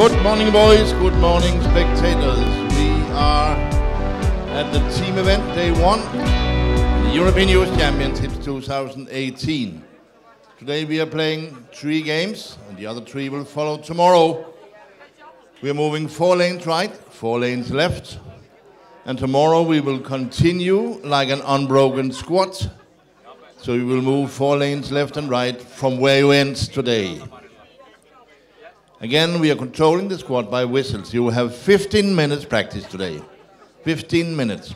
Good morning, boys. Good morning, spectators. We are at the team event, day 1, the European Youth Championships 2018. Today we are playing 3 games, and the other 3 will follow tomorrow. We are moving 4 lanes right, 4 lanes left, and tomorrow we will continue like an unbroken squat. So we will move 4 lanes left and right from where you end today. Again, we are controlling the squat by whistles. You will have 15 minutes practice today. 15 minutes.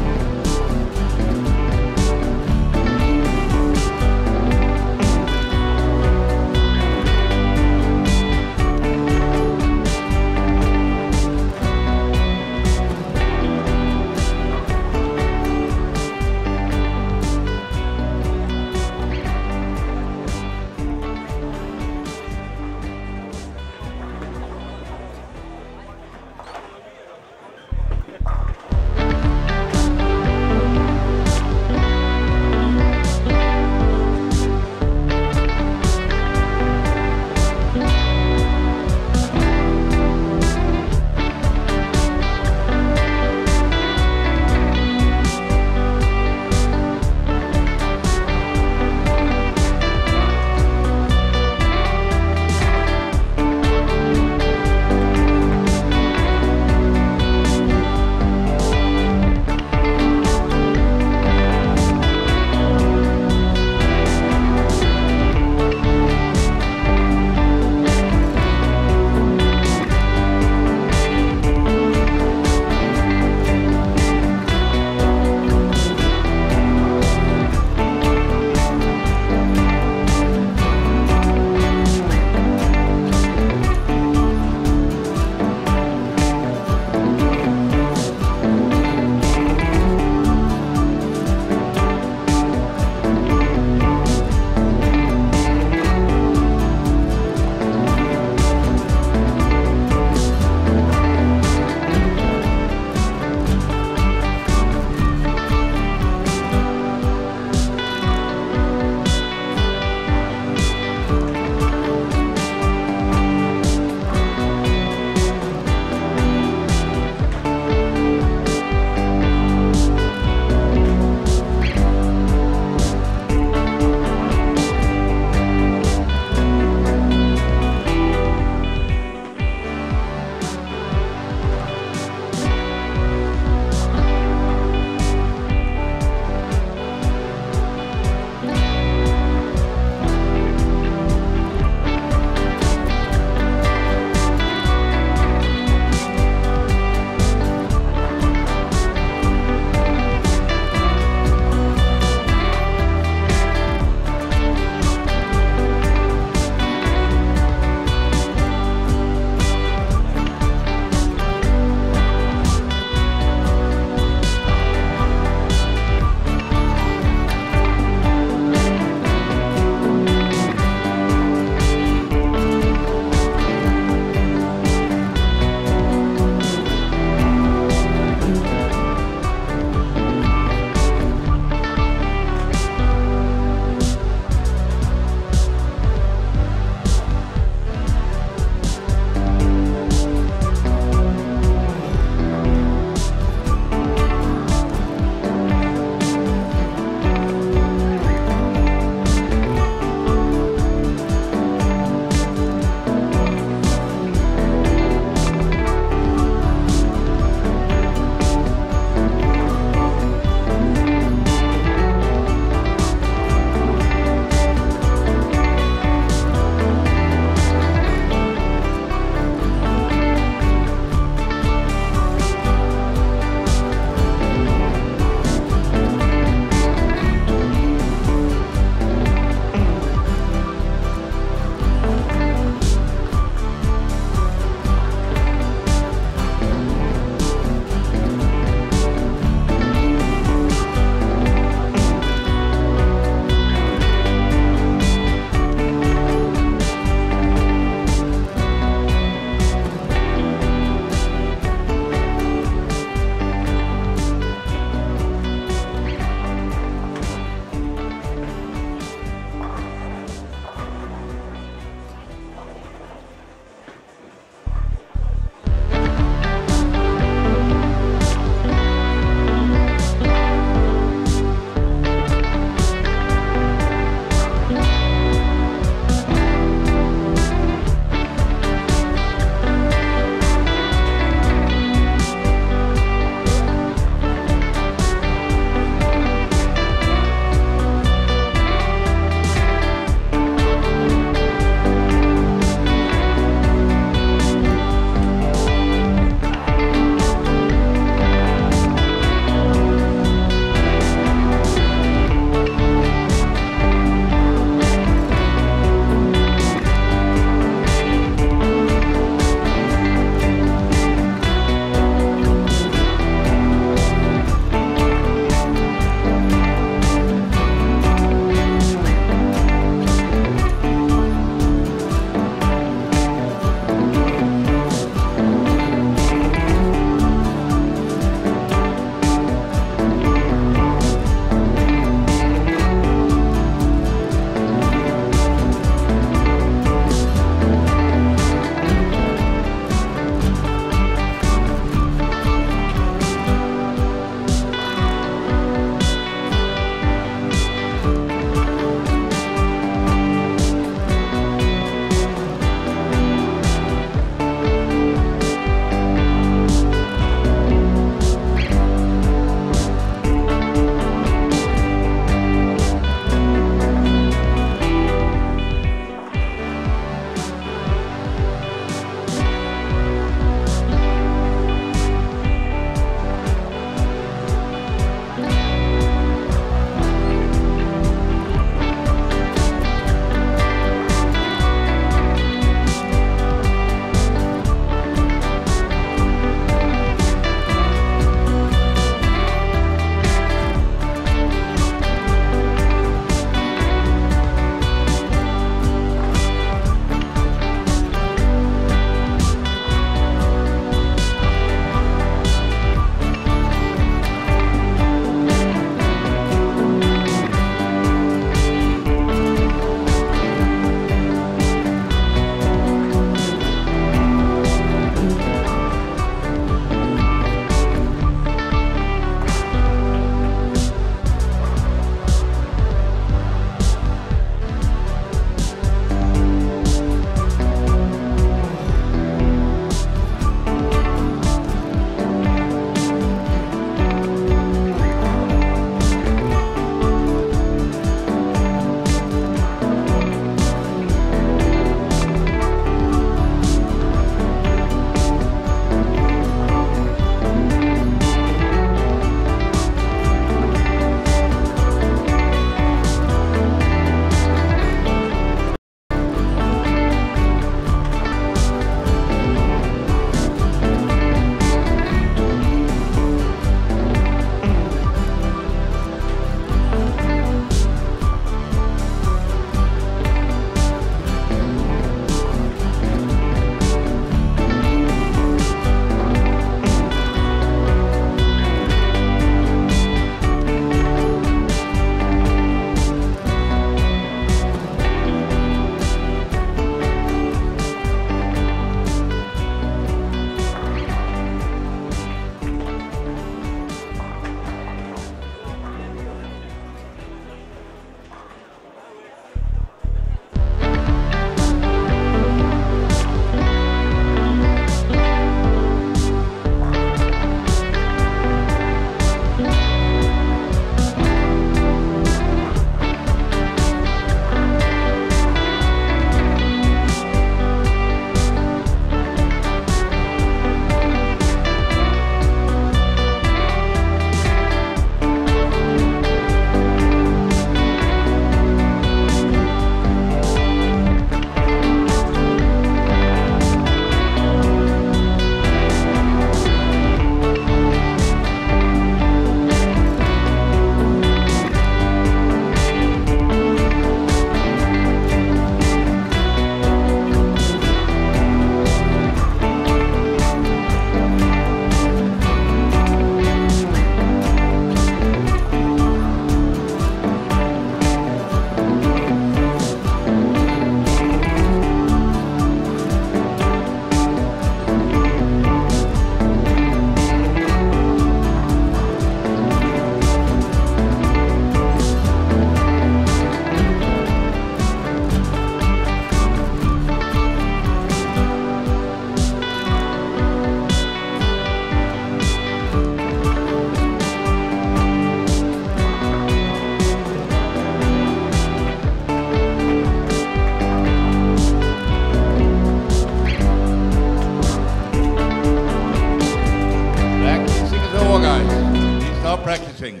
shooting.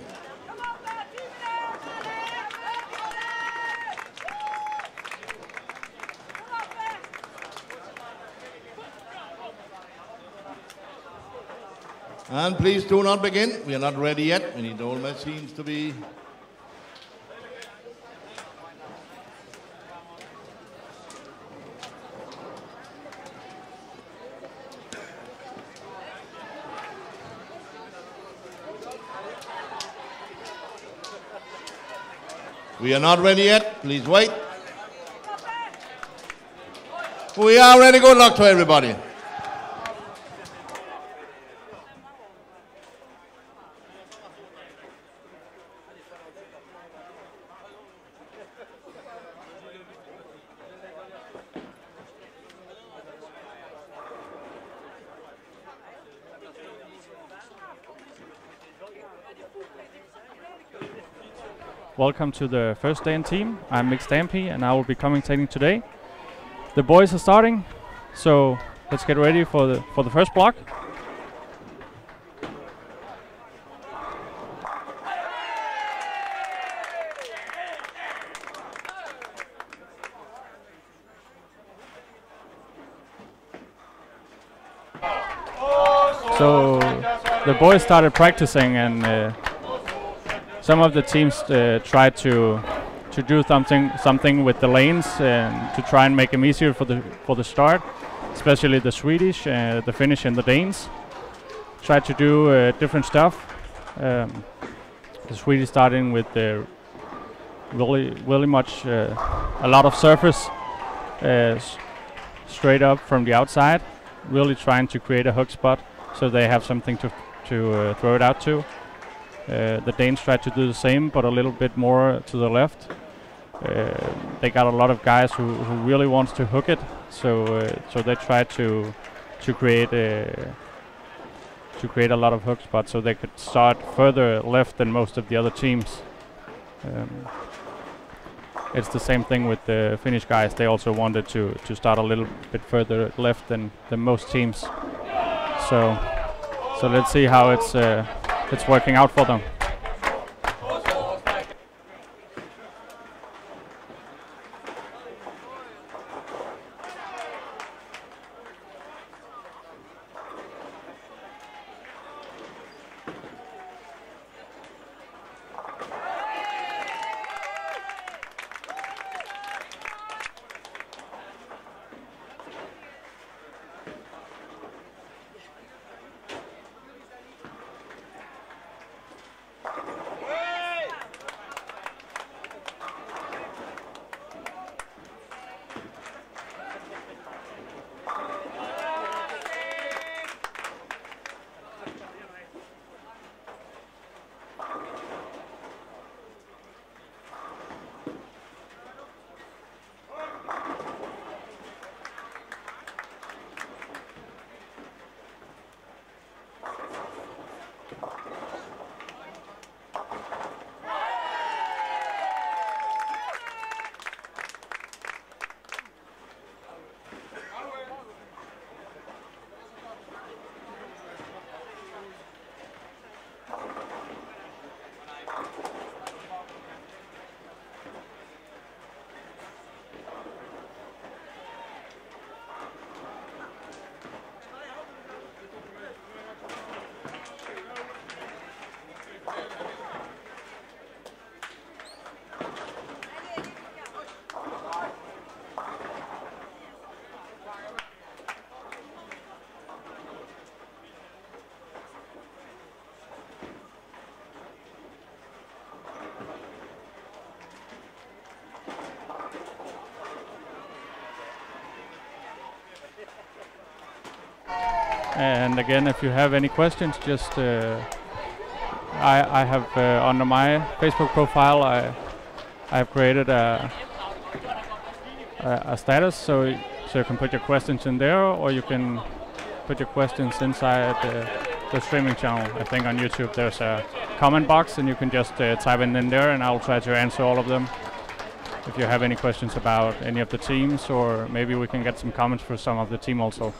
And please do not begin. We are not ready yet. We need all machines to be. We are not ready yet. Please wait. We are ready. Good luck to everybody. Welcome to the first day in team. I'm Mick Stampy and I will be commentating today. The boys are starting, so let's get ready for the first block. So the boys started practicing and some of the teams tried to do something with the lanes and to try and make them easier for the start, especially the Swedish, the Finnish, and the Danes. Tried to do different stuff. The Swedish starting with really much a lot of surface straight up from the outside, really trying to create a hook spot so they have something to throw it out to. The Danes tried to do the same, but a little bit more to the left. They got a lot of guys who really wants to hook it, so they tried to create a lot of hook spots, so they could start further left than most of the other teams. It's the same thing with the Finnish guys. They also wanted to start a little bit further left than most teams. So let's see how it's working out for them. And again, if you have any questions, just I have under my Facebook profile, I have created a status, so you can put your questions in there, or you can put your questions inside the streaming channel. I think on YouTube there's a comment box, and you can just type it in there, and I'll try to answer all of them. If you have any questions about any of the teams, or maybe we can get some comments for some of the team also.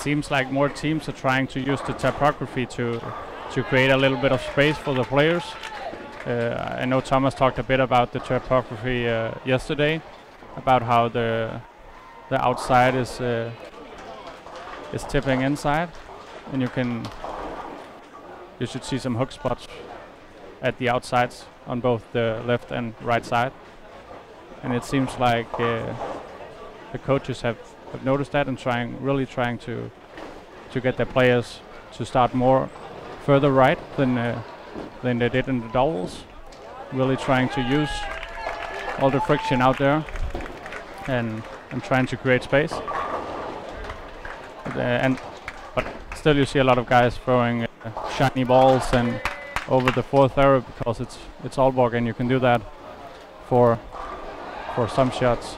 seems like more teams are trying to use the topography to create a little bit of space for the players. I know Thomas talked a bit about the topography yesterday, about how the outside is tipping inside, and you should see some hook spots at the outsides on both the left and right side. And it seems like the coaches have noticed that and really trying to get their players to start more further right than they did in the doubles. Really trying to use all the friction out there and trying to create space. But still, you see a lot of guys throwing shiny balls and over the fourth arrow because it's Aalborg, and you can do that for some shots.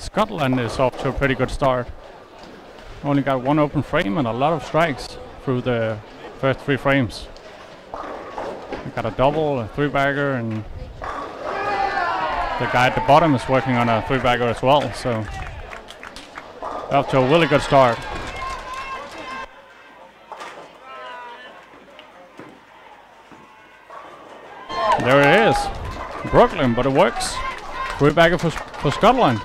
Scotland is off to a pretty good start. Only got one open frame and a lot of strikes through the first 3 frames. We got a double, a 3-bagger, and the guy at the bottom is working on a 3-bagger as well, so off to a really good start. There it is. Brooklyn, but it works. 3-bagger for Scotland.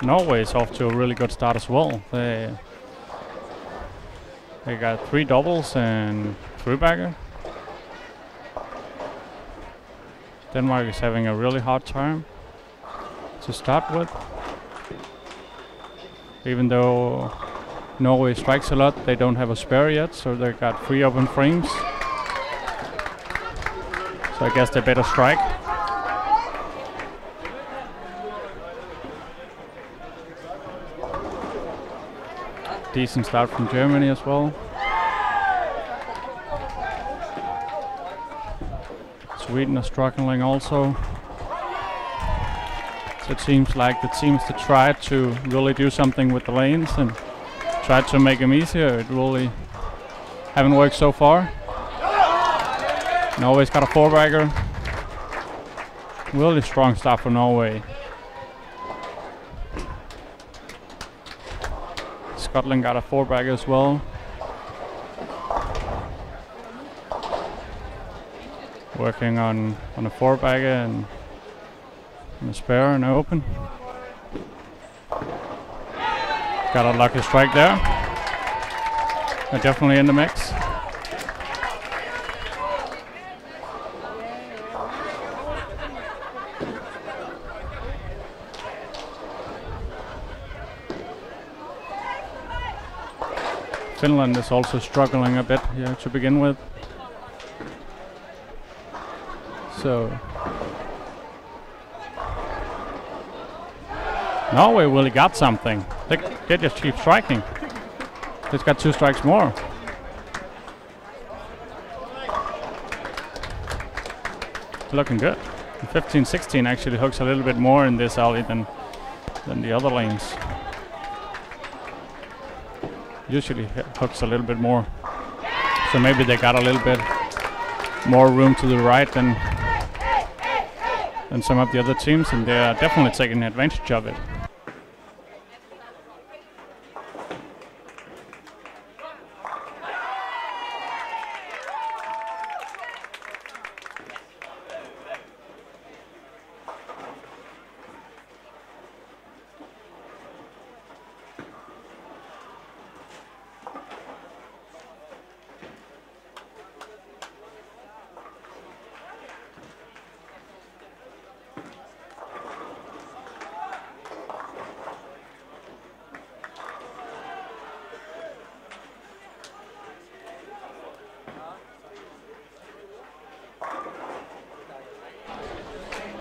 Norway is off to a really good start as well. They got 3 doubles and 3-bagger. Denmark is having a really hard time to start with. Even though Norway strikes a lot, they don't have a spare yet, so they got 3 open frames. So I guess they better strike. Decent start from Germany as well. Sweden are struggling also. So it seems like the teams that try to really do something with the lanes and try to make them easier, it really haven't worked so far. Norway's got a 4-bagger. Really strong start for Norway. Scotland got a 4-bagger as well. Working on a 4-bagger and a spare and open. Got a lucky strike there. They're definitely in the mix. Finland is also struggling a bit here to begin with. So Norway really got something. They just keep striking. They've got 2 strikes more. Looking good. 15-16 actually hooks a little bit more in this alley than the other lanes. Usually hooks a little bit more. So maybe they got a little bit more room to the right than some of the other teams, and they are definitely taking advantage of it.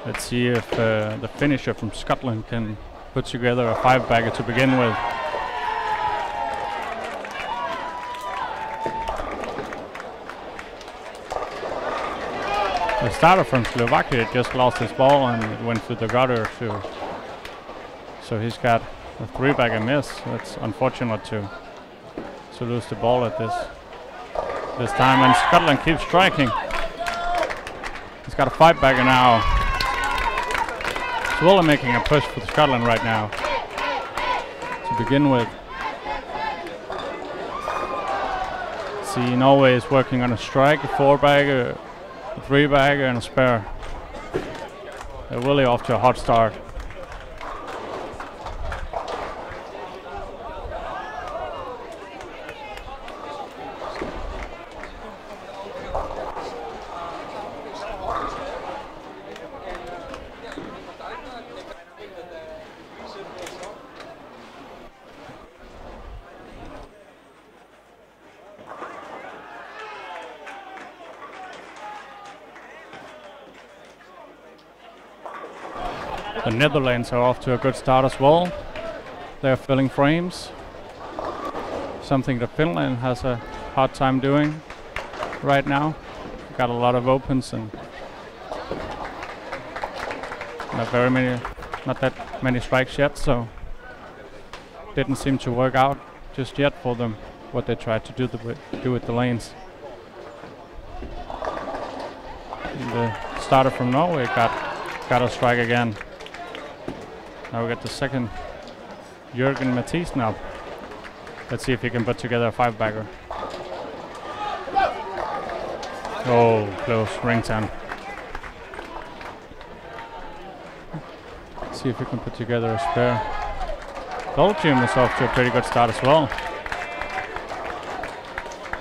Let's see if the finisher from Scotland can put together a 5-bagger to begin with. The starter from Slovakia just lost his ball and it went through the gutter too. So he's got a 3-bagger miss. That's unfortunate to lose the ball at this time. And Scotland keeps striking. He's got a 5-bagger now. Really making a push for Scotland right now to begin with. See, Norway is working on a strike, a 4-bagger, a 3-bagger and a spare. They're really off to a hot start. The Netherlands are off to a good start as well. They're filling frames. Something that Finland has a hard time doing right now. Got a lot of opens and not that many strikes yet, so didn't seem to work out just yet for them what they tried to do with the lanes. And the starter from Norway got a strike again. Now we got the second Jürgen Mathies now. Let's see if he can put together a 5-bagger. Oh, close, ring 10. See if he can put together a spare. Belgium is off to a pretty good start as well.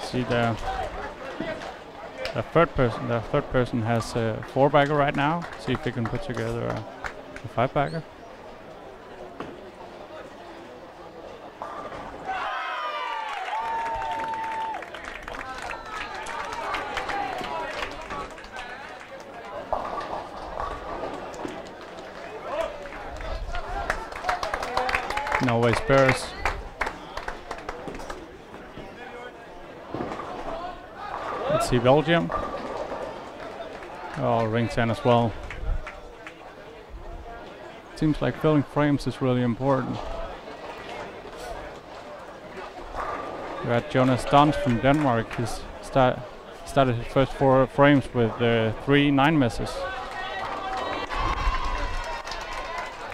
See the third person has a 4-bagger right now. See if he can put together a 5-bagger. Norway spares. Let's see Belgium. Oh, ring 10 as well. Seems like filling frames is really important. We got Jonas Dans from Denmark. He's started his first 4 frames with 3 9 misses.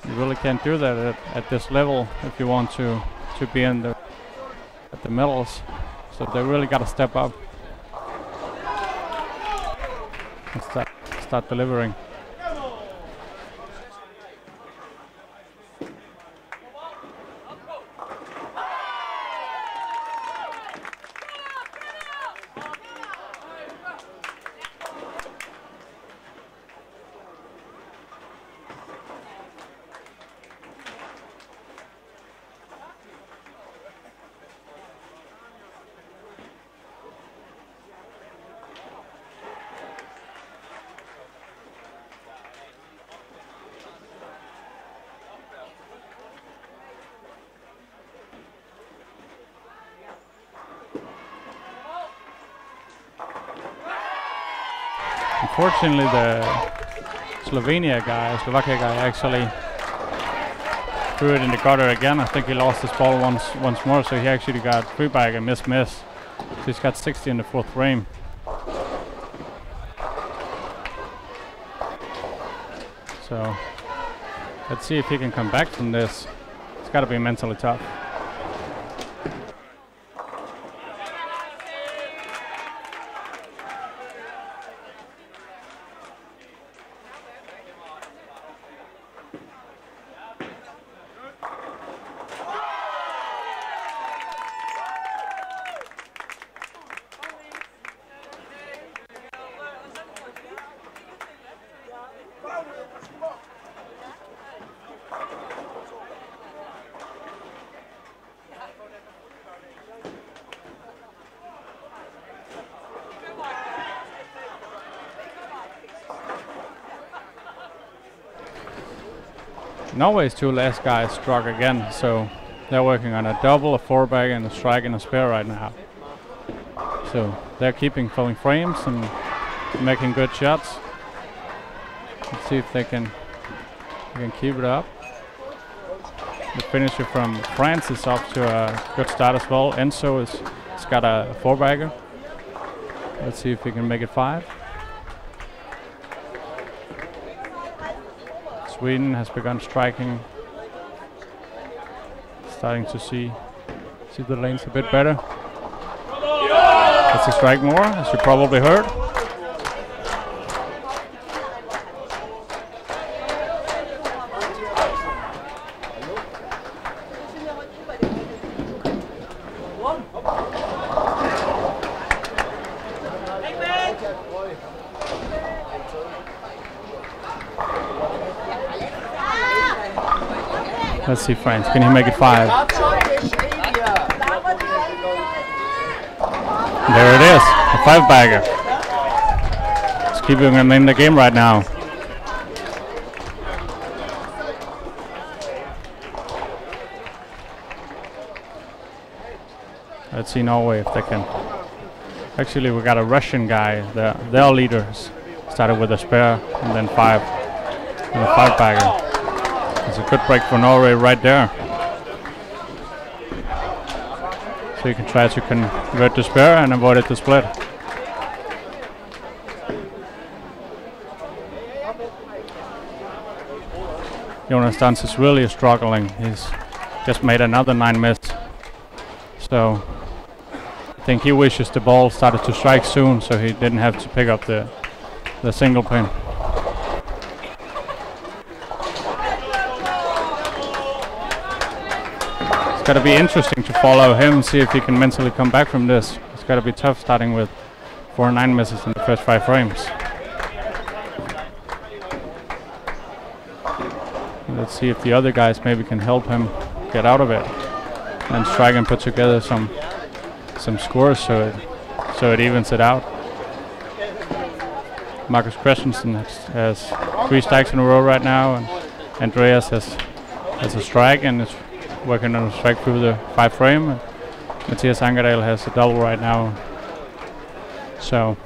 You really can't do that at this level if you want to be in at the medals. So they really got to step up and start delivering. Unfortunately, the Slovakia guy actually threw it in the gutter again. I think he lost his ball once more, so he actually got 3-bagger miss. So he's got 60 in the 4th frame. So let's see if he can come back from this. It's got to be mentally tough. Norway's 2 last guys struck again, so they're working on a double, a 4-bagger, and a strike and a spare right now. So they're keeping filling frames and making good shots. Let's see if they can keep it up. The finisher from France is off to a good start as well. Enzo has got a 4-bagger. Let's see if he can make it 5. Sweden has begun striking. Starting to see the lanes a bit better. That's a strike more, as you probably heard. Let's see France, can he make it 5? There it is, a 5-bagger. It's keeping him in the game right now. Let's see Norway if they can. Actually, we got a Russian guy, their leaders started with a spare and then 5 and a 5-bagger. It's a good break for Norway right there. So you can try to convert the spare and avoid it to split. Jonas Dans is really struggling. He's just made another 9 miss. So I think he wishes the ball started to strike soon so he didn't have to pick up the single pin. got to be interesting to follow him, see if he can mentally come back from this. It's got to be tough starting with 4 9 misses in the first 5 frames. Let's see if the other guys maybe can help him get out of it and strike and put together some scores so it evens it out. Marcus Christensen has 3 strikes in a row right now, and Andreas has a strike and is working on a strike through the 5 frame. And Mathias Angerdal has a double right now. So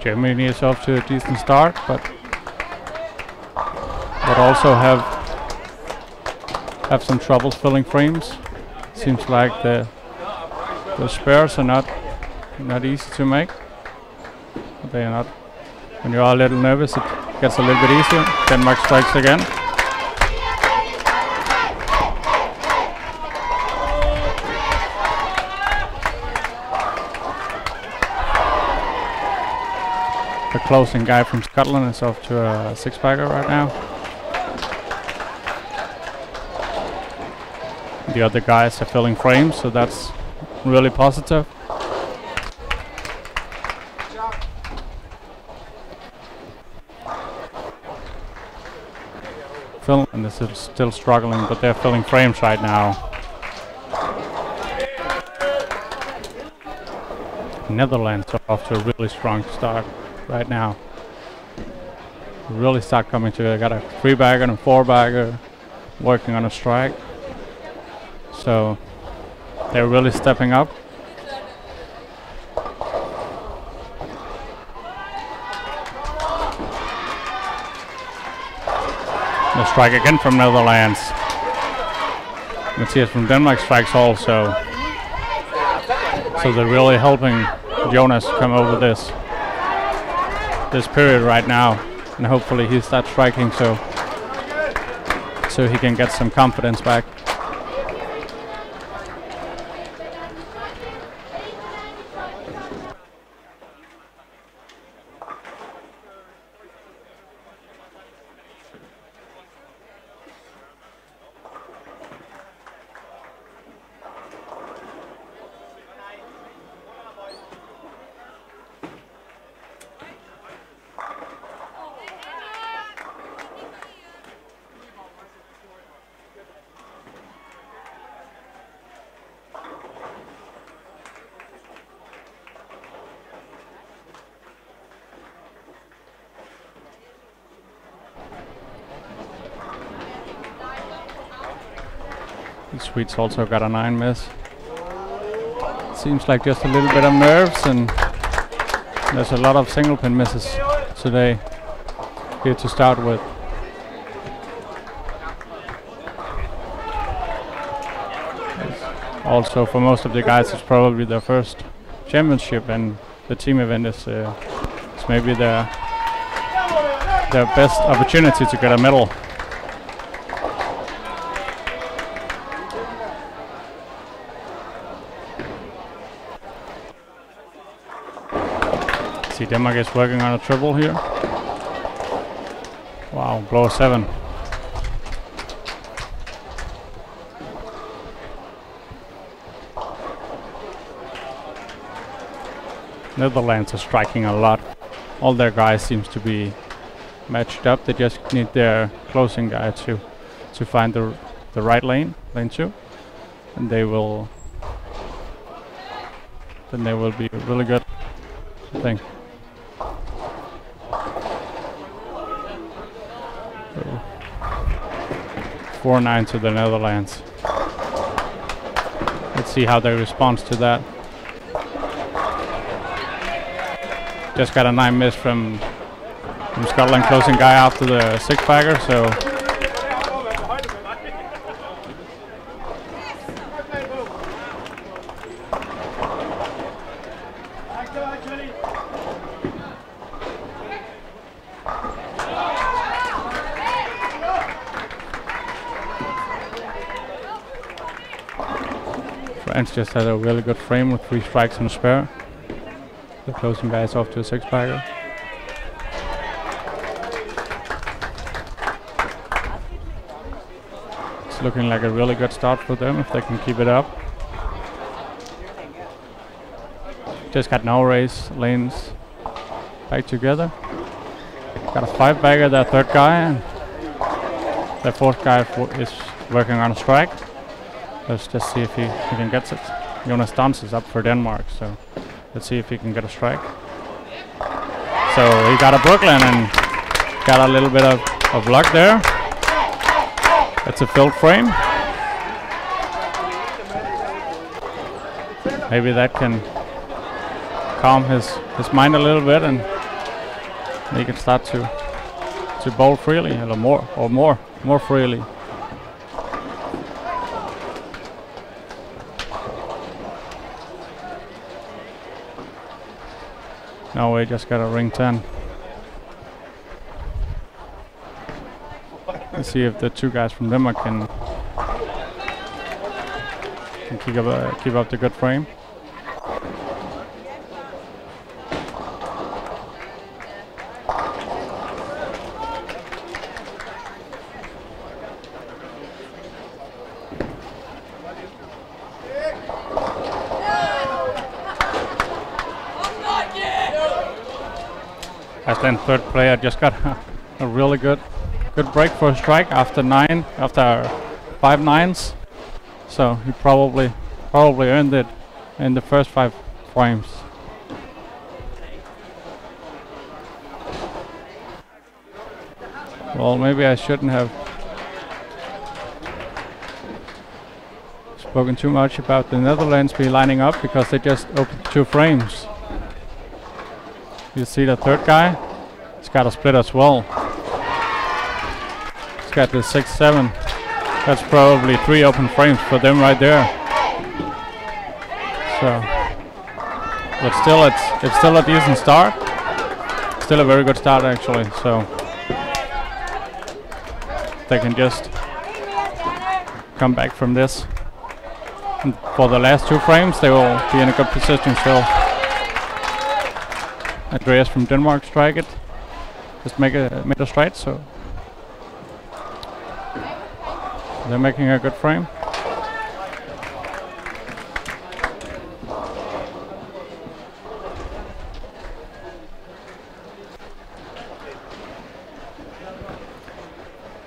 Germany is off to a decent start, but also have some troubles filling frames. Seems like the spares are not easy to make. They are not. When you are a little nervous, it gets a little bit easier. Denmark strikes again. The closing guy from Scotland is off to a 6-bagger right now. The other guys are filling frames, so that's really positive. Finland is still struggling, but they're filling frames right now. Netherlands are off to a really strong start right now. Really start coming together. Got a 3-bagger and a 4-bagger working on a strike. So they're really stepping up. The strike again from Netherlands. Mathias from Denmark strikes also. So they're really helping Jonas come over this period right now, and hopefully he starts striking so he can get some confidence back. The Swedes also got a 9 miss. Seems like just a little bit of nerves, and there's a lot of single pin misses today here to start with. Also, for most of the guys, it's probably their first championship, and the team event is maybe their best opportunity to get a medal. See, Denmark is working on a triple here. Wow, blow 7. Netherlands are striking a lot. All their guys seems to be matched up. They just need their closing guy to find the right lane 2, and they will be really good, I think. 4-9 to the Netherlands. Let's see how they respond to that. Just got a 9 miss from Scotland closing guy after the 6-bagger, so France just had a really good frame with 3 strikes and a spare. The closing guys off to a 6-bagger. It's looking like a really good start for them if they can keep it up. Just got no race lanes back together. Got a 5-bagger, their 3rd guy, and their 4th guy is working on a strike. Let's just see if he can get it. Jonas Dans is up for Denmark, so let's see if he can get a strike. So he got a Brooklyn and got a little bit of luck there. It's a filled frame. Maybe that can calm his mind a little bit and he can start to bowl freely, or more freely. Norway just got a ring 10. Let's see if the 2 guys from Denmark can keep up the good frame. Iceland 3rd player just got a really good break for a strike after 5 nines. So he probably earned it in the first 5 frames. Well, maybe I shouldn't have spoken too much about the Netherlands be lining up because they just opened 2 frames. You see the 3rd guy, he's got a split as well. He's got the 6-7. That's probably 3 open frames for them right there. So, but still, it's still a decent start. Still a very good start actually. So they can just come back from this. And for the last 2 frames, they will be in a good position still. Andreas from Denmark strike it. Just made a strike, so they're making a good frame.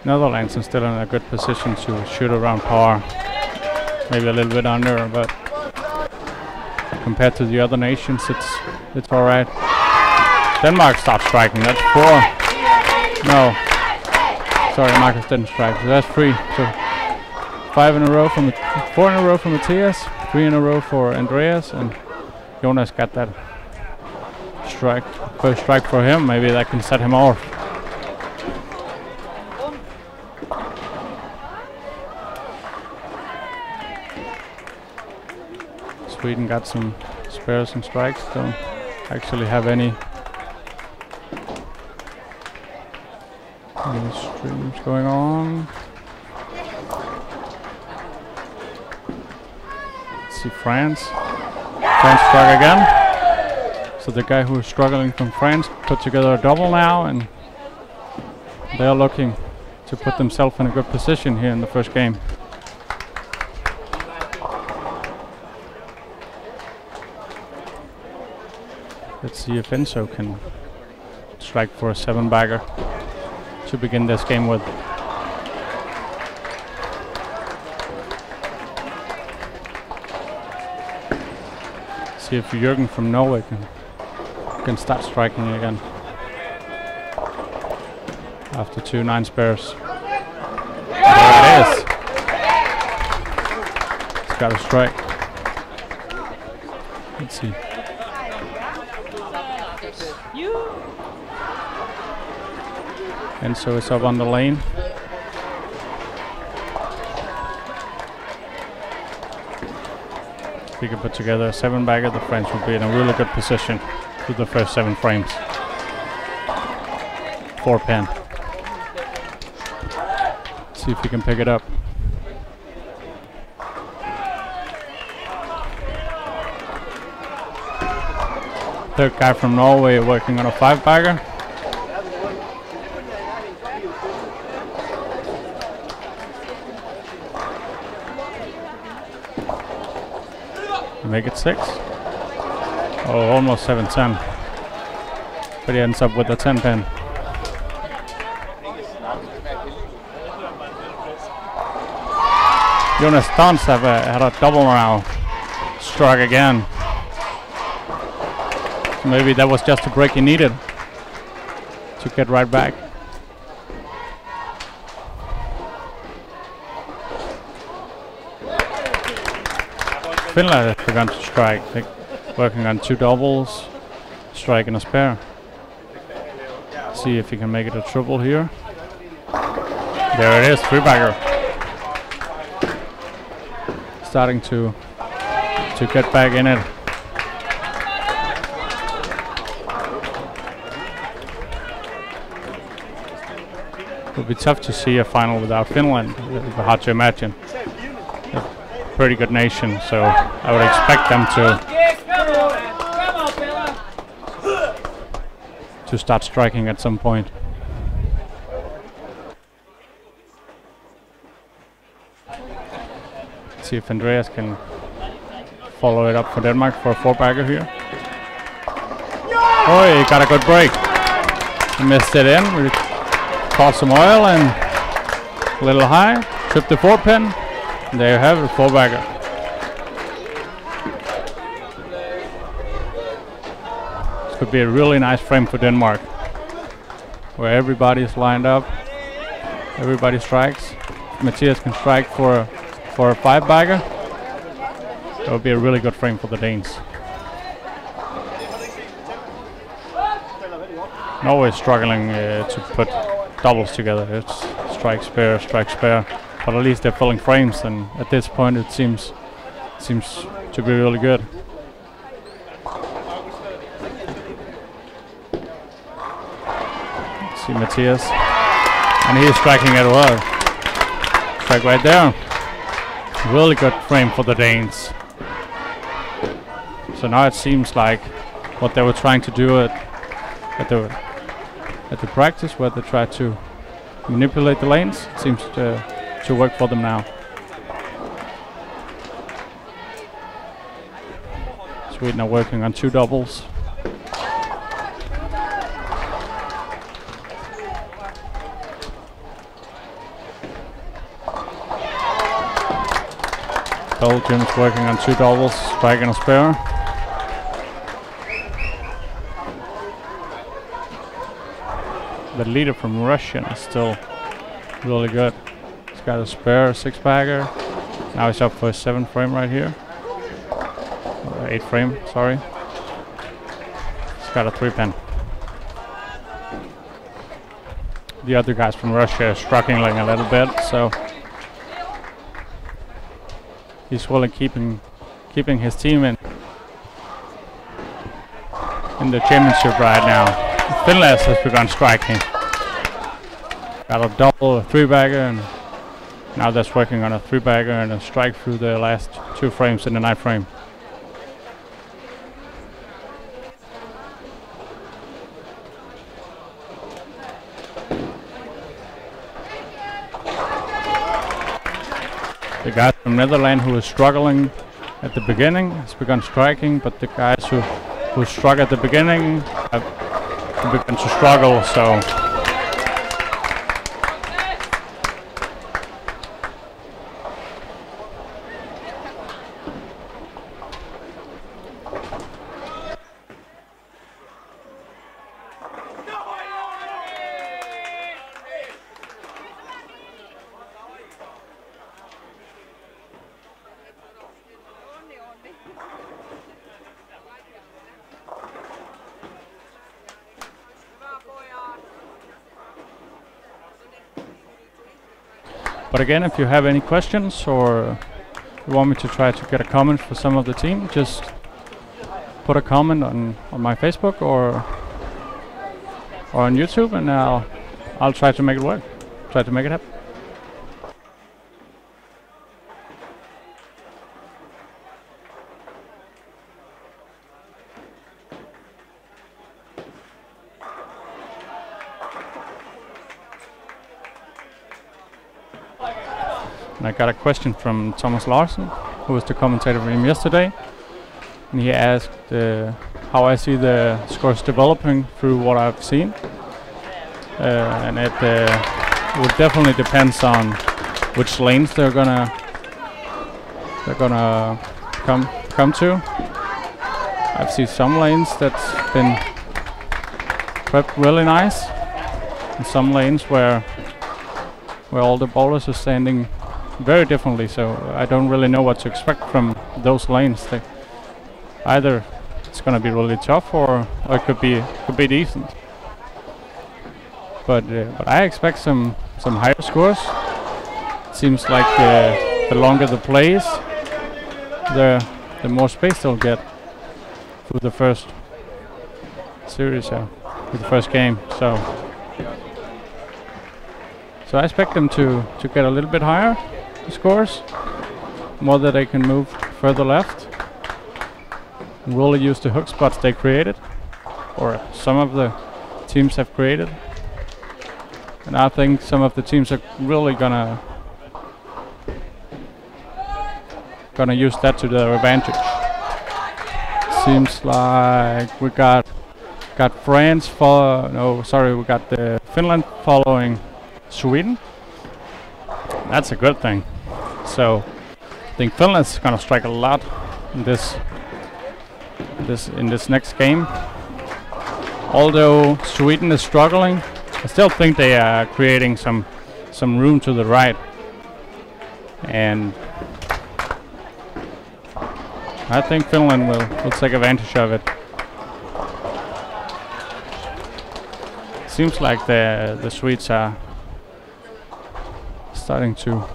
Netherlands is still in a good position to shoot around par. Maybe a little bit under, but compared to the other nations, it's all right. Denmark stopped striking. That's 4. No, sorry, Marcus didn't strike. So that's 3. So 4 in a row for Matthias, 3 in a row for Andreas, and Jonas got that strike. First strike for him. Maybe that can set him off. Sweden got some spares and strikes. Don't actually have any streams going on. Let's see France. France struck again. So the guy who is struggling from France put together a double now, and they are looking to put themselves in a good position here in the first game. Let's see if Enzo can strike for a 7-bagger to begin this game with. See if Jürgen from Norway can start striking again after 2 9 spares. There it is. He's got a strike. Let's see. And so it's up on the lane. If we can put together a 7-bagger, the French will be in a really good position through the first 7 frames. 4-pin. See if we can pick it up. third guy from Norway working on a 5-bagger. Make it 6. Oh, almost 7-10. But he ends up with a 10-pin. Jonas Dans had a double now. Struck again. So maybe that was just the break he needed to get right back. Finland has begun to strike, working on 2 doubles, strike and a spare. See if he can make it a triple here. There it is, 3-bagger. Starting to get back in it. It would be tough to see a final without Finland. It would be hard to imagine. Pretty good nation, so I would expect them to start striking at some point. Let's see if Andreas can follow it up for Denmark for a 4-bagger here. Oh, he got a good break. He missed it in. We caught some oil and a little high. Tripped the 4-pin. There you have it, 4-bagger. This could be a really nice frame for Denmark, where everybody's lined up, everybody strikes. Matthias can strike for a 5-bagger. That would be a really good frame for the Danes. Norway is struggling to put doubles together. It's strike, spare, strike, spare. But at least they're filling frames, and at this point it seems to be really good. Let's see Matthias, and he is striking it well. Strike right there. Really good frame for the Danes. So now it seems like what they were trying to do at the practice, where they tried to manipulate the lanes, seems to work for them now. Sweden are working on 2 doubles. Belgium's working on 2 doubles, strike and a spare. The leader from Russia is still really good. He's got a spare 6-bagger. Now he's up for a 7 frame right here. 8 frame, sorry. He's got a 3-pin. The other guys from Russia are struggling a little bit, so he's really keeping his team in the championship right now. Finland has begun striking. Got a double, a 3-bagger, and now that's working on a 3-bagger and a strike through the last 2 frames in the 9th frame. The guy from Netherlands who was struggling at the beginning has begun striking, but the guys who struck at the beginning have begun to struggle, so but again, if you have any questions or you want me to try to get a comment for some of the team, just put a comment on my Facebook or on YouTube, and I'll try to make it work, try to make it happen. I got a question from Thomas Larsen, who was the commentator for him yesterday, and he asked how I see the scores developing through what I've seen, and it will definitely depends on which lanes they're gonna come to. I've seen some lanes that's been prepped really nice, and some lanes where all the bowlers are standing very differently, so I don't really know what to expect from those lanes. Either it's going to be really tough, or it could be decent. But I expect some higher scores. Seems like the longer the plays, the more space they'll get through the first series, with the first game. So I expect them to get a little bit higher scores, more that they can move further left and really use the hook spots they created, or some of the teams have created. And I think some of the teams are really gonna use that to their advantage. Seems like we got France we got Finland following Sweden. That's a good thing. So I think Finland's gonna strike a lot in this next game. Although Sweden is struggling, I still think they are creating some room to the right, and I think Finland will take advantage of it. Seems like the Swedes are starting to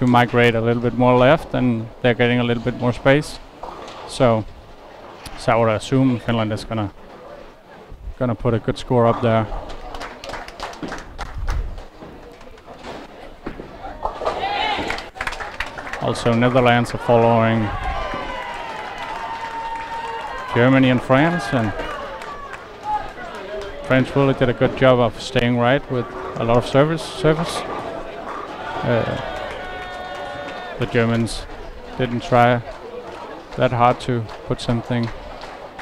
migrate a little bit more left, and they're getting a little bit more space. So I would assume Finland is gonna put a good score up there. Also, Netherlands are following Germany and France, and France really did a good job of staying right with a lot of service. The Germans didn't try that hard to put something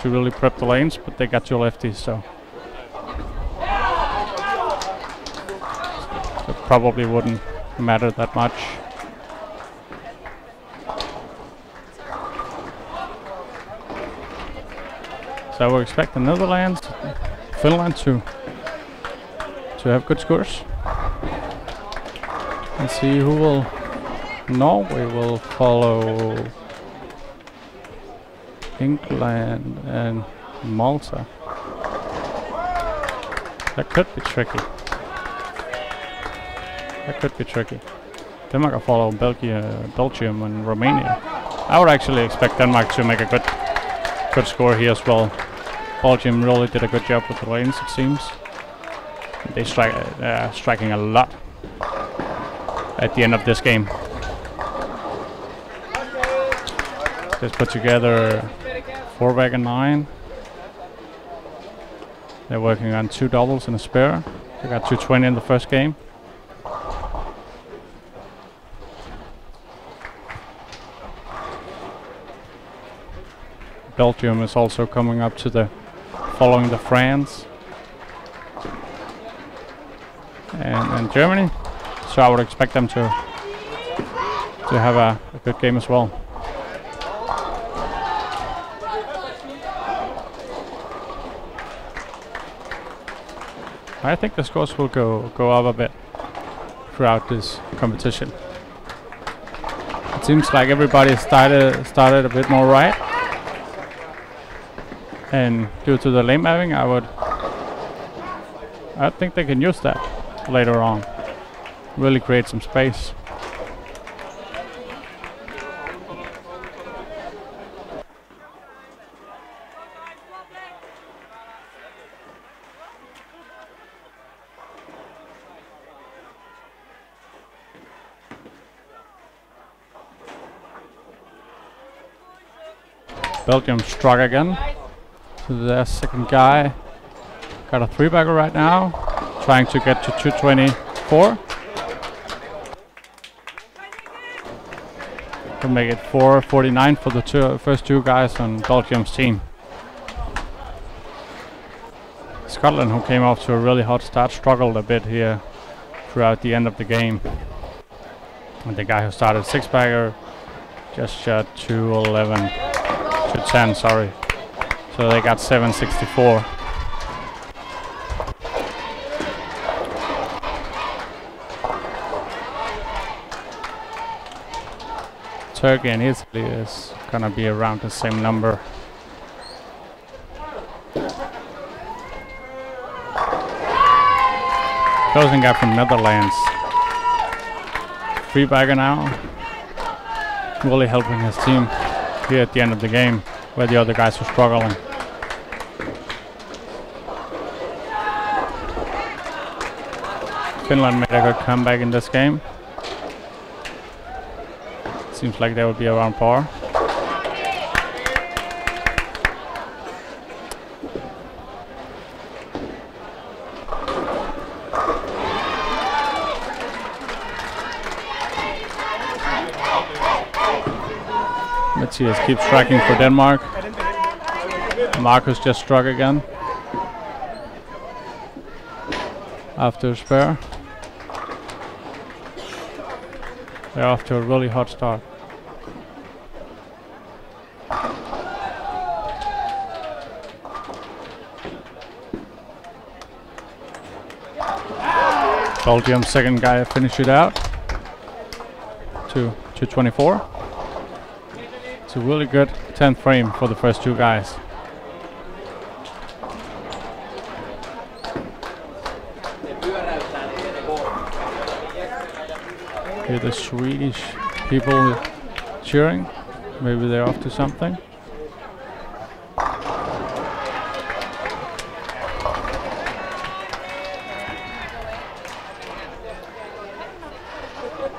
to really prep the lanes, but they got two lefties, so it probably wouldn't matter that much. So we expect the Netherlands, Finland to have good scores. And see who will. Norway will follow England and Malta. That could be tricky. Denmark will follow Belgium and Romania. I would actually expect Denmark to make a good score here as well. Belgium really did a good job with the lanes, it seems. They striking a lot at the end of this game. Just put together 4 bag and 9. They're working on 2 doubles and a spare. They got 220 in the first game. Belgium is also coming up to following the France and Germany. So I would expect them to have a good game as well. I think the scores will go up a bit throughout this competition. It seems like everybody started a bit more right, and due to the lane mapping, I think they can use that later on, really create some space. Belgium struck again to their second guy. Got a 3-bagger right now, trying to get to 224. to make it 4:49 for the first two guys on Belgium's team. Scotland, who came off to a really hot start, struggled a bit here throughout the end of the game. And the guy who started six-bagger just shot 2:10, sorry. So they got 764. Turkey and Italy is gonna be around the same number. Closing gap from Netherlands. Three-bagger now. Really helping his team here at the end of the game, where the other guys were struggling. Finland made a good comeback in this game. Seems like they will be around par. Matthias keeps striking for Denmark. Marcus just struck again after a spare. They're off to a really hot start. Belgium's second guy finished it out to 224. It's a really good 10th frame for the first two guys. Here the Swedish people cheering. Maybe they're off to something.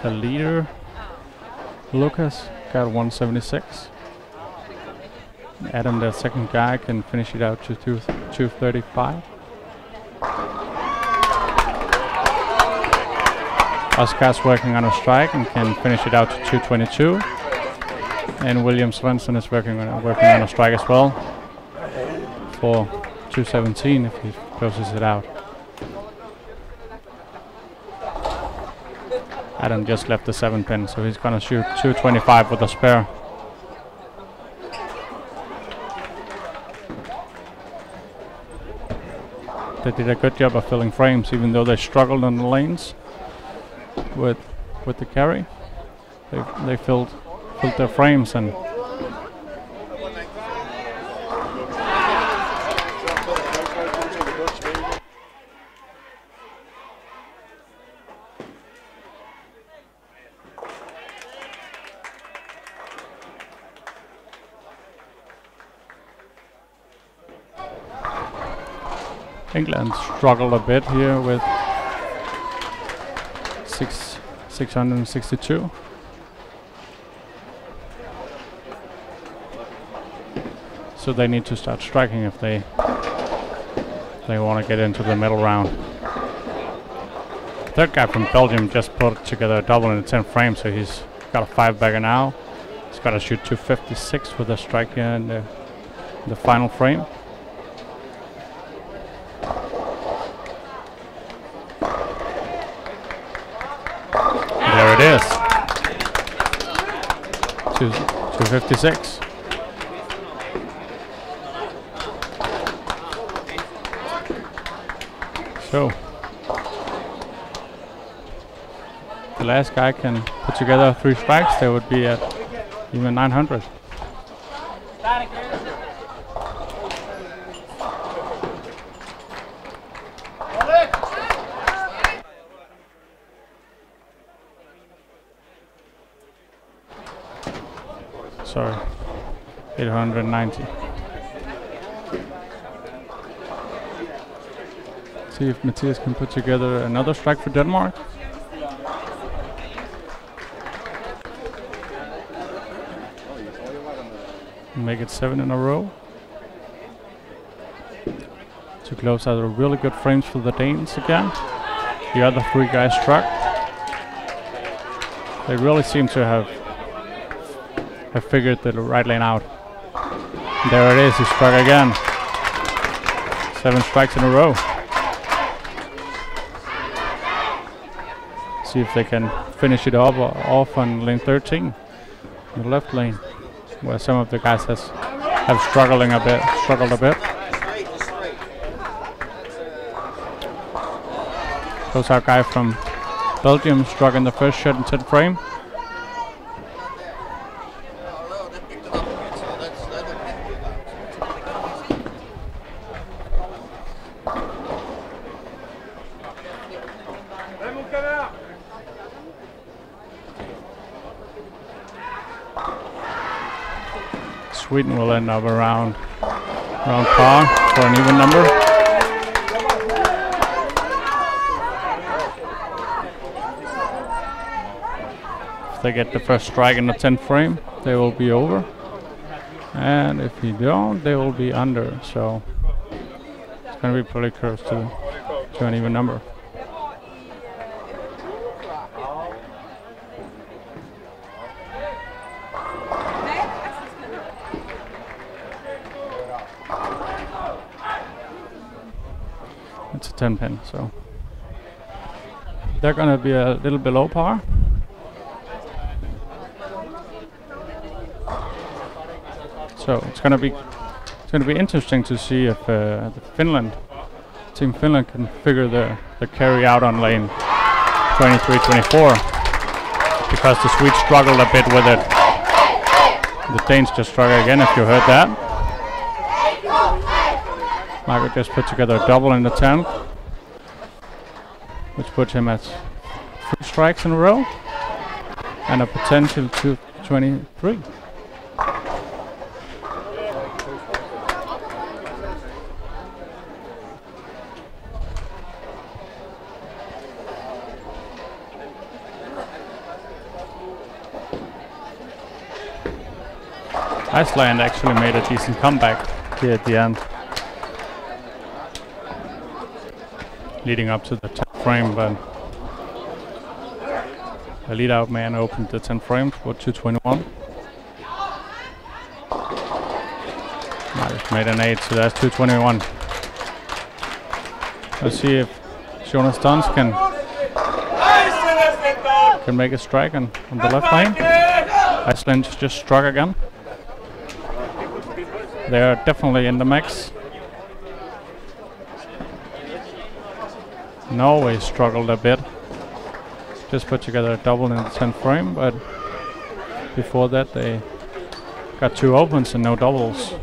The leader, Lucas, got 176. Adam, the second guy, can finish it out to 235. Oscar's working on a strike and can finish it out to 222. And William Svensson is working on a strike as well for 217 if he closes it out. Adam just left the 7-pin, so he's gonna shoot 225 with a spare. They did a good job of filling frames, even though they struggled on the lanes with the carry. They filled their frames, and England struggled a bit here with 662. So they need to start striking if they want to get into the middle round. Third guy from Belgium just put together a double in the 10th frame, so he's got a 5-bagger now. He's got to shoot 256 with a strike here in the final frame. There it is. 256. So the last guy can put together 3 strikes, they would be at even 900. Sorry, 890. See if Matthias can put together another strike for Denmark. Make it 7 in a row. To close out a really good frames for the Danes again. The other 3 guys struck. They really seem to have have figured the right lane out. There it is, he struck again. 7 strikes in a row. See if they can finish it off on lane 13, the left lane, where some of the guys have struggled a bit. Goes our guy from Belgium, struck in the first shot in 10th frame. Sweden will end up around par for an even number. If they get the first strike in the 10th frame, they will be over. And if you don't, they will be under. So it's going to be pretty close to an even number. It's a 10 pin, so they're gonna be a little below par. So it's gonna be interesting to see if Team Finland can figure the carry out on lane 23-24, because the Swedes struggled a bit with it. The Danes just struggled again, if you heard that. Marco just put together a double in the 10th, which puts him at 3 strikes in a row and a potential to 23. Iceland actually made a decent comeback here at the end, leading up to the 10th frame, but the lead-out man opened the 10th frame for 221. Marcus made an 8, so that's 221. Let's see if Jonas Duns can make a strike on the left lane. Iceland just struck again. They are definitely in the mix. Norway struggled a bit. Just put together a double in the 10th frame, but before that they got 2 opens and no doubles.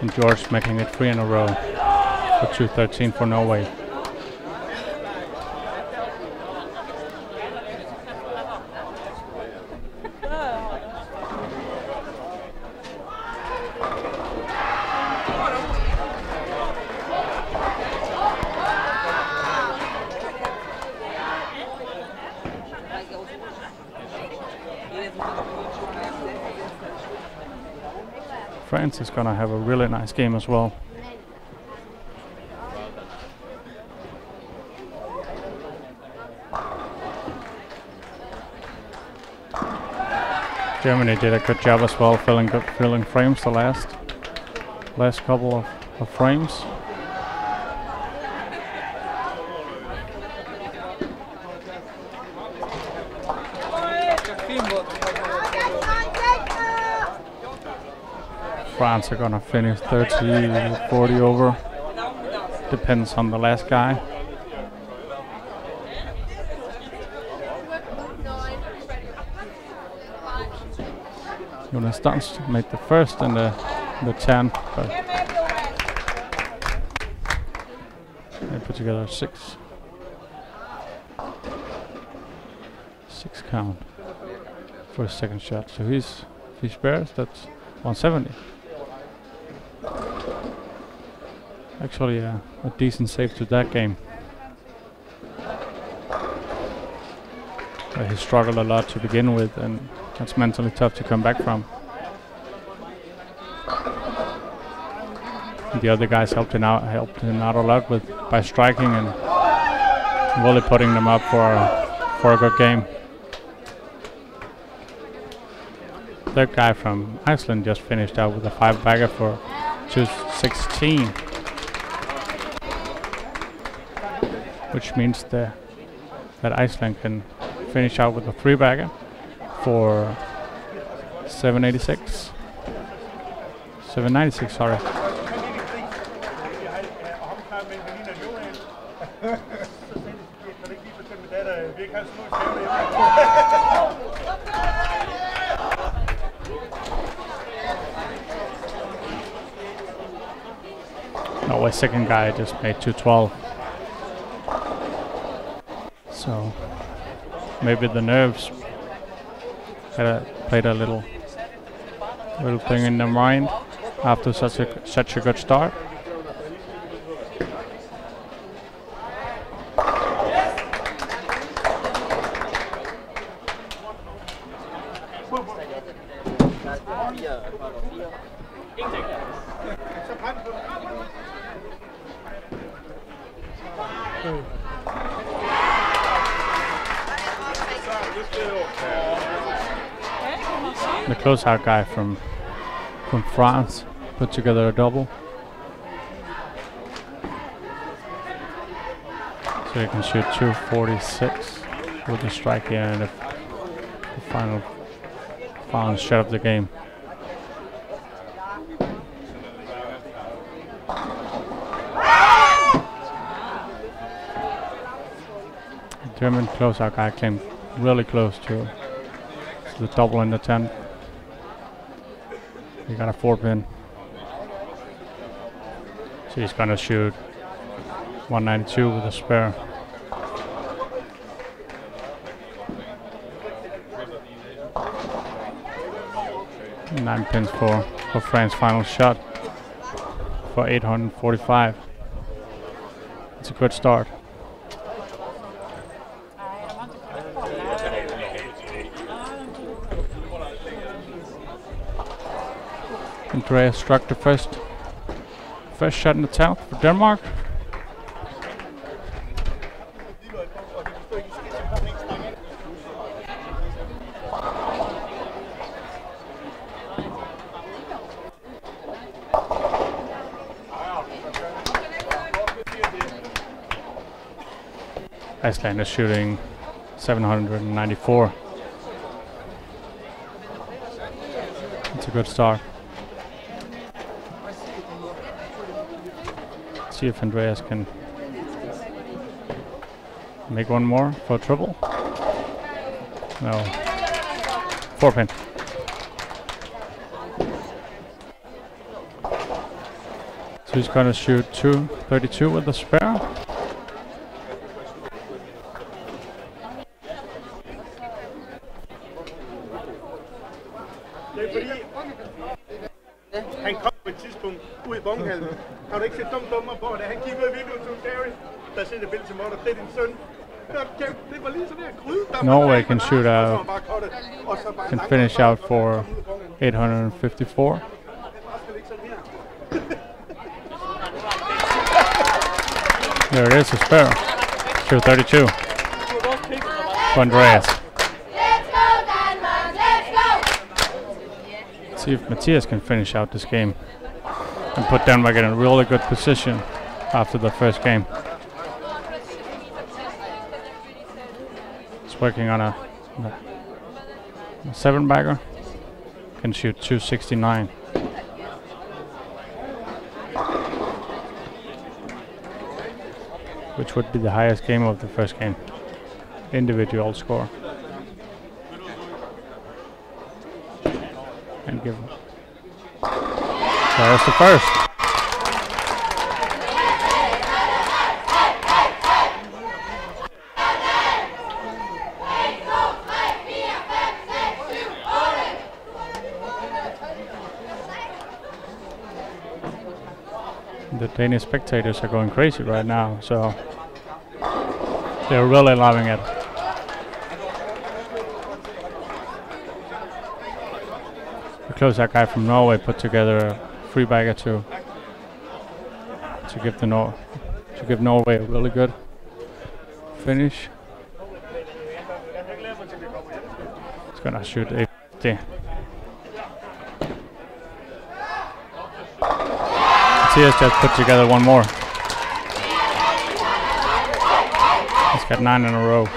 And George making it 3 in a row for 213 for Norway. France is going to have a really nice game as well. Germany did a good job as well, filling frames the last couple of frames. France are gonna finish 30, 40 over. Depends on the last guy. Jonas Duns made the first and the 10, but they put together 6 count for his second shot. So if he spares, that's 170. Actually, a decent save to that game. He struggled a lot to begin with, and that's mentally tough to come back from. The other guys helped him out a lot by striking and really putting them up for a good game. Third guy from Iceland just finished out with a 5-bagger for 216, which means that Iceland can finish out with a 3-bagger for 796. 796, sorry. No, a second guy just made 212. So maybe the nerves played a little thing in their mind after such a good start. The closeout guy from France put together a double, so he can shoot 246 with the strike here and the final shot of the game. The German closeout guy came really close to the double in the 10th. He got a 4-pin. So he's gonna shoot 192 with a spare. Nine pins for France's final shot for 845. It's a good start. Andreas struck the first shot in the 10th for Denmark. Iceland is shooting 794. It's a good start. See if Andreas can make one more for triple. No. 4-pin. So he's gonna shoot 232 with the spare. Han kom på et tidspunkt ud i Vonghallen. Har du ikke set dummer på det? Han kiggede i vinduet til Gary, der sendte billede til Morten. Det er din søn. Det var lige sådan her gryde. Norway can shoot out, can finish out for 854. There it is, a spare. 232 for Andreas. See if Matthias can finish out this game and put Denmark in a really good position after the first game. He's working on a 7-bagger. Can shoot 269. Which would be the highest game of the first game. Individual score. And give him. There's the first. The Danish spectators are going crazy right now, so they're really loving it. The closeout guy from Norway put together a 3-bagger to to give Norway a really good finish. It's gonna shoot a 50. Mathias just put together one more. He's got 9 in a row.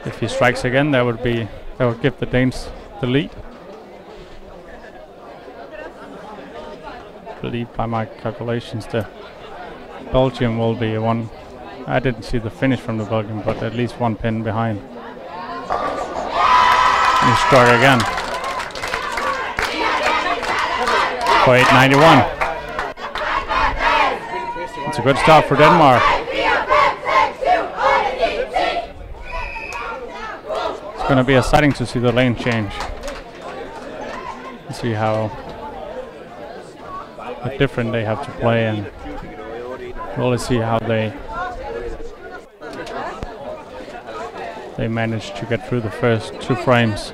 If he strikes again, that would give the Danes the lead. I believe by my calculations the Belgium will be one. I didn't see the finish from the Belgium, but at least one pin behind. And he struck again for 891. It's a good start for Denmark. It's going to be exciting to see the lane change. See how different they have to play, and we'll see how they manage to get through the first 2 frames.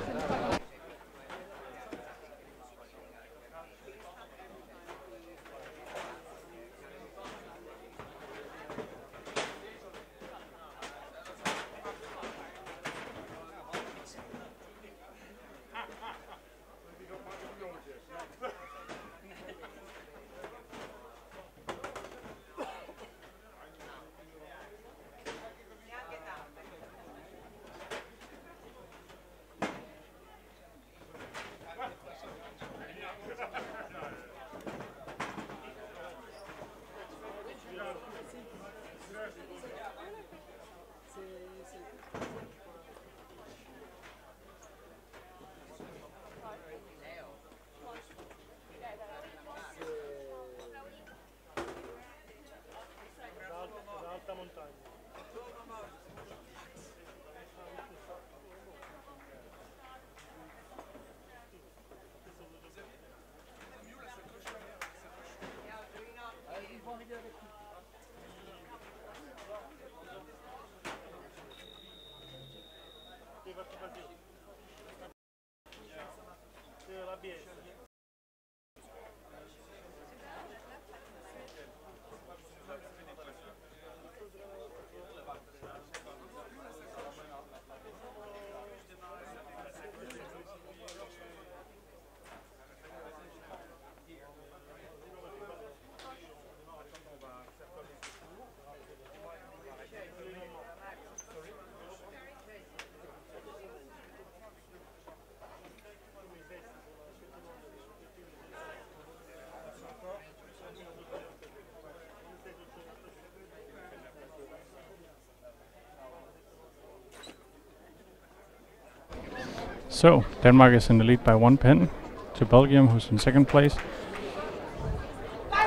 So Denmark is in the lead by 1 pin to Belgium, who's in 2nd place.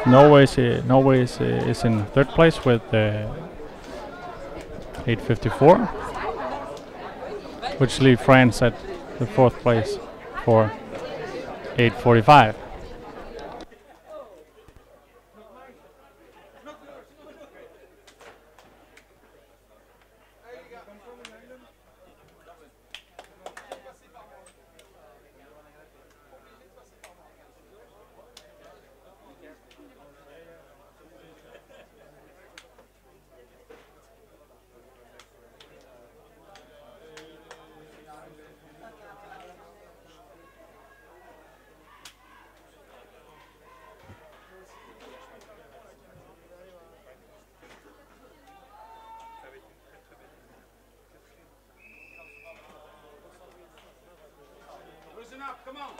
Norway is in 3rd place with 854, which leaves France at the 4th place for 845. Come on.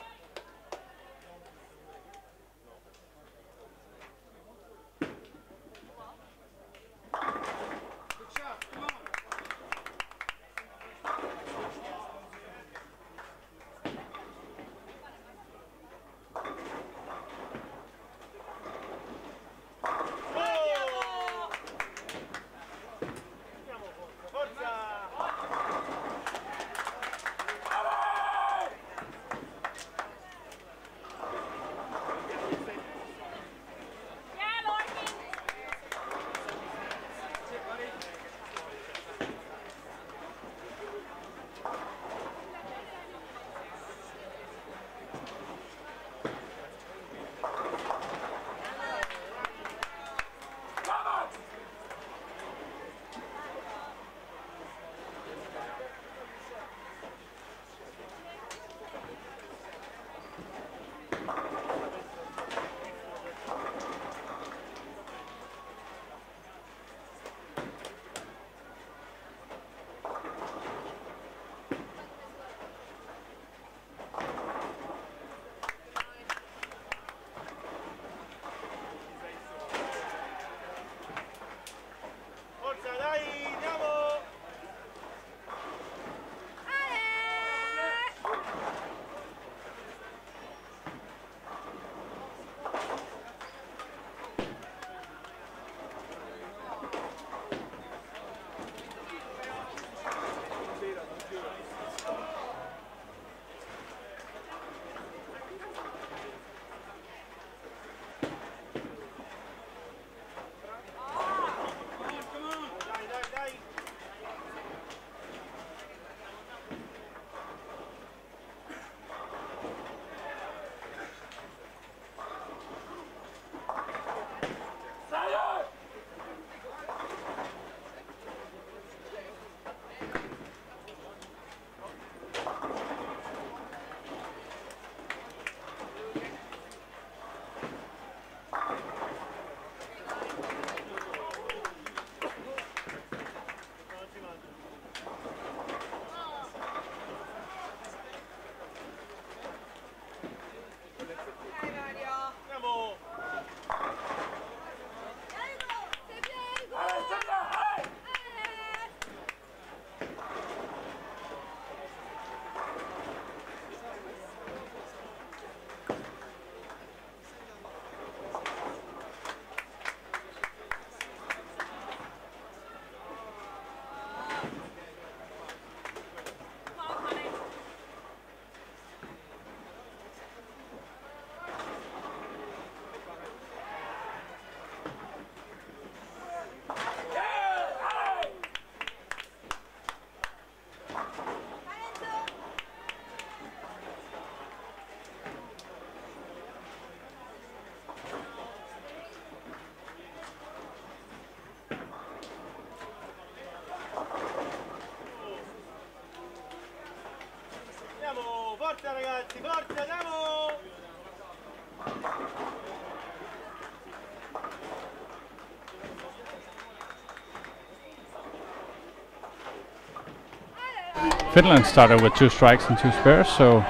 Finland started with 2 strikes and 2 spares, so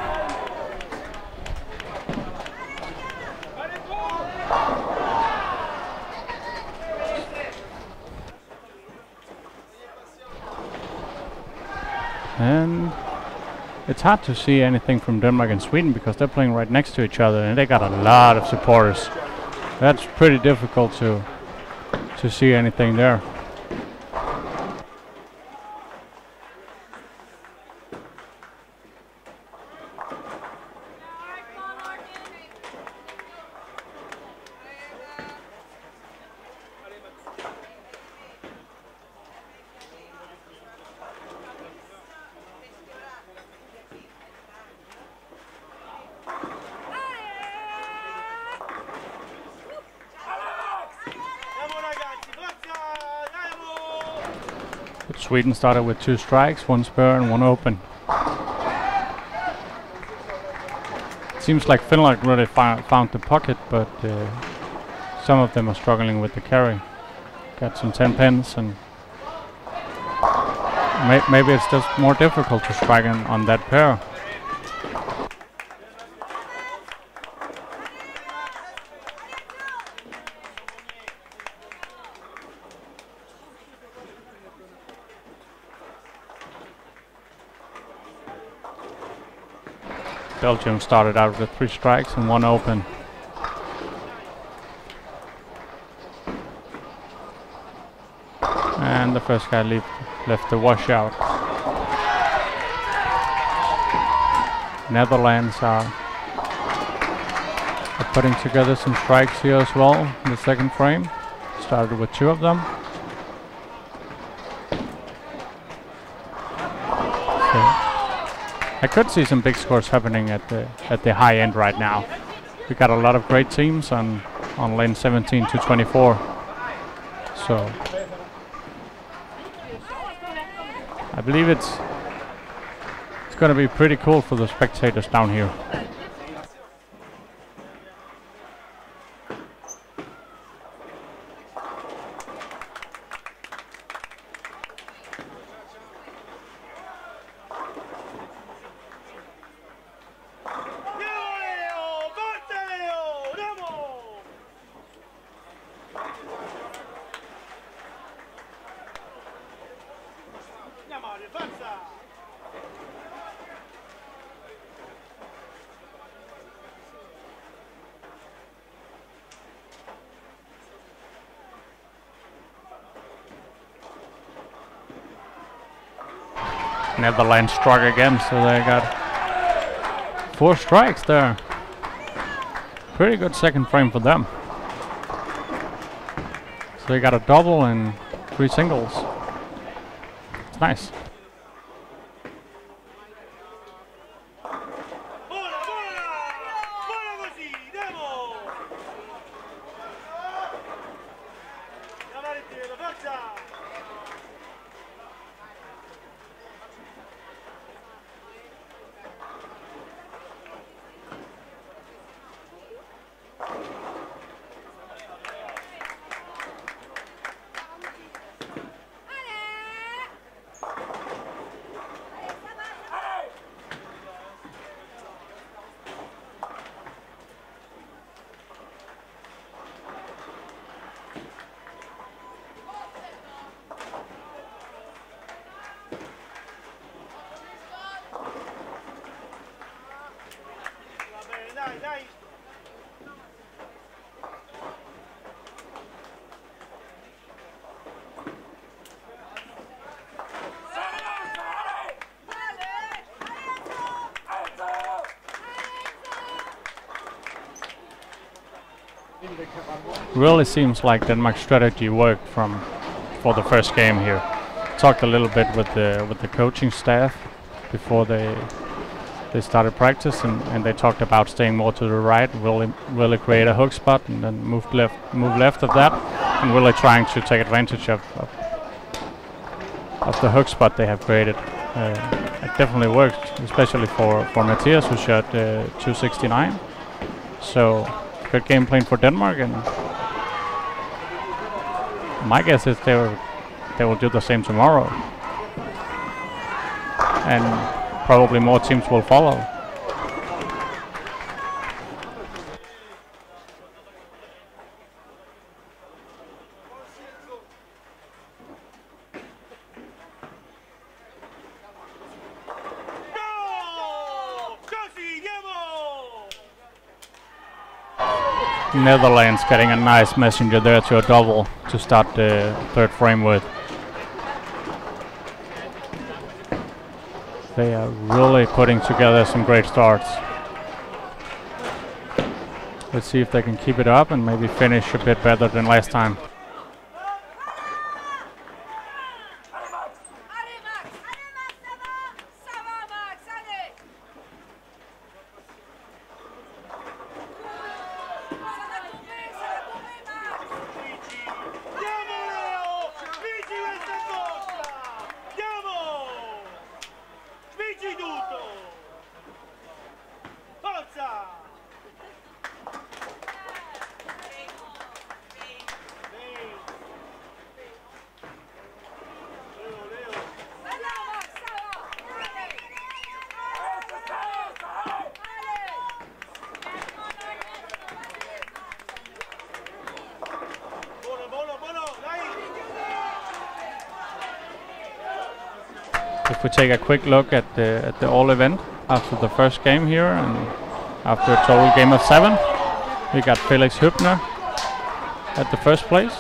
and it's hard to see anything from Denmark and Sweden because they're playing right next to each other and they got a lot of supporters. That's pretty difficult to see anything there. Sweden started with 2 strikes, 1 spare and 1 open. It seems like Finland really found the pocket, but some of them are struggling with the carry. Got some 10 pins, and maybe it's just more difficult to strike on that pair. Belgium started out with 3 strikes and 1 open. And the first guy left the washout. Netherlands are putting together some strikes here as well in the second frame. Started with 2 of them. I could see some big scores happening at the high end right now. We got a lot of great teams on lane 17 to 24. So I believe it's going to be pretty cool for the spectators down here. Netherlands struck again, so they got 4 strikes there. Pretty good second frame for them. So they got a double and 3 singles. It's nice. Really seems like Denmark's strategy worked for the first game here. Talked a little bit with the coaching staff before they started practice, and they talked about staying more to the right, really create a hook spot, and then move left of that, and really trying to take advantage of the hook spot they have created. It definitely worked, especially for Matthias, who shot 269. So good game playing for Denmark, and my guess is they will do the same tomorrow, and probably more teams will follow. Netherlands getting a nice messenger there to a double to start the third frame with. They are really putting together some great starts. Let's see if they can keep it up and maybe finish a bit better than last time. If we take a quick look at the all event after the first game here, and after a total game of 7, we got Felix Hübner at the first place.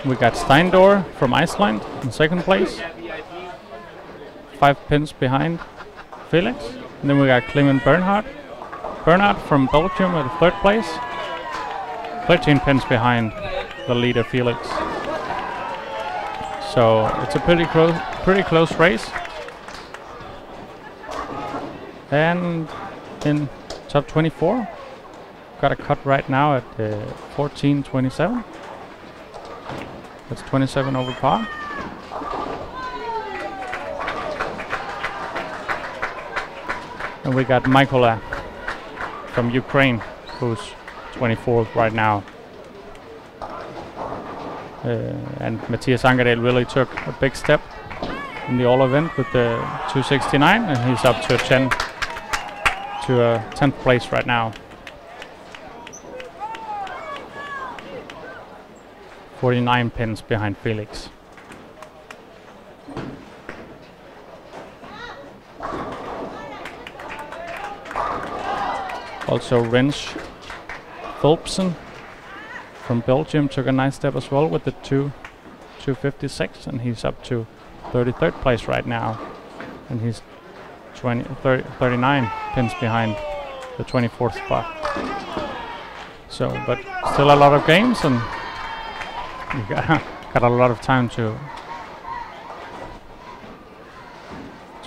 We got Steindor from Iceland in second place, 5 pins behind Felix. And then we got Clement Bernhard from Belgium at third place, 13 pins behind the leader Felix. So it's a pretty close race. And in top 24, got a cut right now at 14.27. That's 27 over par. And we got Mykola from Ukraine, who's 24th right now. And Matthias Angeredal really took a big step in the all event with the 269, and he's up to a 10th place right now. 49 pins behind Felix. Also Rens Philipsen from Belgium took a nice step as well with the 256, and he's up to 33rd place right now, and he's 39 pins behind the 24th spot. So, but still a lot of games, and you got a lot of time to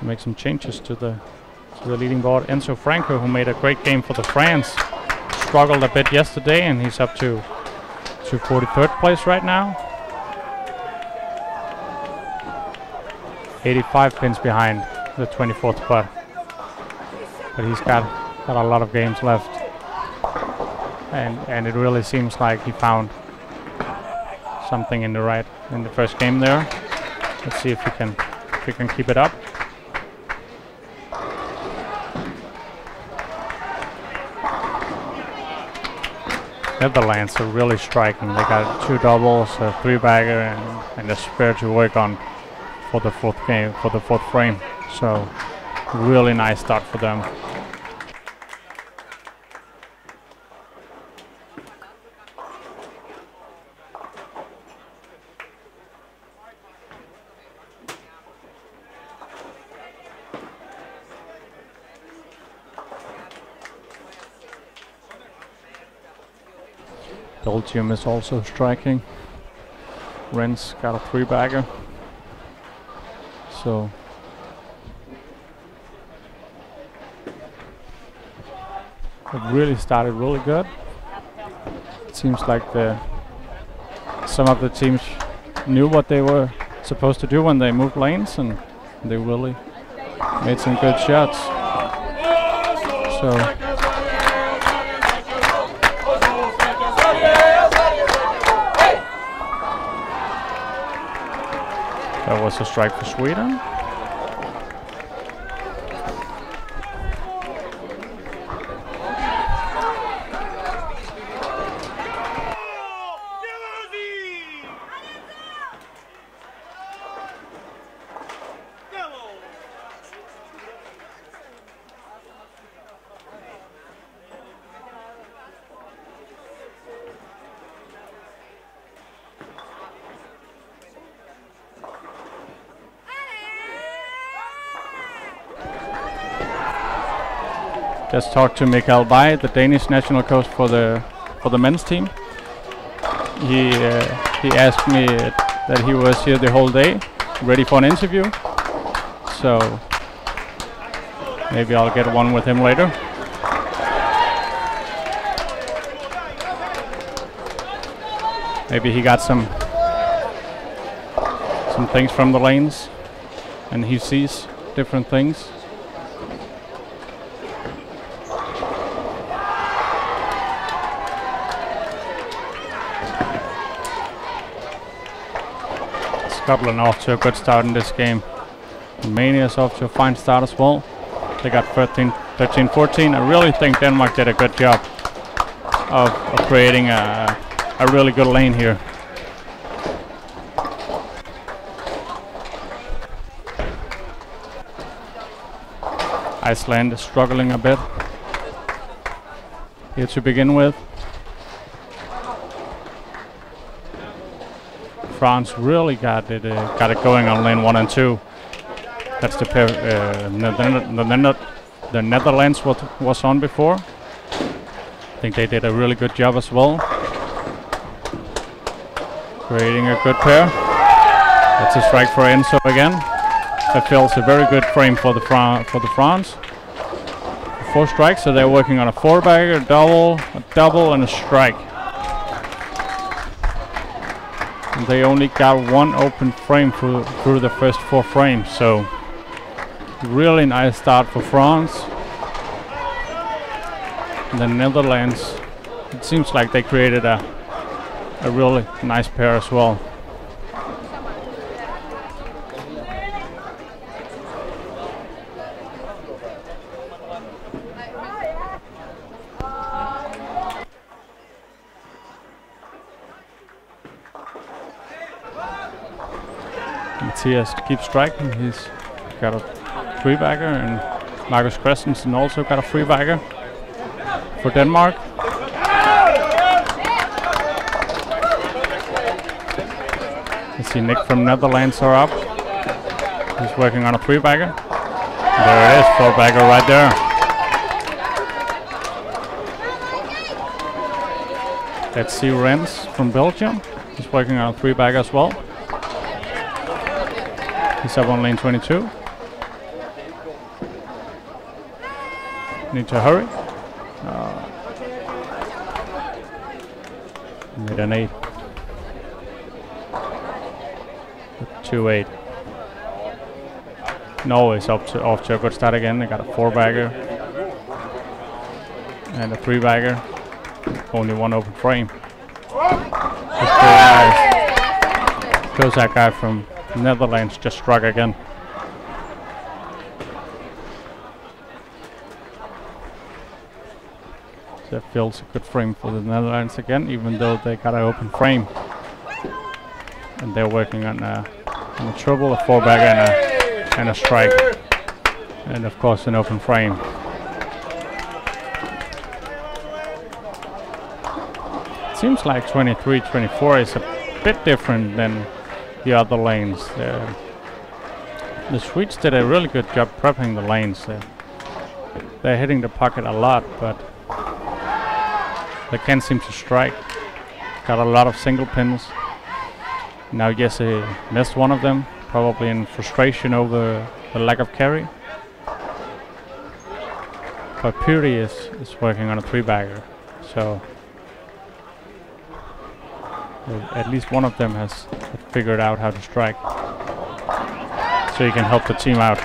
make some changes to the leading board. Enzo Franco, who made a great game for the France, struggled a bit yesterday, and he's up to 43rd place right now. 85 pins behind the 24th spot. But he's got a lot of games left. And it really seems like he found something in the first game there. Let's see if he can keep it up. Netherlands are really striking. They got 2 doubles, a 3-bagger, and a spare to work on for the fourth frame. So really nice start for them. Belgium is also striking. Rens got a 3-bagger. So it really started really good. It seems like some of the teams knew what they were supposed to do when they moved lanes, and they really made some good shots. So that was a strike for Sweden. Just talked to Mikael Bay, the Danish national coach for the men's team. He asked me that he was here the whole day, ready for an interview. So maybe I'll get one with him later. Maybe he got some things from the lanes, and he sees different things. Scotland off to a good start in this game. Romania is off to a fine start as well. They got 13-14. I really think Denmark did a good job of creating a really good lane here. Iceland is struggling a bit here to begin with. France really got it going on lane 1 and 2. That's the pair the Netherlands was on before. I think they did a really good job as well, creating a good pair. That's a strike for Enzo again. That fills a very good frame for the France. 4 strikes, so they're working on a 4-bagger, a double, and a strike. And they only got 1 open frame through the first 4 frames, so really nice start for France. And the Netherlands, it seems like they created a really nice pair as well. Mathias keeps striking. He's got a 3-bagger, and Marcus Christensen also got a 3-bagger for Denmark. You see Nick from Netherlands are up. He's working on a 3-bagger. There it is, 4-bagger right there. Let's see Rens from Belgium. He's working on a 3-bagger as well. He's up on lane 22. Need to hurry. Made an 8. 2-8. Norway's off to a good start again. They got a 4-bagger and a 3-bagger. Only 1 open frame. Shows that guy from Netherlands just struck again. So that fills a good frame for the Netherlands again, even though they got an open frame. And they're working on a triple, a 4-bagger, and a strike. And of course an open frame. It seems like 23-24 is a bit different than the other lanes. The Swedes did a really good job prepping the lanes. They're hitting the pocket a lot, but they can't seem to strike. Got a lot of single pins. Now Jesse missed one of them, probably in frustration over the lack of carry. But Puri is working on a 3-bagger, so at least one of them has figured out how to strike, so you can help the team out.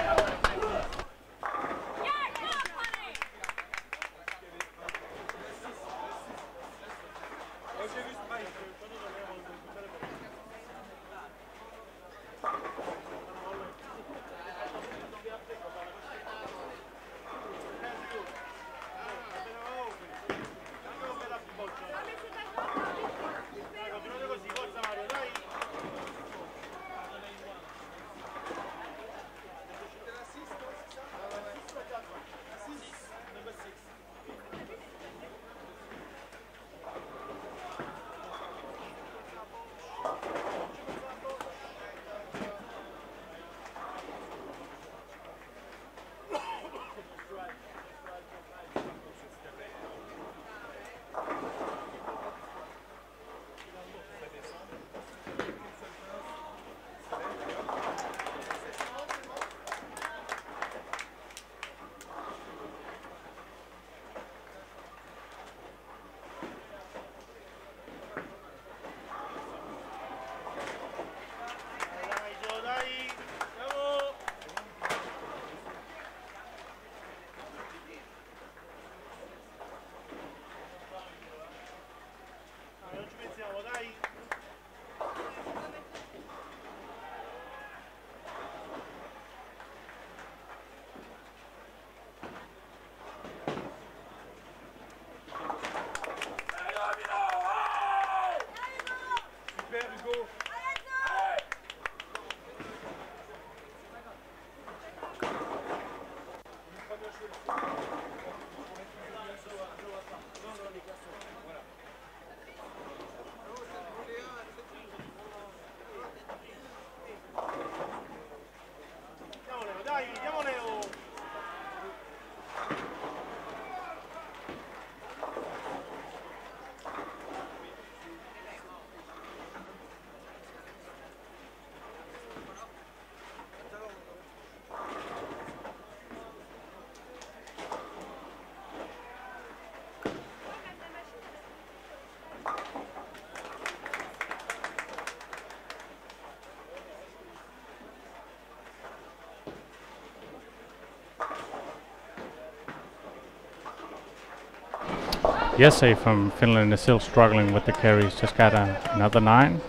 Jesse from Finland is still struggling with the carries. Just got another 9.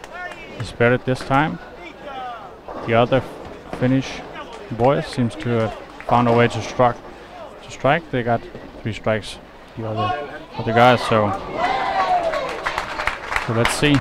He's better this time. The other Finnish boys seems to have found a way to strike. They got 3 strikes. The other guys. So let's see.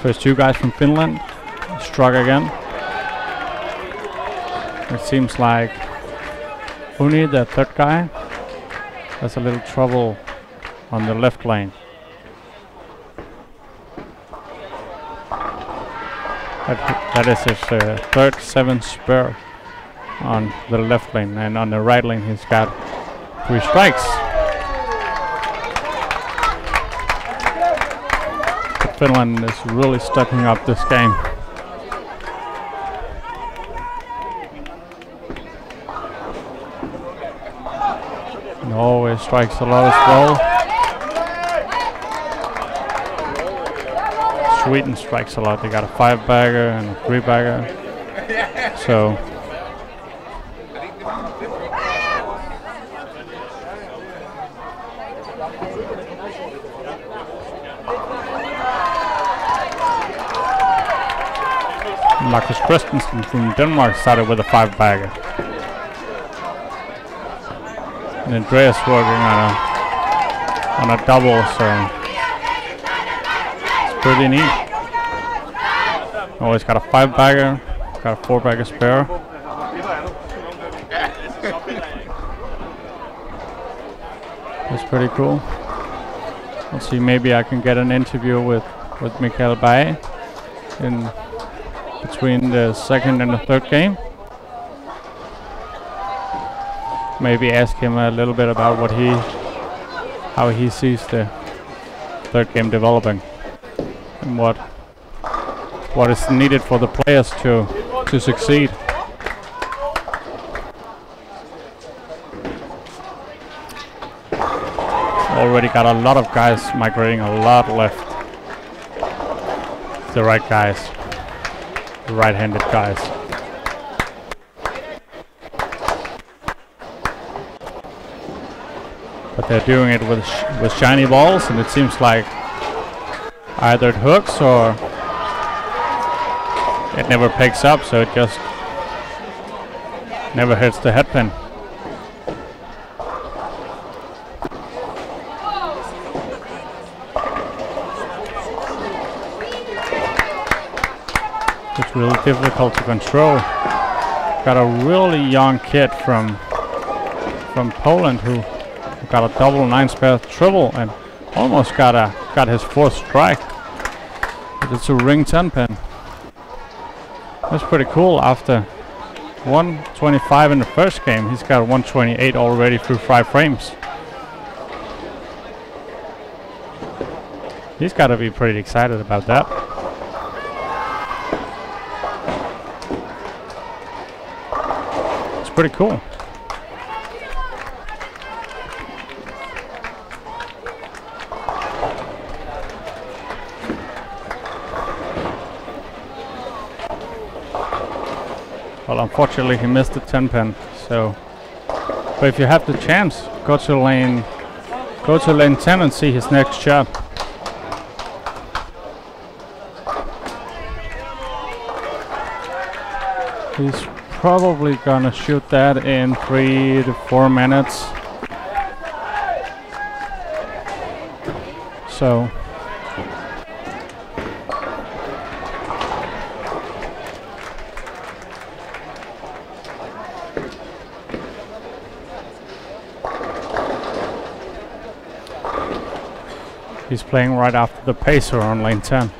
First two guys from Finland struck again. It seems like Uni, the third guy, has a little trouble on the left lane. That is his third 7 spur on the left lane, and on the right lane he's got 3 strikes. But Finland is really stepping up this game. Norway strikes a lot as well. Sweden strikes a lot. They got a 5-bagger and a 3-bagger. So Marcus Christensen from Denmark started with a 5-bagger. And Andreas working on a double, so it's pretty neat. Always got a 5-bagger, got a 4-bagger spare. That's pretty cool. Let's see, maybe I can get an interview with Mikael Bay in between the second and the third game. Maybe ask him a little bit about how he sees the third game developing and what is needed for the players to succeed. Already got a lot of guys migrating a lot left. The right guys, the right-handed guys. But they're doing it with shiny balls, and it seems like either it hooks or it never picks up, so it just never hits the head pin. It's really difficult to control. Got a really young kid from Poland who got a double 9-spare triple and almost got his 4th strike. But it's a ring 10 pin. That's pretty cool. After 125 in the first game, he's got 128 already through 5 frames. He's got to be pretty excited about that. It's pretty cool. Well, unfortunately he missed the 10 pin, so but if you have the chance, go to lane 10 and see his next shot. He's probably gonna shoot that in 3 to 4 minutes. So he's playing right after the pacer on lane 10.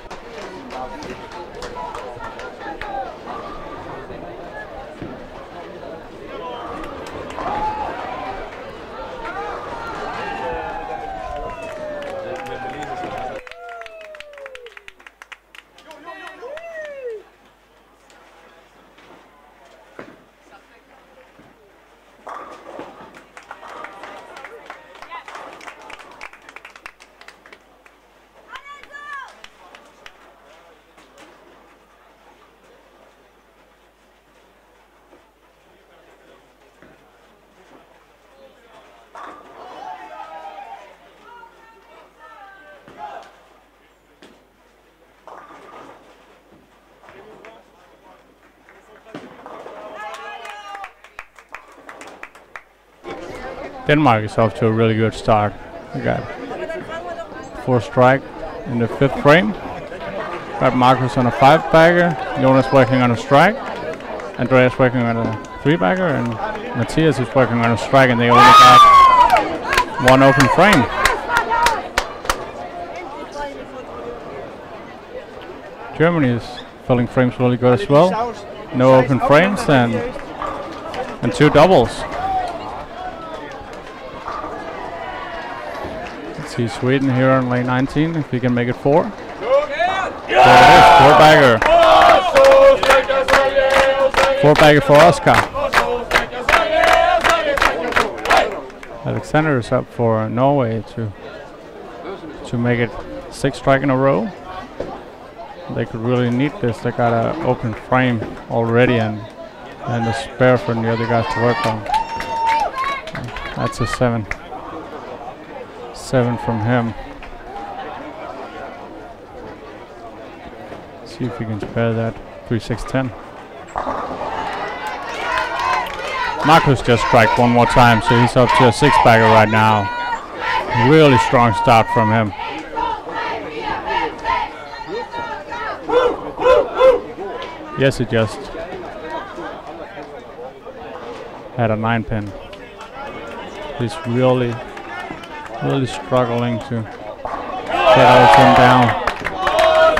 Denmark is off to a really good start. We got 4 strike in the 5th frame. Got Marcus on a 5-bagger. Jonas working on a strike. Andreas working on a 3-bagger, and Matthias is working on a strike, and they only got one open frame. Germany is filling frames really good as well. No open frames and 2 doubles. Let's see Sweden here on lane 19 if he can make it 4. There it is, 4-bagger. 4-bagger for Oscar. Alexander is up for Norway to make it 6 strike in a row. They could really need this. They got an open frame already and a spare for the other guys to work on. That's a 7. 7 from him. See if he can spare that. 3-6-10. Marcus just striked one more time, so he's up to a 6-bagger right now. Really strong start from him. Yes, he just had a 9-pin. He's really struggling to get all of him down.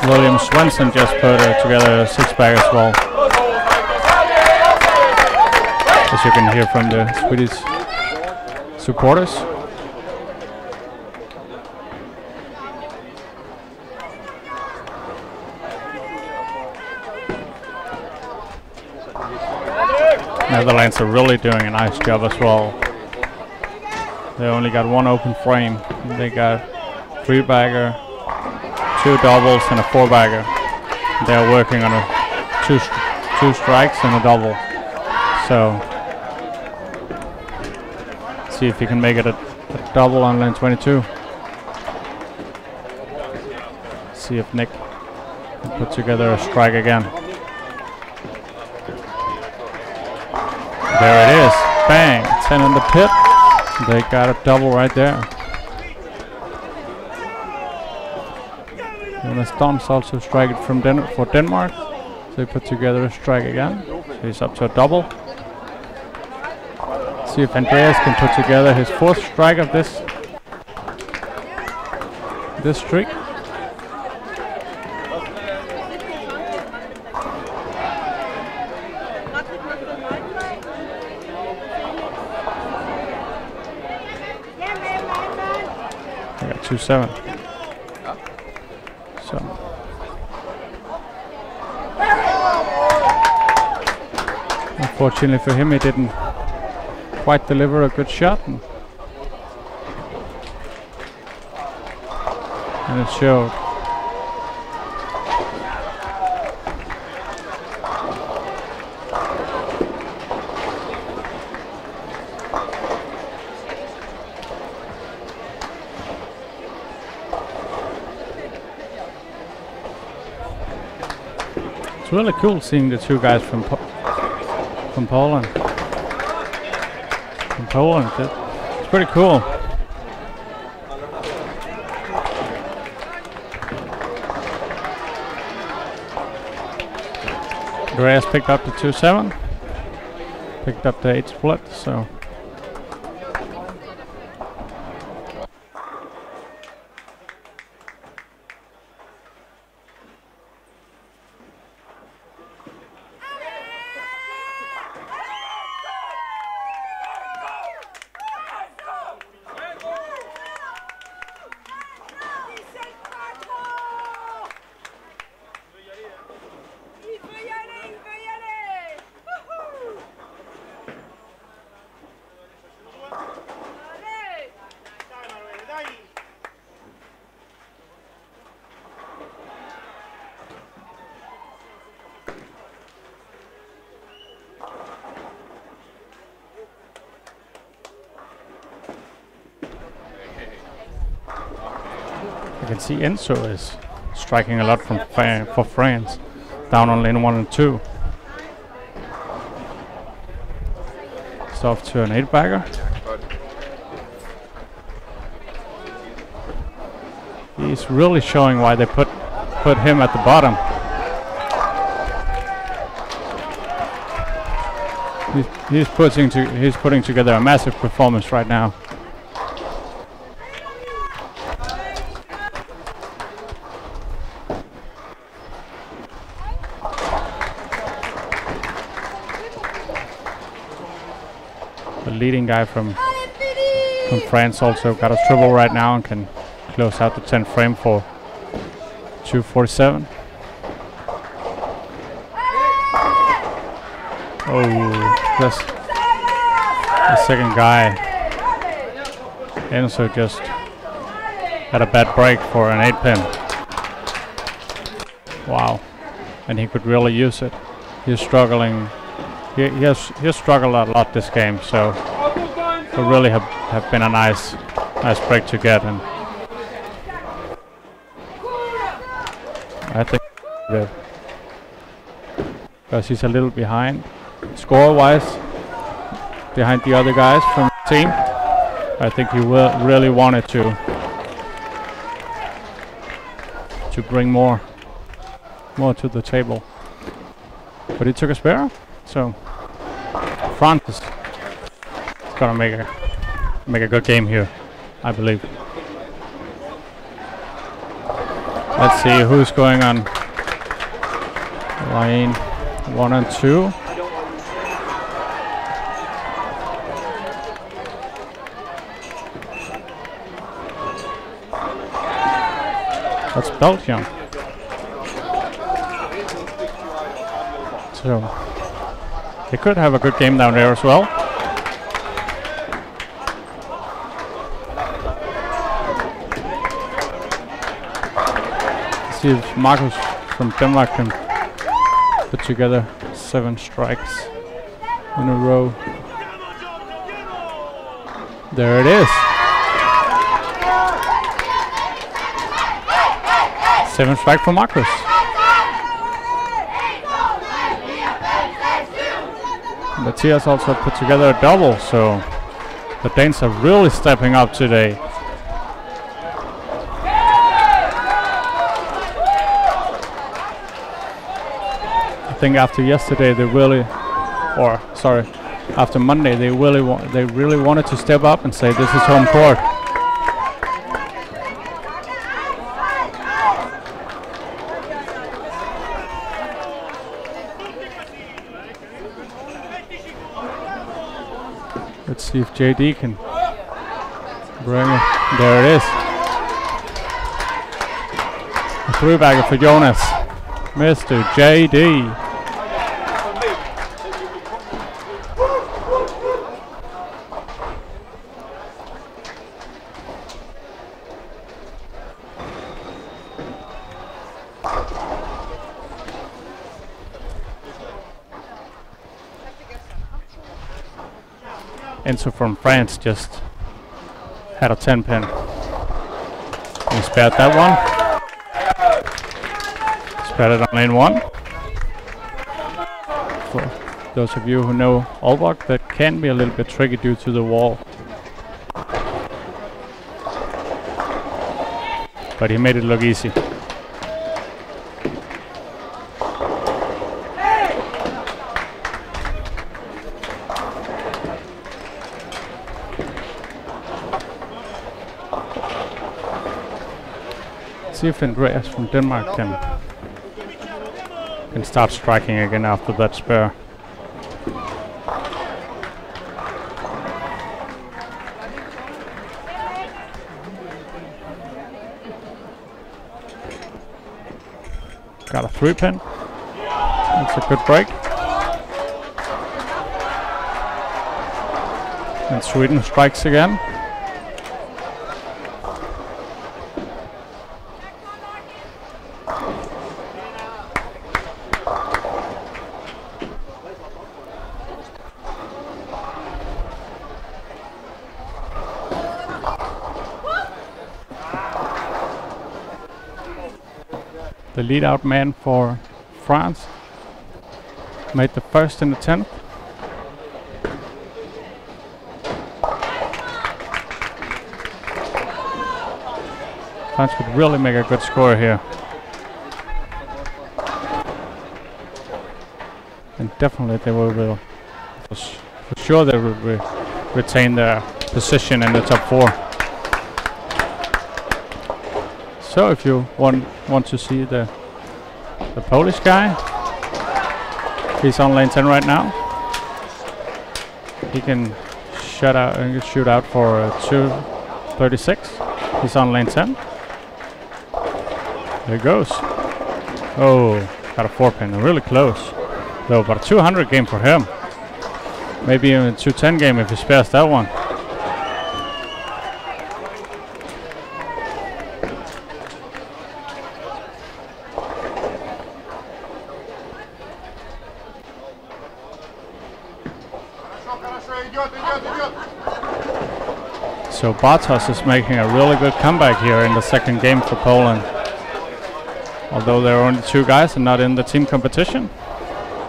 William Svensson just put together a 6-bagger as well. As you can hear from the Swedish supporters. Netherlands are really doing a nice job as well. They only got one open frame. They got 3-bagger, 2 doubles and a 4-bagger. They're working on a two strikes and a double. So see if he can make it a double on lane 22. See if Nick can put together a strike again. There it is. Bang. 10 in the pit. They got a double right there. Jonas Doms also strike it from for Denmark. So they put together a strike again. So he's up to a double. See if Andreas can put together his 4th strike of this streak. I got 2-7. So unfortunately for him, he didn't quite deliver a good shot, and it showed. It's really cool seeing the 2 guys from Poland. From Poland, it's pretty cool. Andreas picked up the 2-7, picked up the 8 split, so. You can see Enzo is striking a lot from for France, down on lane 1 and 2. It's off to an 8-bagger. He's really showing why they put put him at the bottom. He's putting together a massive performance right now. The leading guy from France also got a triple right now and can close out the 10th frame for 2:47. Oh, that's the second guy. Enzo just had a bad break for an 8-pin. Wow, and he could really use it. He's struggling. He has struggled a lot this game, so it really have been a nice break to get. And I think that because he's a little behind score-wise, behind the other guys from the team. I think he really wanted to bring more to the table, but he took a spare, so France is gonna make a good game here, I believe. Let's see who's going on lane 1 and 2. That's Belgium. So they could have a good game down there as well. Let's see if Marcus from Denmark can put together 7 strikes in a row. There it is. 7 strike for Marcus. Matthias also put together a double, so the Danes are really stepping up today. I think after yesterday they after Monday they really wanted to step up and say this is home court. Let's see if JD can bring it. There it is. A 3-bagger for Jonas. Mr. JD. Enzo from France just had a 10-pin. He spared that one. Spared it on lane 1. For those of you who know Aalborg, that can be a little bit tricky due to the wall. But he made it look easy. See if Andreas from Denmark can start striking again after that spare. Got a 3-pin. That's a good break. And Sweden strikes again. The lead-out man for France made the first in the 10th. France could really make a good score here. definitely they will for sure they will retain their position in the top 4. So if you want to see the Polish guy, he's on lane 10 right now. He can shoot out for 2:36. He's on lane 10. There he goes. Oh, got a 4-pin, really close. Though, but a 200 game for him. Maybe even a 210 game if he spares that one. So Bartosz is making a really good comeback here in the second game for Poland. Although there are only 2 guys and not in the team competition,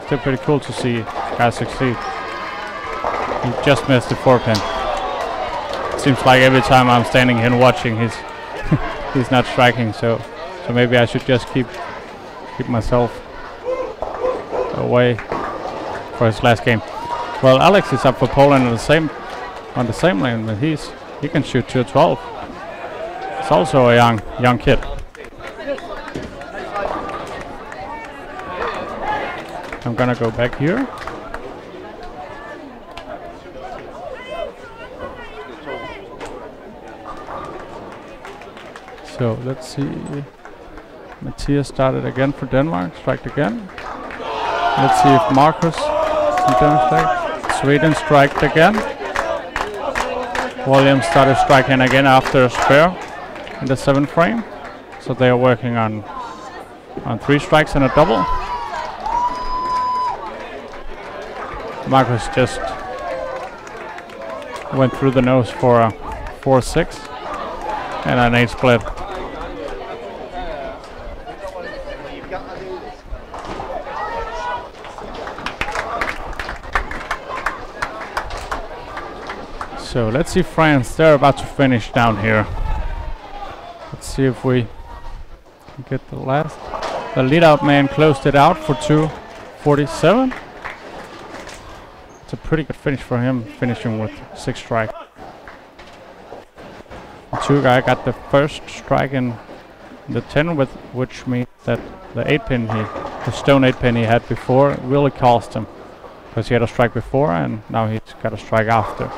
still pretty cool to see guys succeed. He just missed the 4-pin. Seems like every time I'm standing here and watching, he's not striking. So maybe I should just keep myself away for his last game. Well, Alex is up for Poland on the same lane, but he can shoot 212. He's also a young kid. I'm gonna go back here. So let's see. Matthias started again for Denmark, striked again. Let's see if Marcus can demonstrate. Sweden striked again. Williams started striking again after a spare in the 7th frame. So they are working on 3 strikes and a double. Marcus just went through the nose for a 4-6 and an 8 split. So let's see France, they're about to finish down here. Let's see if we can get the last. The lead out man closed it out for 2:47. It's a pretty good finish for him, finishing with 6 strikes. The 2 guy got the first strike in the 10, which means that the 8-pin the stone 8-pin he had before really cost him, because he had a strike before and now he's got a strike after.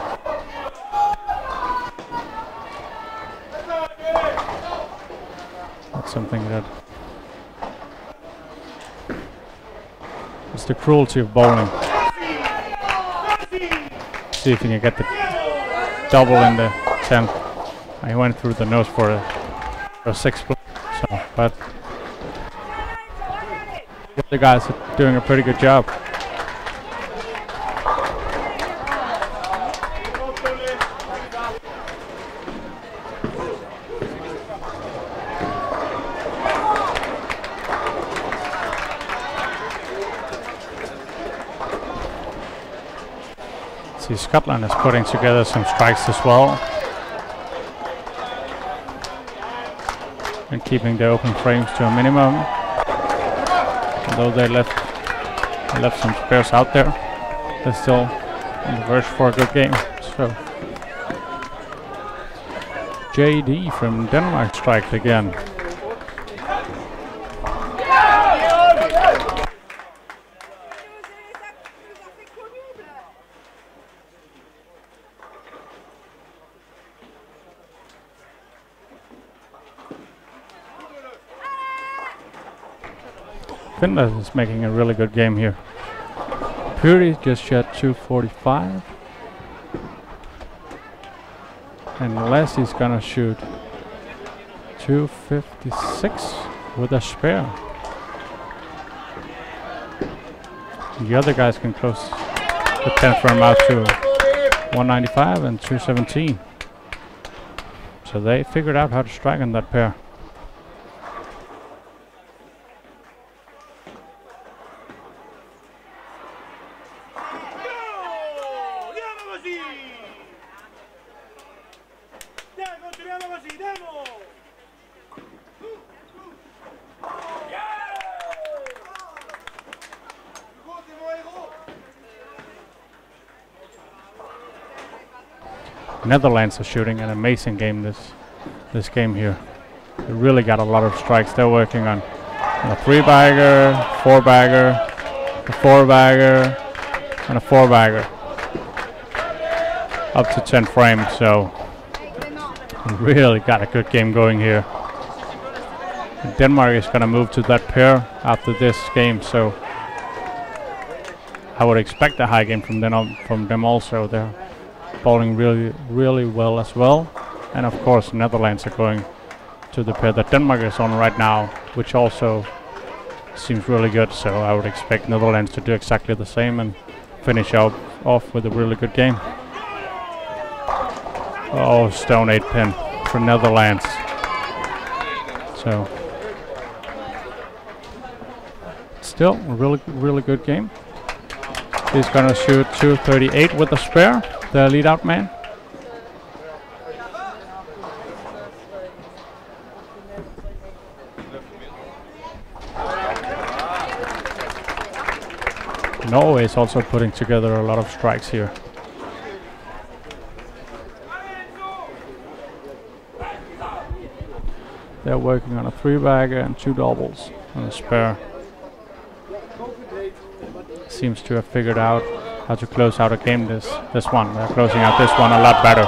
That's something that is the cruelty of bowling. See if he can get the double in the 10th. He went through the nose for a 6 split. So, but the guys are doing a pretty good job. See, Scotland is putting together some strikes as well, and keeping the open frames to a minimum. Although they left some spares out there, they're still on the verge for a good game. So JD from Denmark striked again. Finland is making a really good game here. Puri just shot 245. And Lassie's gonna shoot 256 with a spare. The other guys can close the 10th frame out to 195 and 217. So they figured out how to strike on that pair. Netherlands are shooting an amazing game this game here. They really got a lot of strikes. They're working on a 3-bagger, 4-bagger, a 4-bagger, and a 4-bagger. Up to 10 frames, so really got a good game going here. And Denmark is going to move to that pair after this game, so I would expect a high game from them also. They're bowling really well as well. And of course Netherlands are going to the pair that Denmark is on right now, which also seems really good, so I would expect Netherlands to do exactly the same and finish off with a really good game. Oh, stone 8-pin for Netherlands. So still a really good game. He's gonna shoot 238 with the spare, the lead out man. Norway is also putting together a lot of strikes here. They're working on a 3-bagger and 2 doubles on a spare. Seems to have figured out how to close out a game this one. They're closing out this one a lot better.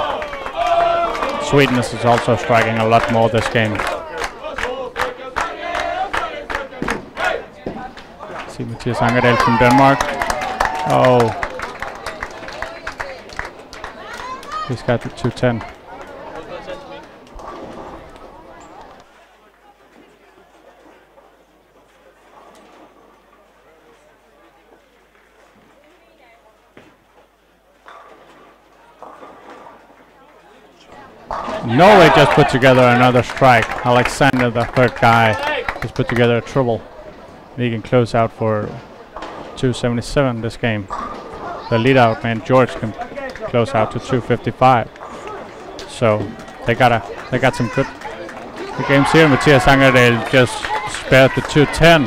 Sweden is also striking a lot more this game. See Mathias Angerdal from Denmark. Oh, he's got the 210. Norway just put together another strike. Alexander, the third guy, just put together a triple. He can close out for 277 this game. The lead out man George can close out to 255. So they got some good games here. Mathias Angerdal just spared the 210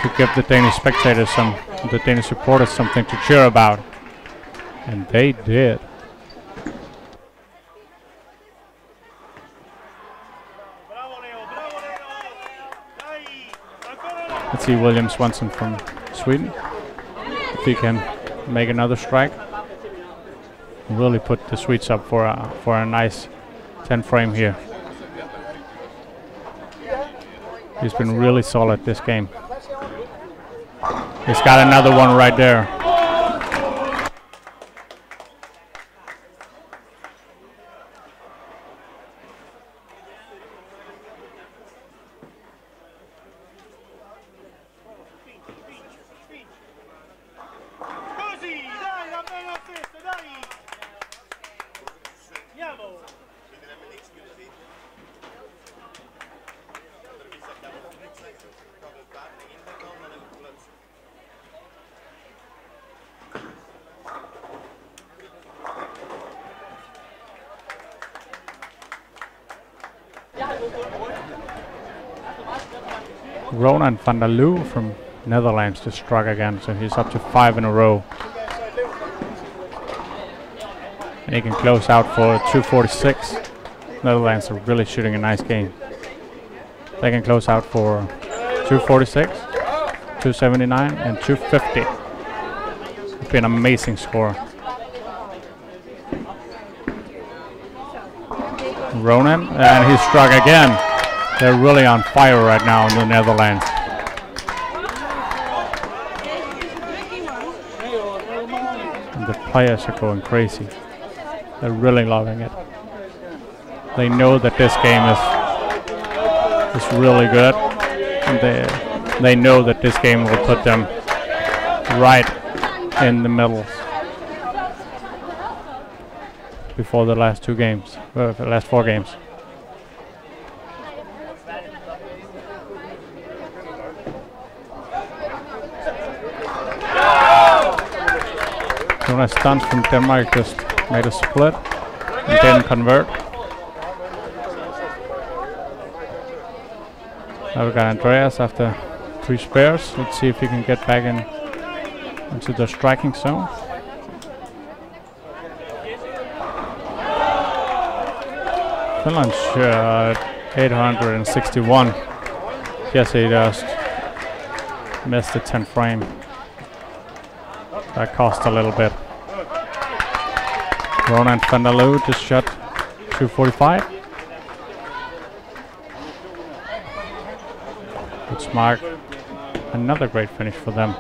to give the Danish spectators the Danish supporters something to cheer about. And they did. Let's see William Swanson from Sweden, if he can make another strike. Really put the Swedes up for a nice 10 frame here. He's been really solid this game. He's got another one right there. Ronan van der Loo from Netherlands just struck again, so he's up to 5 in a row. And he can close out for 246. Netherlands are really shooting a nice game. They can close out for 246, 279 and 250. It's been an amazing score. Ronan, and he struck again. They're really on fire right now in the Netherlands. And the players are going crazy. They're really loving it. They know that this game is really good, and they know that this game will put them right in the middle before the last 2 games, the last 4 games. Jonas Stuns from Denmark just made a split and didn't convert. Now we got Andreas after 3 spares. Let's see if he can get back into the striking zone. Finland shot 861. Yes, he just missed the 10th frame. That cost a little bit. Ronan van der Loo just shot 245. Which marked another great finish for them.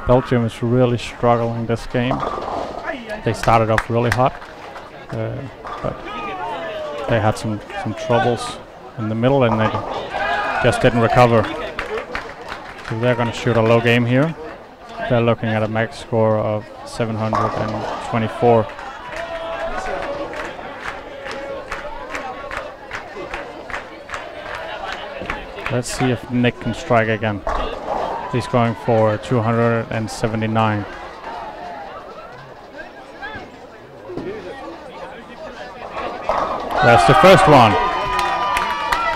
Belgium is really struggling this game. They started off really hot, but they had some troubles in the middle and they just didn't recover. So they're going to shoot a low game here. They're looking at a max score of 724. Let's see if Nick can strike again. He's going for 279. That's the first one.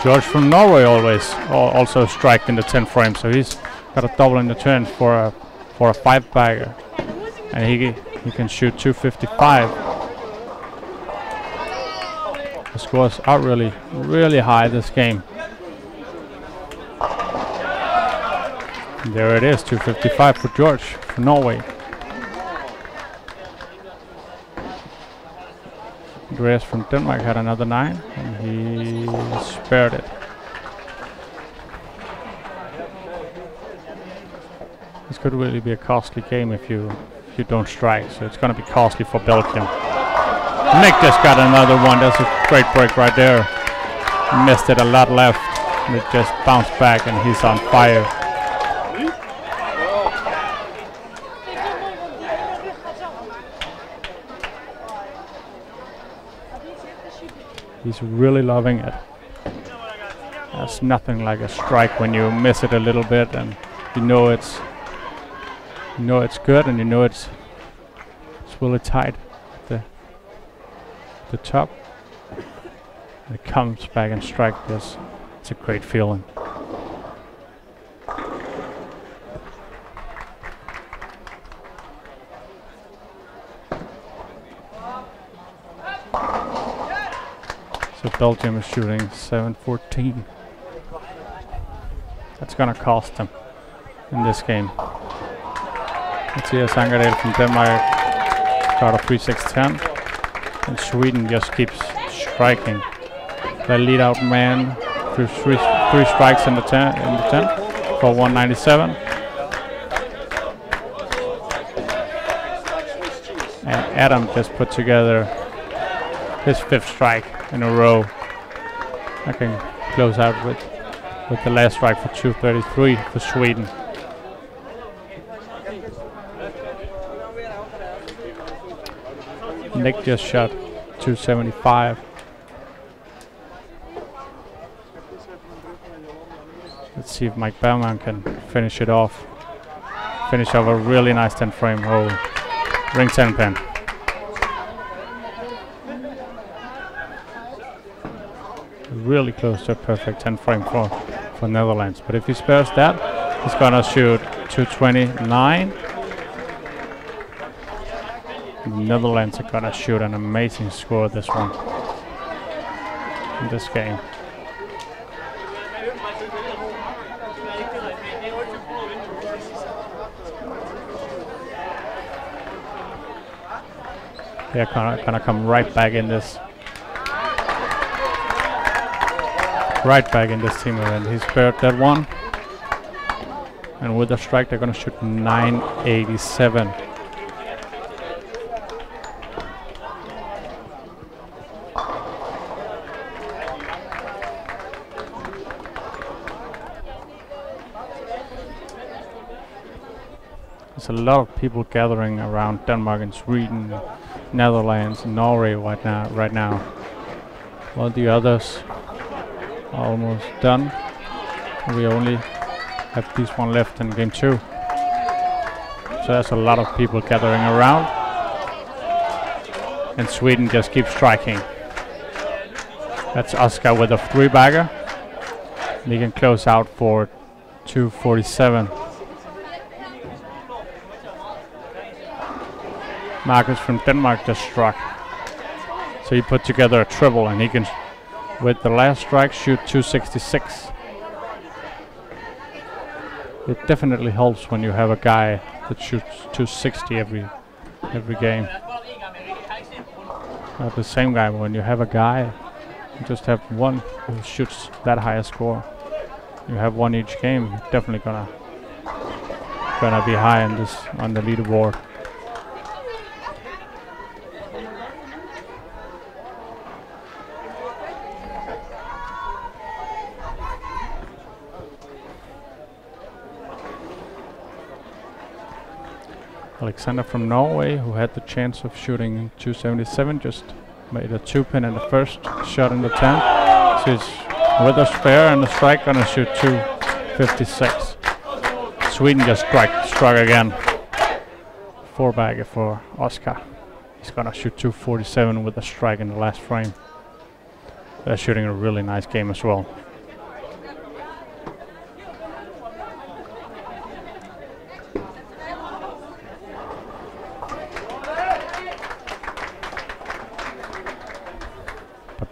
George from Norway also striked in the 10th frame, so he's got a double in the turn for a 5-bagger, and he can shoot 255. The scores are really high this game. And there it is, 255 for George from Norway. Andreas from Denmark had another 9, and he spared it. This could really be a costly game if you don't strike, so it's going to be costly for Belgium. Nick just got another one. That's a great break right there. Missed it a lot left, and it just bounced back, and he's on fire. He's really loving it. There's nothing like a strike when you miss it a little bit, and you know it's good, and you know it's really tight at the top. And it comes back and strikes this. It's a great feeling. So Belgium is shooting 714. That's gonna cost them in this game. Mathias Angered from Denmark got a 3-6-10, and Sweden just keeps striking. The lead out man threw three strikes in the 10 for 197. And Adam just put together his 5th strike in a row. I can close out with the last strike for 233 for Sweden. Nick just shot 275. Let's see if Mike Baumann can finish it off. Finish off a really nice 10 frame. Oh, ring 10 pin. Really close to a perfect 10 frame for Netherlands. But if he spares that, he's gonna shoot 229. Netherlands are gonna shoot an amazing score this one in this game. They're gonna come right back in this. Right back in this team event. He spared that one. And with the strike, they're gonna shoot 987. There's a lot of people gathering around Denmark and Sweden, Netherlands, and Norway right now. While the others are almost done. We only have this one left in game 2. So there's a lot of people gathering around. And Sweden just keeps striking. That's Oscar with a 3-bagger. He can close out for 247. Marcus from Denmark just struck. So he put together a triple, and he can, with the last strike, shoot 266. It definitely helps when you have a guy that shoots 260 every game. Not the same guy, but when you have a guy, you just have one who shoots that high a score. You have one each game, definitely gonna be high on the leaderboard. Alexander from Norway, who had the chance of shooting 277, just made a 2-pin in the first shot in the 10. So he's with a spare and a strike, gonna shoot 256. Sweden just struck again. 4-bagger for Oscar. He's gonna shoot 247 with a strike in the last frame. They're shooting a really nice game as well.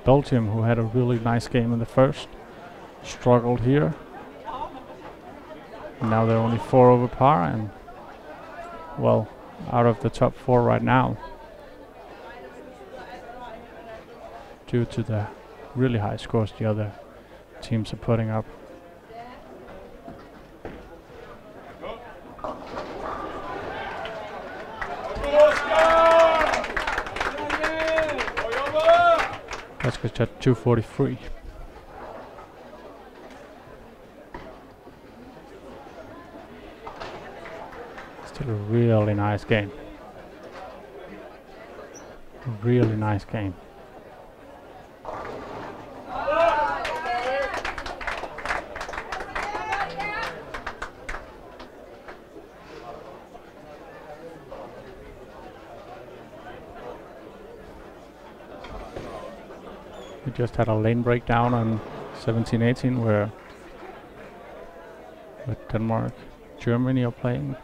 Belgium, who had a really nice game in the first, struggled here. And now they're only 4 over par and, well, out of the top 4 right now, due to the really high scores the other teams are putting up. Let's go to 243. Still a really nice game. Really nice game. We just had a lane breakdown on 17-18 where with Denmark, Germany are playing.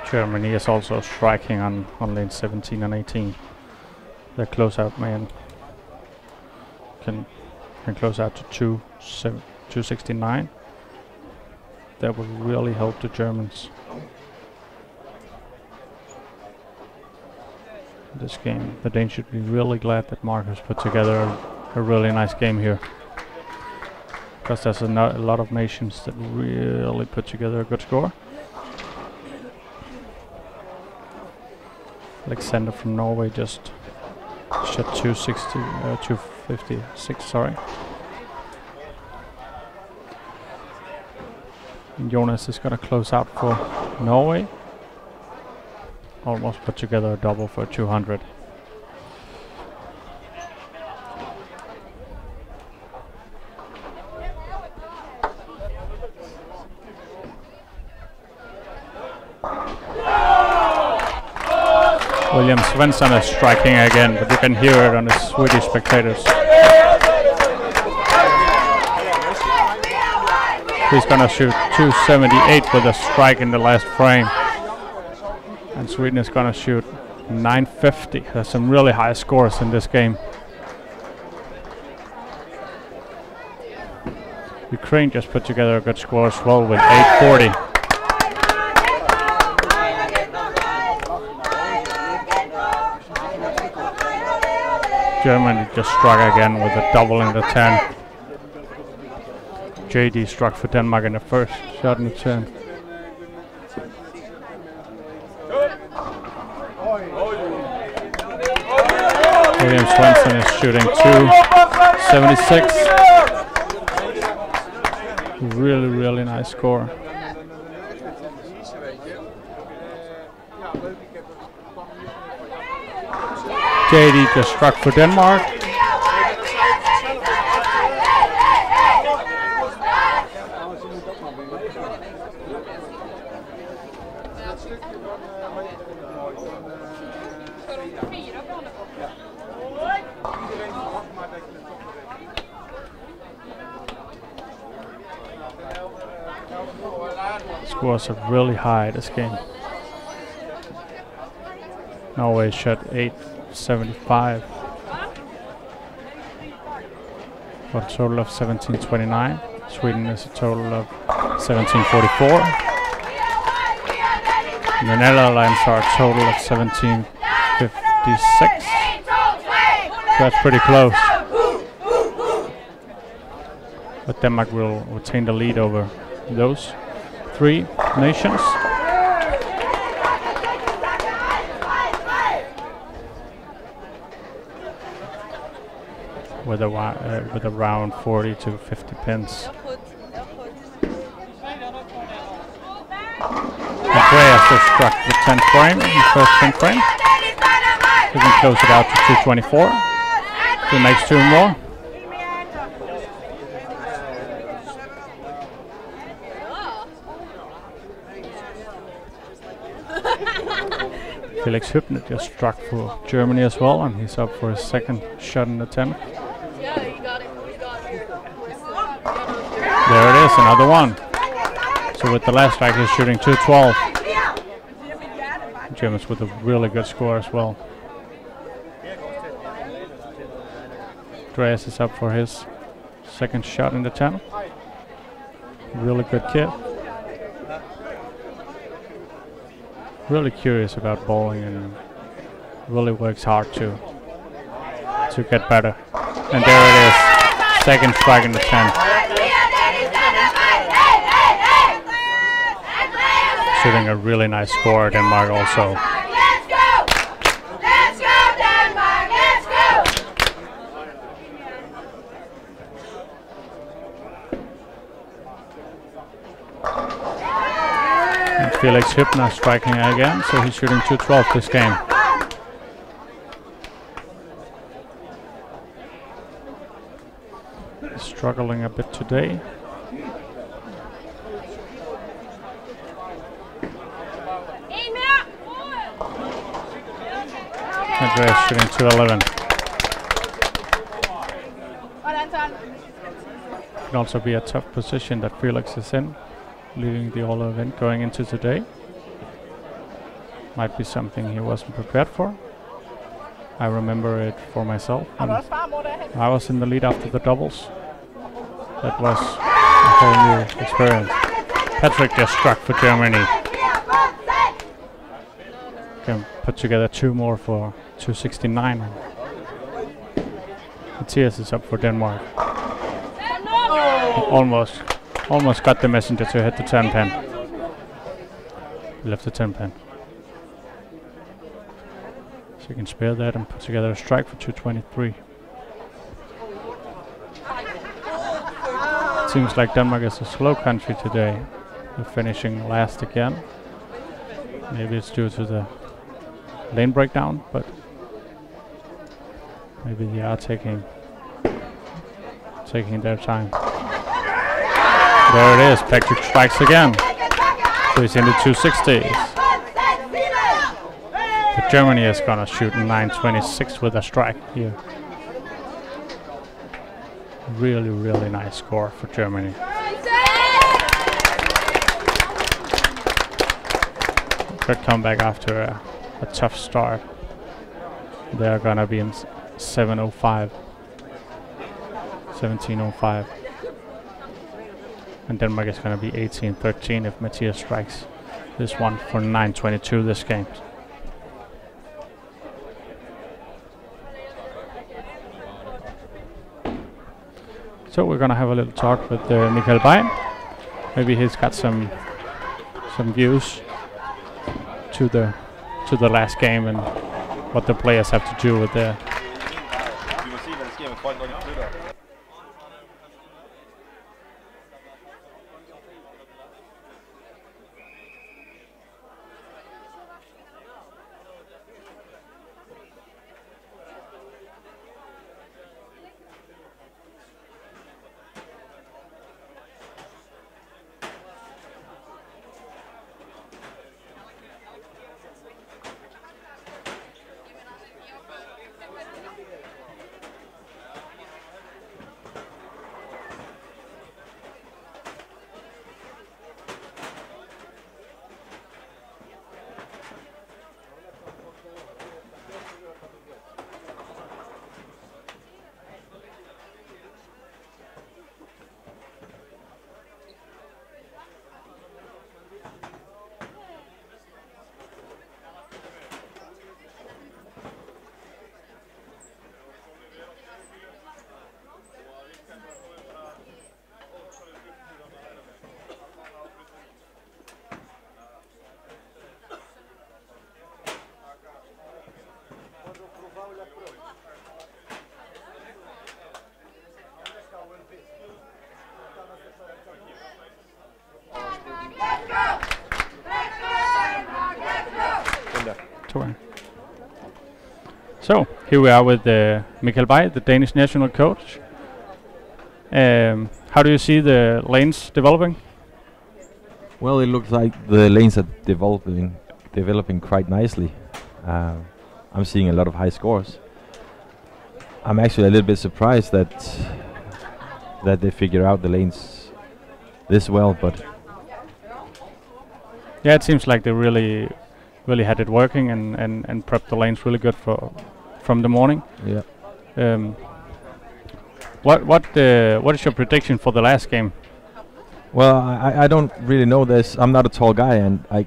Germany is also striking on lane 17 and 18. Their closeout man can close out to 269. That would really help the Germans this game. The Danes should be really glad that Marcus put together a really nice game here, because there's a lot of nations that really put together a good score. Alexander from Norway just shot 256, sorry. And Jonas is gonna close out for Norway. Almost put together a double for 200. William Svensson is striking again, but you can hear it on the Swedish spectators. He's gonna shoot 278 with a strike in the last frame. And Sweden is gonna shoot 950. There's some really high scores in this game. Ukraine just put together a good score as well with 840. Germany just struck again with a double in the 10. JD struck for Denmark in the first shot in the 10. William Svensson is shooting 276. Really, really nice score. JD just struck for Denmark. Scores are really high this game. Norway shot 875 for a total of 1729. Sweden is a total of 1744. And the Netherlands are a total of 1756. So that's pretty close. But Denmark will retain the lead over those three nations. With around 40 to 50 pins. Andreas just struck the 10th frame, the first pin frame. He can close it out to 224. He makes two more. Felix Hübner just struck for Germany as well, and he's up for his second shot in the 10th. There it is, another one. So with the last strike, he's shooting 212. Germans with a really good score as well. Andreas is up for his second shot in the 10th. Really good kid. Really curious about bowling and really works hard to get better. And there it is, second strike in the 10th. Shooting a really nice score, Denmark also. Let's go! Let's go, Denmark! Let's go! And Felix Hübner striking again, so he's shooting 212 this game. He's struggling a bit today. Andreas shooting 211. Can also be a tough position that Felix is in, leading the all event going into today. Might be something he wasn't prepared for. I remember it for myself. I was in the lead after the doubles. That was a whole new experience. Patrick just struck for Germany. Can put together two more for 269. Matthias is up for Denmark. Almost got the messenger to hit the 10 pin. He left the 10 pin. So you can spare that and put together a strike for 223. Seems like Denmark is a slow country today. They're finishing last again. Maybe it's due to the lane breakdown, but maybe they are taking their time. There it is, Patrick strikes again. So he's in the 260s. But Germany is gonna shoot 926 with a strike here. Really, really nice score for Germany. Good comeback after a tough start. They're gonna be in 705. 1705. And Denmark is gonna be 1813 if Matthias strikes this one for 922 this game. So we're gonna have a little talk with Michael Bay. Maybe he's got some views to the last game and what the players have to do with their. So here we are with Mikkel Bay, the Danish national coach. How do you see the lanes developing? Well, it looks like the lanes are developing quite nicely. I'm seeing a lot of high scores. I'm actually a little bit surprised that they figure out the lanes this well, but yeah, it seems like they really had it working and prepped the lanes really good from the morning. yeah. What is your prediction for the last game? Well, I don't really know this. I'm not a tall guy, and I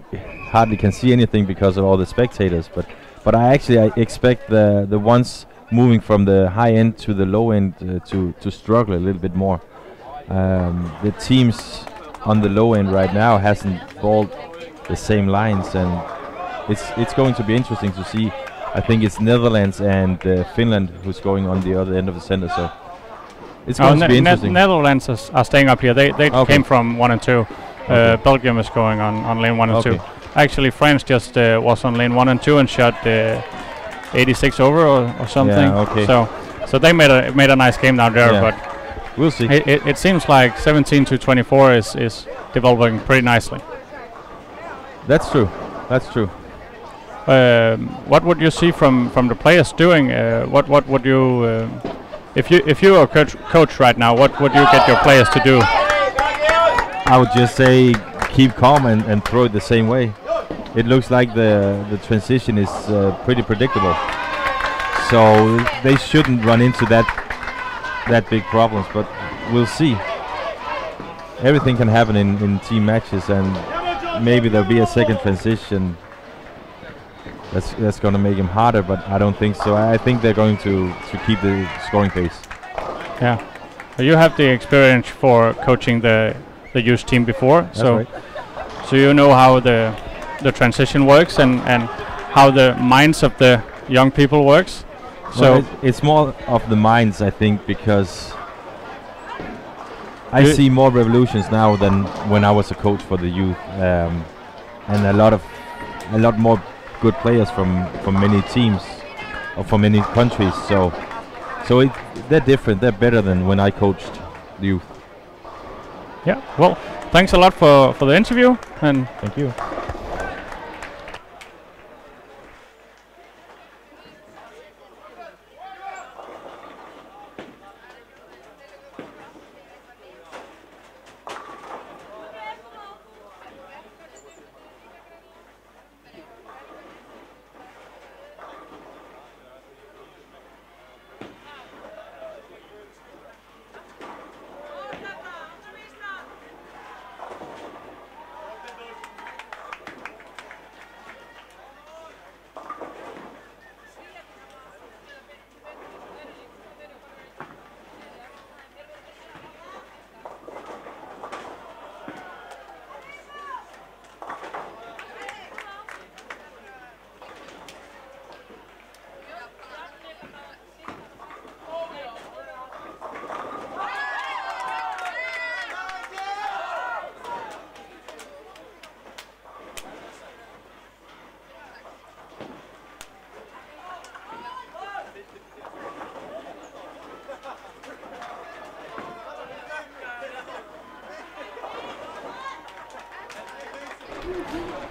hardly can see anything because of all the spectators. But I expect the ones moving from the high end to the low end to struggle a little bit more. The teams on the low end right now hasn't balled the same lines, and it's going to be interesting to see. I think it's Netherlands and Finland who's going on the other end of the center. So it's going to be interesting. Netherlands are staying up here. They Okay. came from 1 and 2. Okay. Belgium is going on lane 1 and Okay. 2. Actually, France just was on lane 1 and 2 and shot 86 over or something. Yeah, okay. So they made a nice game down there. Yeah. But We'll see. it seems like 17 to 24 is developing pretty nicely. That's true. That's true. What would you see from the players doing? What would you if you were coach right now? What would you get your players to do? I would just say keep calm and throw it the same way. It looks like the transition is pretty predictable, so they shouldn't run into that big problems. But we'll see. Everything can happen in team matches, and maybe there'll be a second transition that's going to make him harder. But I don't think so. I think they're going to keep the scoring pace. Yeah, so you have the experience for coaching the youth team before, That's so right. so you know how the transition works and how the minds of the young people works. So Well, it's more of the minds, I think, because I You- see more revolutions now than when I was a coach for the youth, and a lot more good players from many teams or from many countries. So they're different. They're better than when I coached the youth. yeah, well, thanks a lot for the interview, and Thank you.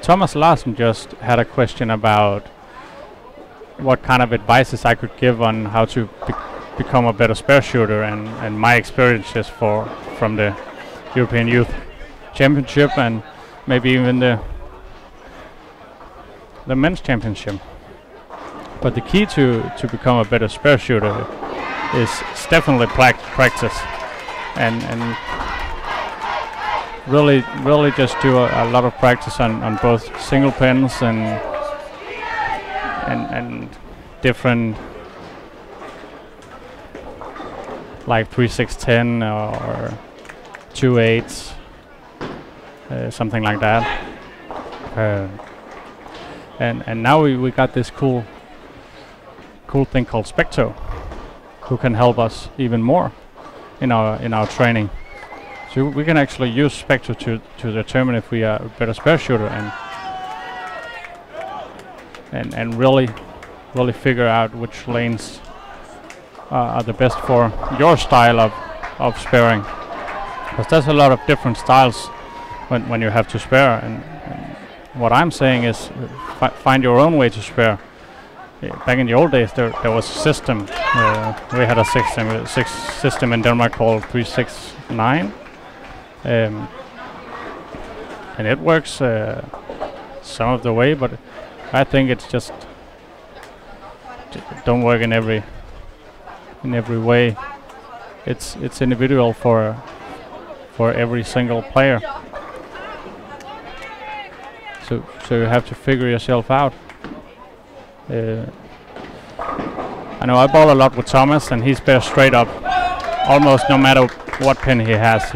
Thomas Larsen just had a question about what kind of advices I could give on how to become a better spare shooter, and my experiences from the European Youth Championship and maybe even the men's championship. But the key to become a better spare shooter is definitely practice and really just do a lot of practice on both single pins and different, like 3-6-10 or 2-8s, something like that. And now we got this cool thing called Specto, who can help us even more in our training. So we can actually use Specto to determine if we are a better spare shooter and really really figure out which lanes are the best for your style of sparing. Because there's a lot of different styles when you have to spare, and what I'm saying is find your own way to spare. Back in the old days, there was a system. We had a system in Denmark called 369, and it works some of the way, but I think it's just don't work in every way. It's individual for every single player. So you have to figure yourself out. I know I ball a lot with Thomas, and he spares straight up, almost no matter what pin he has.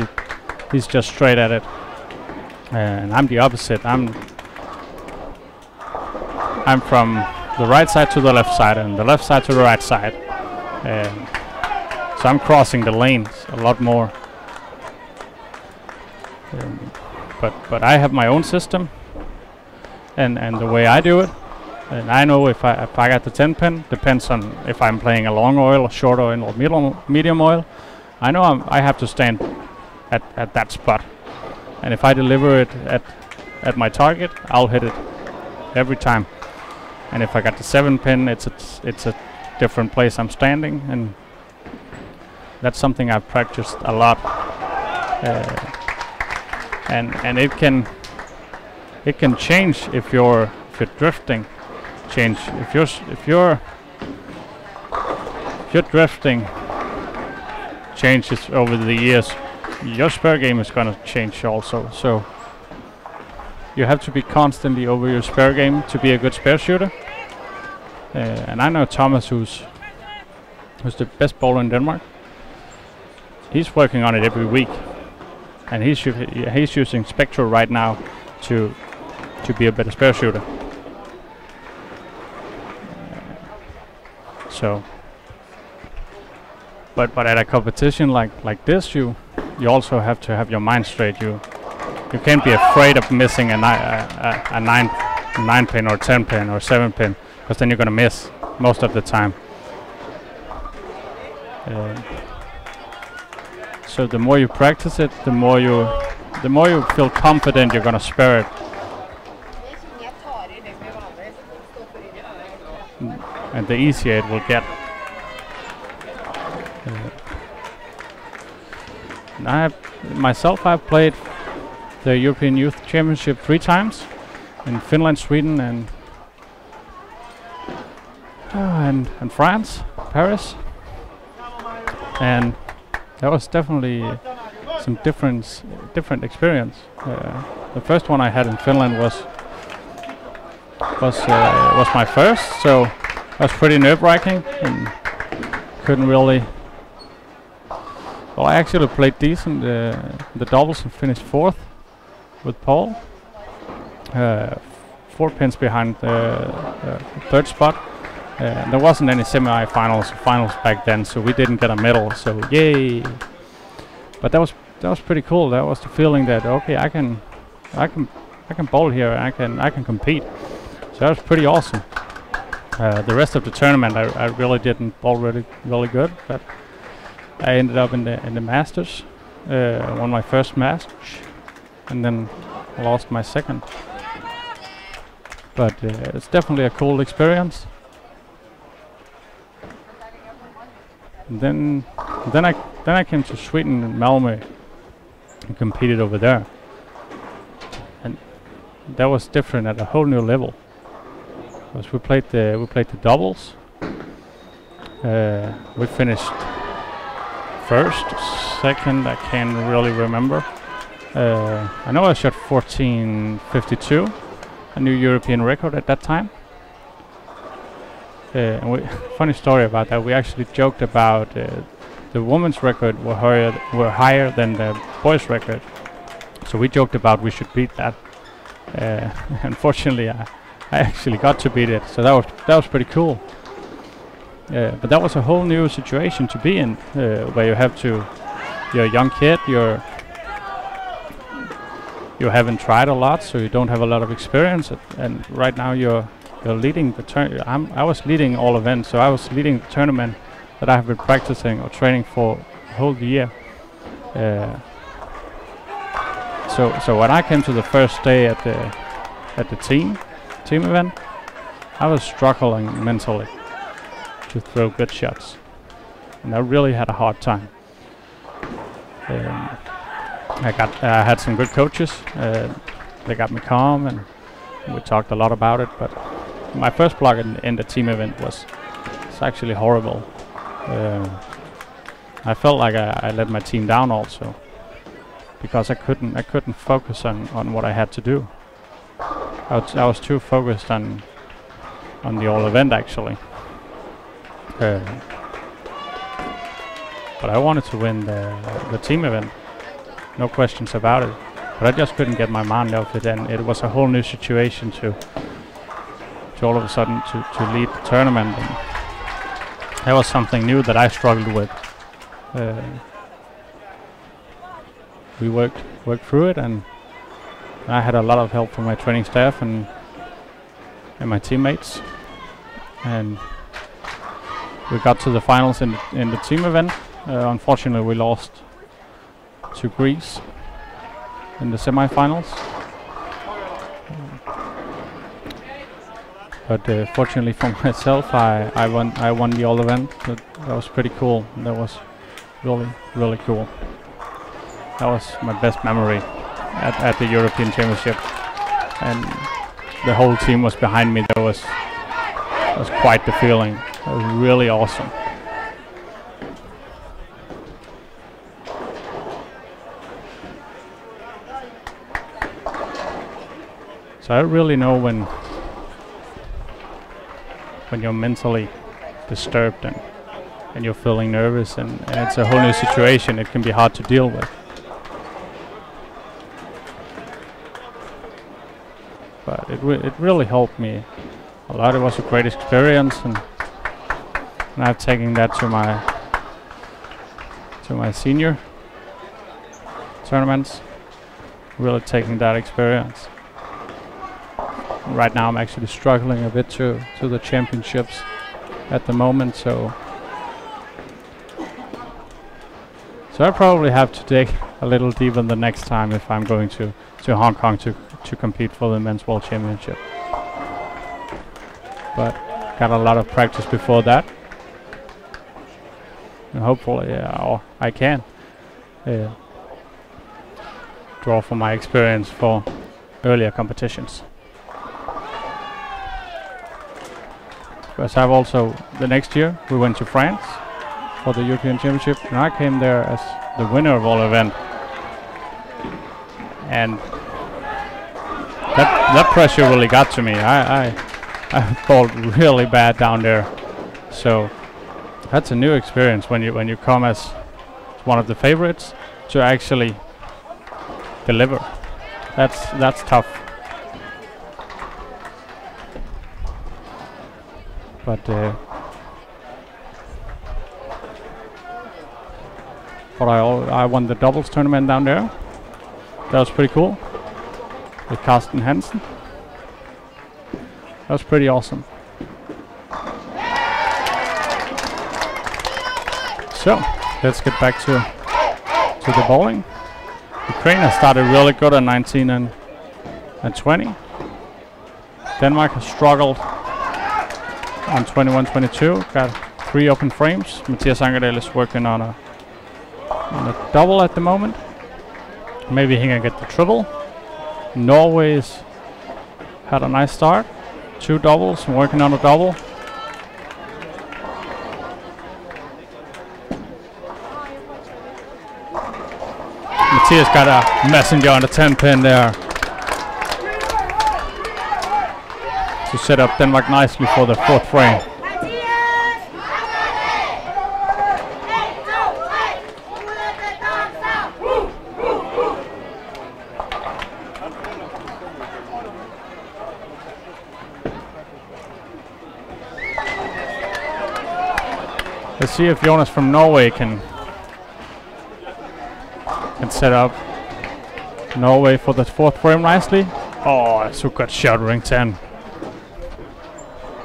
He's just straight at it, and I'm the opposite. I'm from the right side to the left side, and the left side to the right side, so I'm crossing the lanes a lot more. But I have my own system, and the way I do it. And I know if I got the 10 pin, depends on if I'm playing a long oil, a short oil, or medium oil. I know I have to stand at that spot, and if I deliver it at my target, I'll hit it every time. And if I got the 7 pin, it's a different place I'm standing, and that's something I've practiced a lot. And it can change if you're drifting. Change if your drifting changes over the years, your spare game is gonna change also. So you have to be constantly over your spare game to be a good spare shooter. And I know Thomas, who's the best bowler in Denmark. He's working on it every week, and he's using Spectral right now to be a better spare shooter. So, but at a competition like this, you also have to have your mind straight. You can't be afraid of missing a 9 pin or 10 pin or 7 pin, because then you're gonna miss most of the time. So the more you practice it, the more you feel confident you're gonna spare it. And the easier it will get. I've played the European Youth Championship 3 times in Finland, Sweden, and France, Paris, and that was definitely some different experience. The first one I had in Finland was my first, so it was pretty nerve-wracking and couldn't really. Well, I actually played decent the doubles and finished 4th with Paul, 4 pins behind the 3rd spot. There wasn't any semi-finals or finals back then, so we didn't get a medal. So yay! But that was pretty cool. That was the feeling that okay, I can bowl here. I can compete. So that was pretty awesome. The rest of the tournament, I really didn't bowl really good, but I ended up in the Masters, won my first match, and then lost my second. But it's definitely a cool experience. And then I came to Sweden and Malmö and competed over there, and that was different at a whole new level. Because we played the doubles. We finished 1st, 2nd. I can't really remember. I know I shot 14.52, a new European record at that time. And funny story about that. We actually joked about the women's record were higher than the boys' record, so we joked about we should beat that. Unfortunately, I actually got to beat it, so that was pretty cool. But that was a whole new situation to be in, where you're a young kid, you haven't tried a lot, so you don't have a lot of experience, and right now you're you're leading the I was leading all events, so I was leading the tournament that I have been practicing or training for the whole year. So when I came to the first day at the team event, I was struggling mentally to throw good shots, and I really had a hard time. I had some good coaches. They got me calm, and we talked a lot about it. But my first block in the team event was actually horrible. I felt like I let my team down also, because I couldn't focus on what I had to do. I was too focused on the all event actually. But I wanted to win the team event, no questions about it. But I just couldn't get my mind off it, and it was a whole new situation to all of a sudden to lead the tournament. And that was something new that I struggled with. We worked through it, and I had a lot of help from my training staff and my teammates, and we got to the finals in the team event. Unfortunately, we lost to Greece in the semifinals. But fortunately for myself, I won the all event. That was pretty cool. That was really cool. That was my best memory at the European Championship, and the whole team was behind me. That was quite the feeling. It was really awesome. So I really know when you're mentally disturbed and you're feeling nervous, and it's a whole new situation. It can be hard to deal with. But it really helped me a lot. It was a great experience, and I've taken that to my senior tournaments. Really taking that experience. Right now I'm actually struggling a bit to the championships at the moment, so I probably have to dig a little deeper the next time if I'm going to Hong Kong to compete for the Men's World Championship. But got a lot of practice before that, and hopefully I can draw from my experience for earlier competitions. Because I've also, the next year we went to France for the European Championship, and I came there as the winner of all event, and that pressure really got to me. I felt really bad down there. So that's a new experience when you come as one of the favorites to actually deliver. That's tough. But I won the doubles tournament down there. That was pretty cool. With Carsten Hansen. That was pretty awesome. So let's get back to the bowling. Ukraine has started really good at 19 and 20. Denmark has struggled on 21-22. Got 3 open frames. Mathias Angerdal is working on a double at the moment. Maybe he can get the triple. Norway's had a nice start. 2 doubles, working on a double. Mathias got a messenger on the 10 pin there to set up Denmark nicely for the 4th frame. Let's see if Jonas from Norway can set up Norway for the 4th frame nicely. Oh, that's a good shot, ring 10.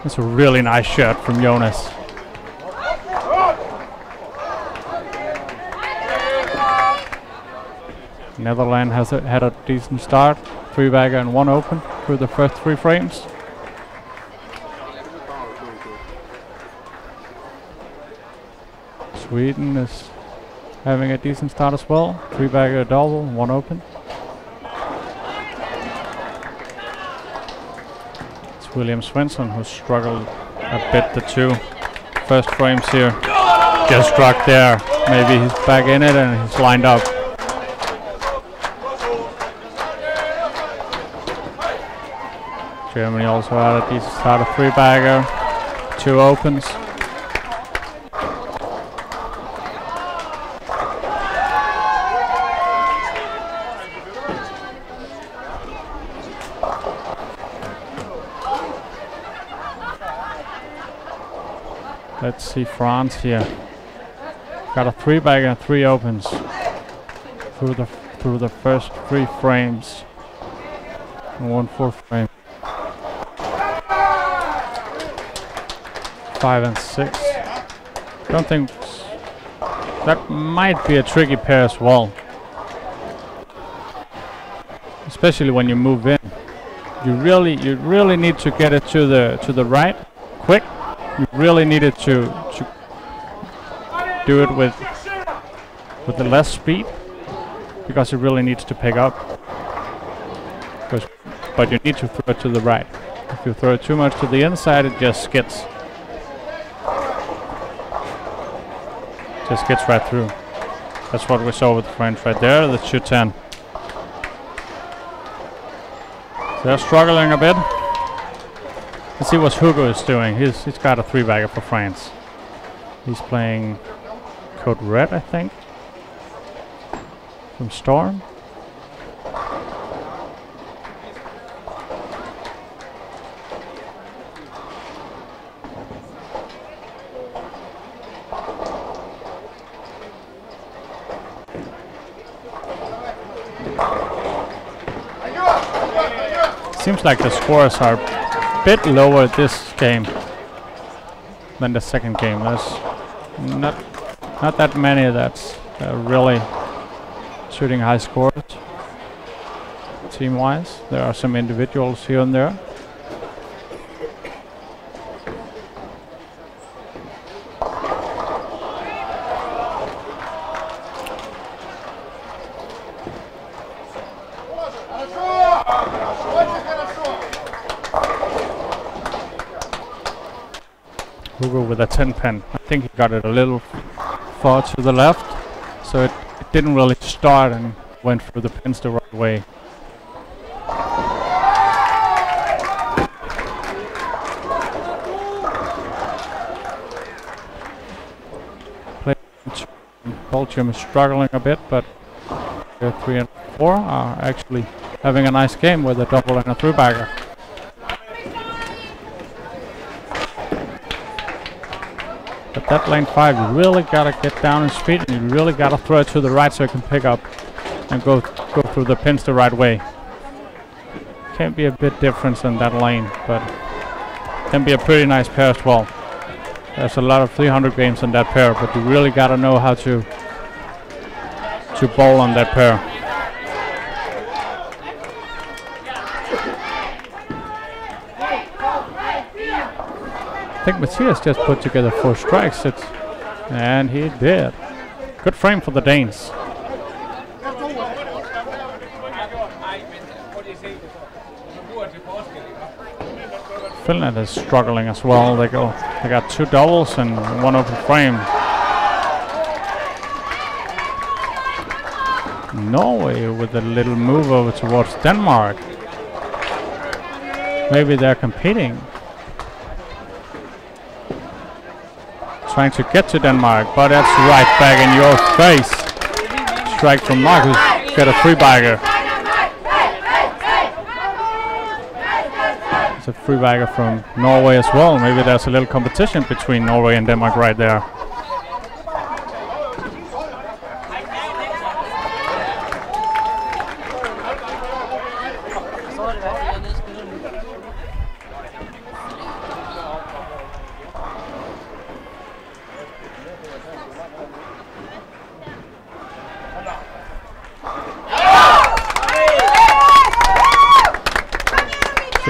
It's a really nice shot from Jonas. Netherlands has had a decent start. 3-bagger and 1 open through the first 3 frames. Sweden is having a decent start as well. 3-bagger double, 1 open. It's William Svensson who struggled a bit the 2 first frames here. Just struck there. Maybe he's back in it and he's lined up. Germany also had a decent start, a 3-bagger, 2 opens. Let's see France here. Got a 3-bagger, 3 opens through the first 3 frames. And 1 4th frame. 5 and 6. Don't think that might be a tricky pair as well. Especially when you move in. You really need to get it to the right quick. You really needed to do it with the less speed because it really needs to pick up. But you need to throw it to the right. If you throw it too much to the inside, it just skids. Just gets right through. That's what we saw with the French right there. The 2-10. They're struggling a bit. Let's see what Hugo is doing. He's got a 3-bagger for France. He's playing Code Red, I think, from Storm. Seems like the scores are a bit lower this game than the second game. There's not that many that's really shooting high scores team-wise. There are some individuals here and there. Hugo with a 10-pen. I think he got it a little far to the left, so it didn't really start and went through the pins the right way. Belgium is struggling a bit, but 3 and 4 are actually having a nice game with a double and a 3-bagger. But that lane 5, you really gotta get down in speed, and you really gotta throw it to the right so it can pick up and go through the pins the right way. Can be a bit different in that lane, but can be a pretty nice pair as well. There's a lot of 300 games in that pair, but you really gotta know how to bowl on that pair. I think Matthias just put together 4 strikes, and he did. Good frame for the Danes. Finland is struggling as well. They got 2 doubles and 1 open frame. Norway with a little move over towards Denmark. Maybe they're competing. Trying to get to Denmark, but that's right back in your face. Strike from Marcus. Got a 3-bagger. It's a 3-bagger from Norway as well. Maybe there's a little competition between Norway and Denmark right there.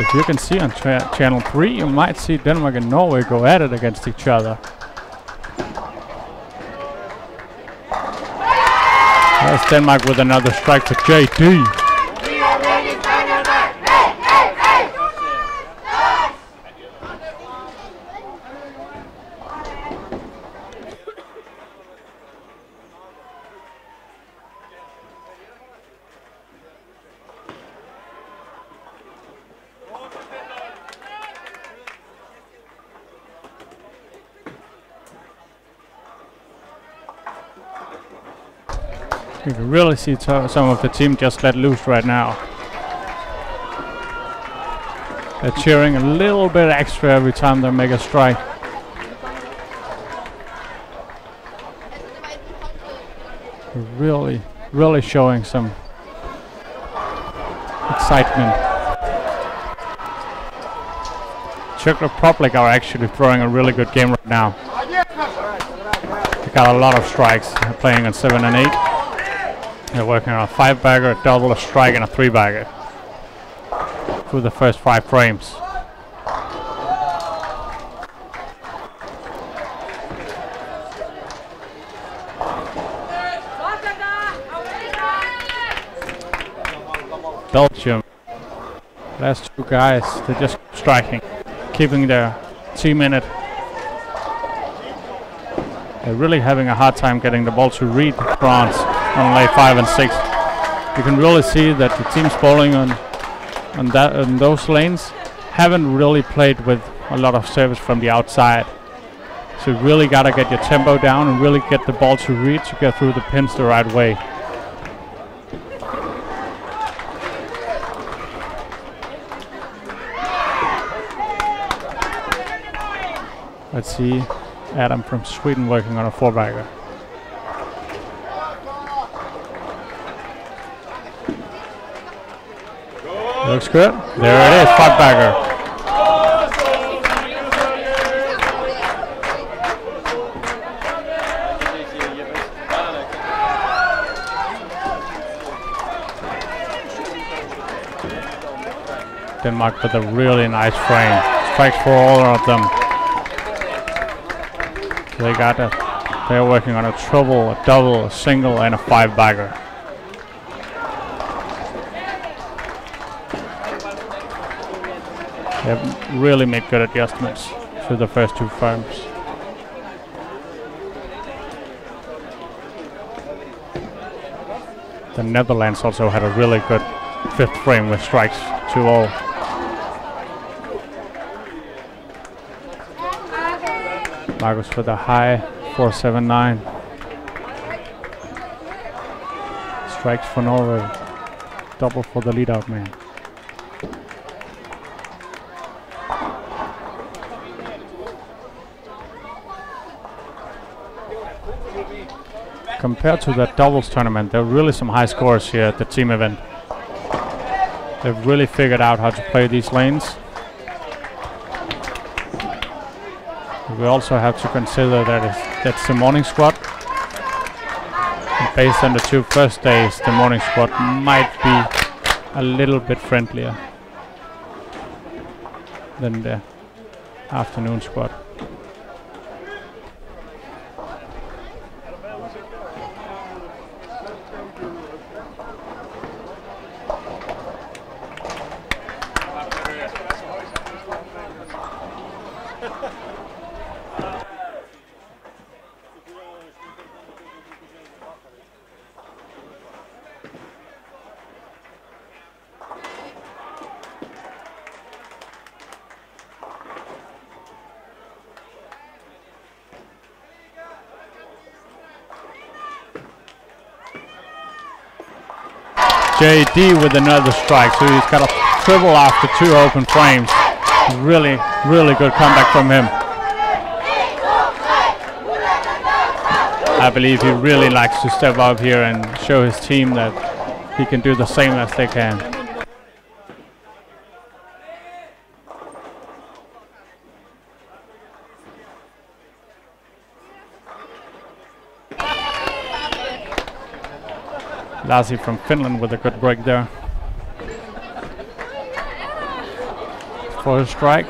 If you can see on channel 3, you might see Denmark and Norway go at it against each other. There's Denmark with another strike for JD. You can really see some of the team just let loose right now. They're cheering a little bit extra every time they make a strike. Really, really showing some excitement. Czech Republic are actually throwing a really good game right now. They got a lot of strikes. They're playing on 7 and 8. They're working on a 5-bagger, a double, a strike, and a 3-bagger through the first 5 frames. Belgium, last 2 guys, they're just striking, keeping their team in it. They're really having a hard time getting the ball to read France on lane 5 and 6. You can really see that the teams bowling on those lanes haven't really played with a lot of service from the outside. So you really gotta get your tempo down and really get the ball to read to get through the pins the right way. Let's see Adam from Sweden working on a 4-bagger. Looks good. There it is, 5-bagger. Denmark with a really nice frame. Strikes for all of them. They got it. They're working on a treble, a double, a single, and a 5-bagger. They've really made good adjustments to the first 2 frames. The Netherlands also had a really good 5th frame with strikes 2-all. Marcus with a high 479. Strikes for Norway. Double for the lead-out man. Compared to that doubles tournament, there are really some high scores here at the team event. They've really figured out how to play these lanes. We also have to consider that that's the morning squad. And based on the 2 first days, the morning squad might be a little bit friendlier than the afternoon squad. JD with another strike, so he's got a triple after 2 open frames. Really, really good comeback from him. I believe he really likes to step up here and show his team that he can do the same as they can. Lassi from Finland with a good break there. for a strike.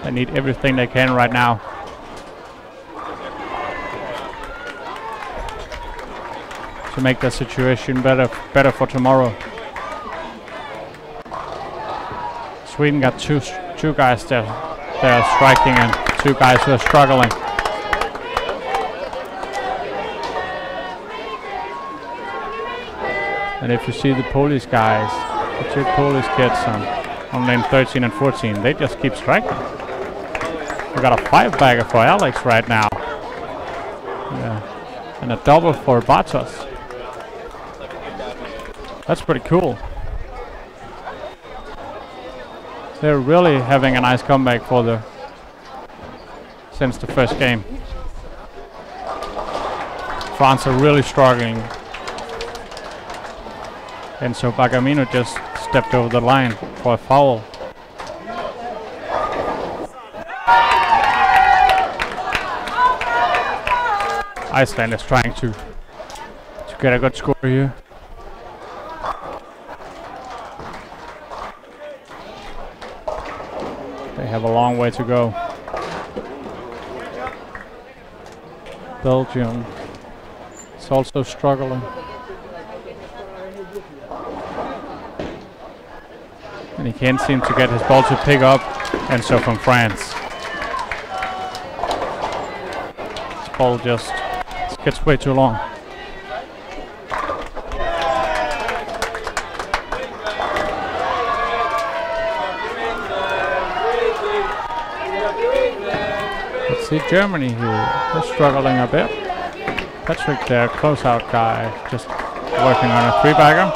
They need everything they can right now. To make the situation better for tomorrow. Sweden got two guys there. They are striking and 2 guys who are struggling. And if you see the Polish guys, the 2 Polish kids on lane 13 and 14, they just keep striking. We got a 5-bagger for Alex right now. Yeah. And a double for Bartos. That's pretty cool. They're really having a nice comeback since the first game. France are really struggling. And so Bagamino just stepped over the line for a foul. Iceland is trying to get a good score here. They have a long way to go. Belgium is also struggling. And he can't seem to get his ball to pick up. And so from France. This ball just gets way too long. Let's see Germany here. They're struggling a bit. Patrick, their closeout guy, just working on a 3-bagger.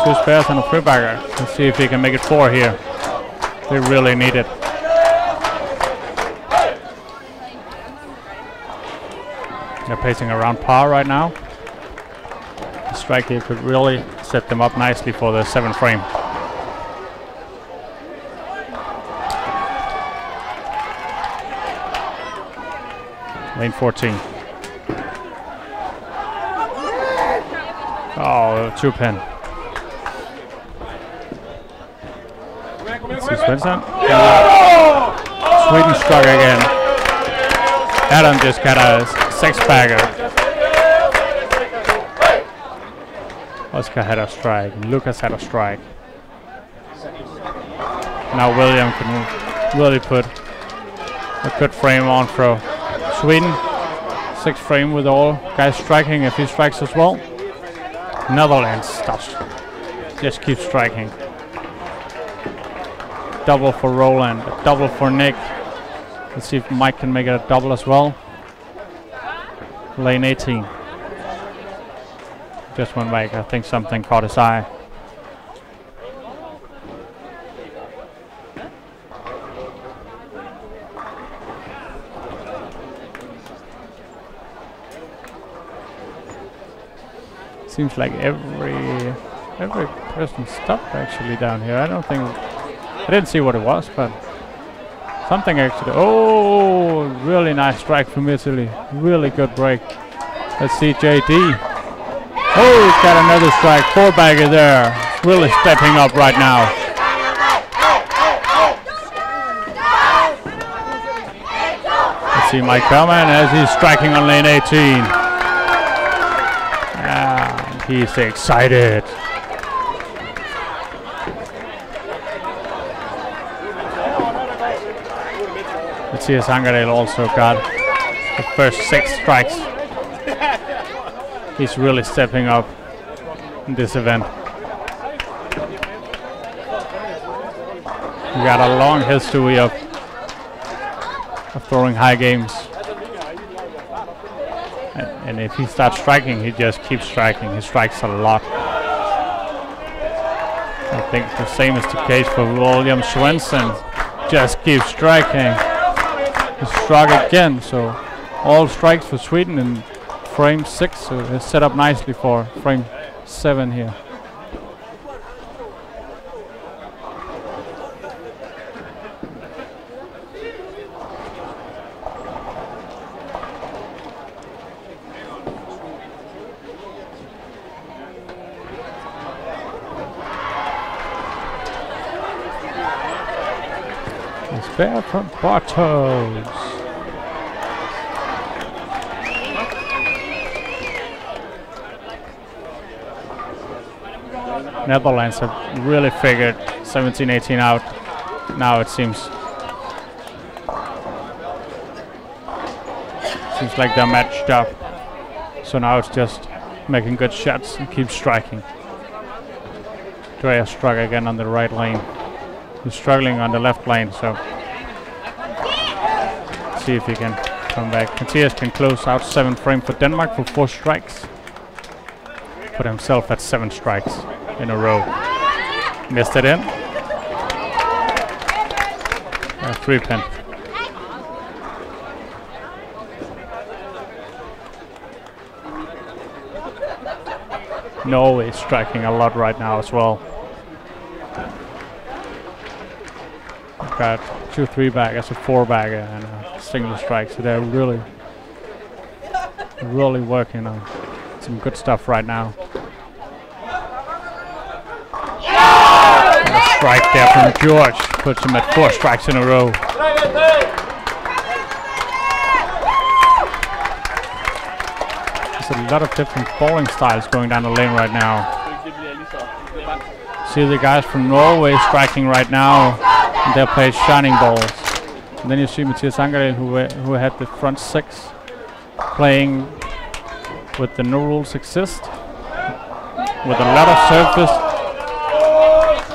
2 spares and a 3-bagger. Let's see if he can make it 4 here. They really need it. They're pacing around par right now. The strike here could really set them up nicely for the 7th frame. Lane 14. Oh, 2-pin. Let's see Svensson. Sweden struck again. Adam just got a 6-bagger. Oscar had a strike. Lucas had a strike. Now William can really put a good frame on for Sweden. 6th frame with all guys striking if he strikes as well. Netherlands stops. Just keeps striking. Double for Roland, a double for Nick. Let's see if Mike can make it a double as well. Lane 18. Just went back. I think something caught his eye. Seems like every person stopped actually down here. I didn't see what it was, but something actually. Oh, really nice strike from Italy. Really good break. Let's see JD. Oh, he's got another strike. 4-bagger there. Really stepping up right now. Let's see Mike Bellman as he's striking on lane 18. And he's excited. Let's see, Sangarel also got the first 6 strikes. He's really stepping up in this event. We got a long history of throwing high games. And if he starts striking, he just keeps striking. He strikes a lot. I think the same is the case for William Svensson. Just keeps striking. He struck again, so all strikes for Sweden in frame 6, so it's set up nicely for frame 7 here. Fair from Bartos. Netherlands have really figured 17-18 out now, it seems. Seems like they're matched up. So now it's just making good shots and keep striking. Drea struck again on the right lane. He's struggling on the left lane, so see if he can come back. Mathias can close out 7 frame for Denmark for 4 strikes. Put himself at 7 strikes in a row. Missed it in. 3-pin. Norway is striking a lot right now as well. Got 2 3-baggers, a 4-bagger, and a single strike. So they're really working on some good stuff right now. And a strike there from George puts him at 4 strikes in a row. There's a lot of different bowling styles going down the lane right now. See the guys from Norway striking right now. And they'll play shining balls. And then you see Mathias Angerel, who had the front 6, playing with the no rules exist, with a lot of surface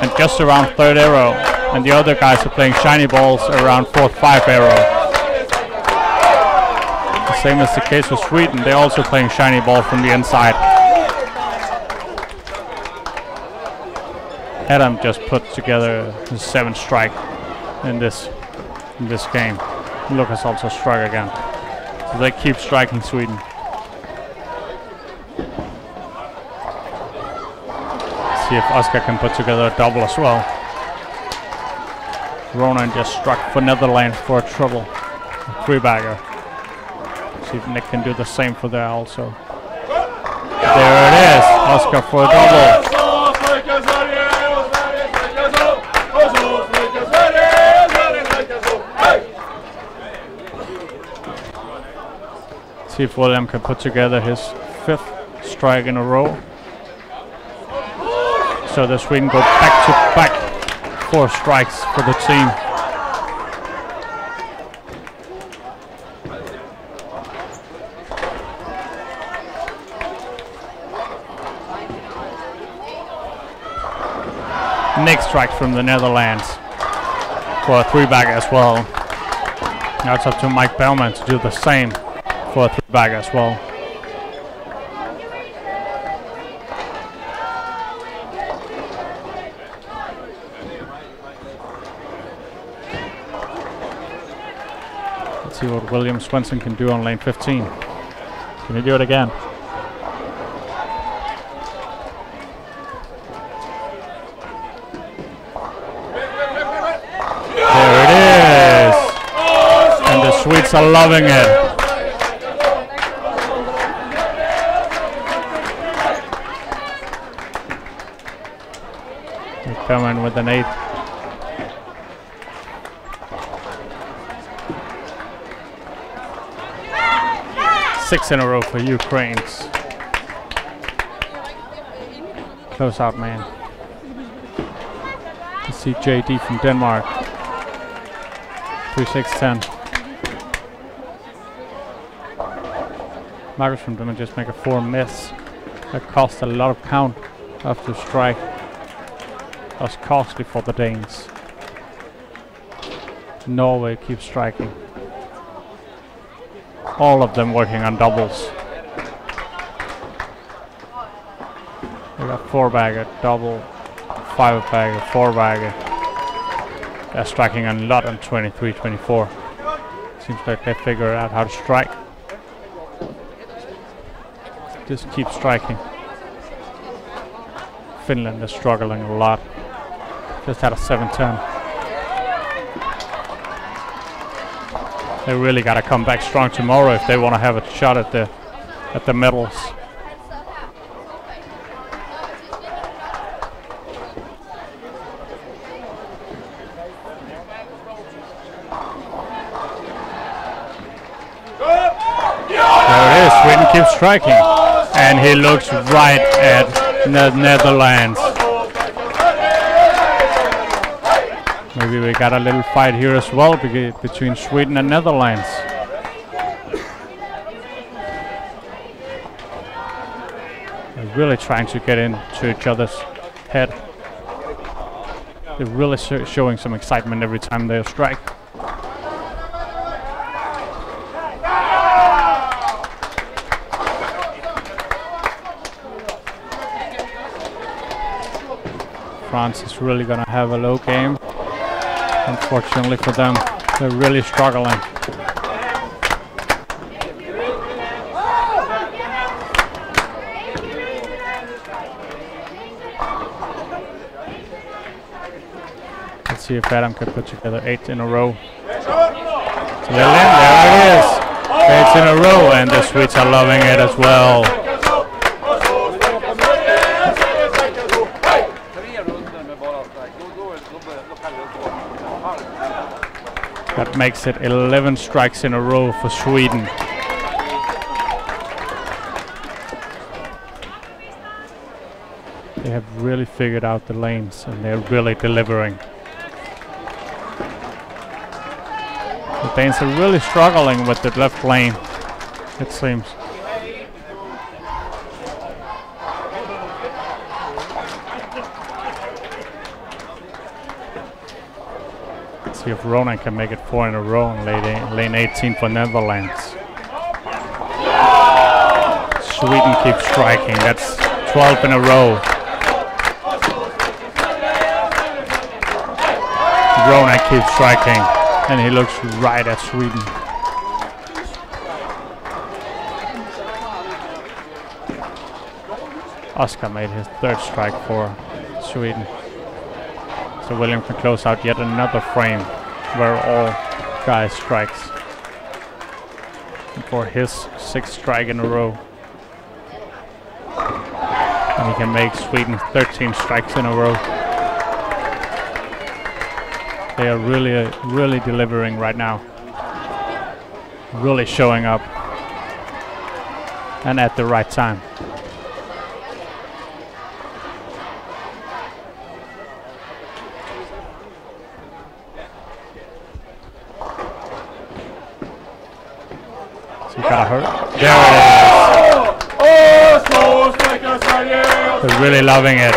and just around 3rd arrow. And the other guys are playing shiny balls around 4th, 5 arrow. The same as the case with Sweden, they're also playing shiny ball from the inside. Adam just put together his 7th strike in this game. Lucas also struck again. So they keep striking Sweden. See if Oscar can put together a double as well. Ronan just struck for Netherlands for a triple. A 3-bagger. See if Nick can do the same for there also. There it is. Oscar for a double. See if William can put together his 5th strike in a row. So the Sweden go back to back 4 strikes for the team. Nick strikes from the Netherlands for a 3-bagger as well. Now it's up to Mike Bellman to do the same for a 3-bagger as well. Let's see what William Swenson can do on lane 15. Can he do it again? There it is! And the Swedes are loving it. Coming with an 8. Six in a row for Ukraine's. Close out man. Let's see JD from Denmark. 3-6-10. Marcus from Denmark just make a 4 miss. That cost a lot of count after strike. That was costly for the Danes. Norway keeps striking. All of them working on doubles. They got 4-bagger, double, 5-bagger, 4-bagger. They're striking a lot on 23-24. Seems like they figured out how to strike. Just keep striking. Finland is struggling a lot. Just had a 7-10. They really got to come back strong tomorrow if they want to have a shot at the medals. Sweden keeps striking, and he looks right at the Netherlands. Maybe we got a little fight here as well between Sweden and Netherlands. They're really trying to get into each other's head. They're really showing some excitement every time they strike. France is really going to have a low game. Unfortunately for them, they're really struggling. Let's see if Adam can put together 8 in a row. There it is. 8 in a row, and the Swedes are loving it as well. That makes it 11 strikes in a row for Sweden. They have really figured out the lanes, and they're really delivering. The Danes are really struggling with the left lane, it seems. See if Ronan can make it 4 in a row in lane 18 for Netherlands. Sweden keeps striking. That's 12 in a row. Ronan keeps striking, and he looks right at Sweden. Oscar made his 3rd strike for Sweden. So William can close out yet another frame where all guys strikes. And for his 6th strike in a row. And he can make Sweden 13 strikes in a row. They are really delivering right now. Really showing up. And at the right time. Got hurt. There it is. They're really loving it.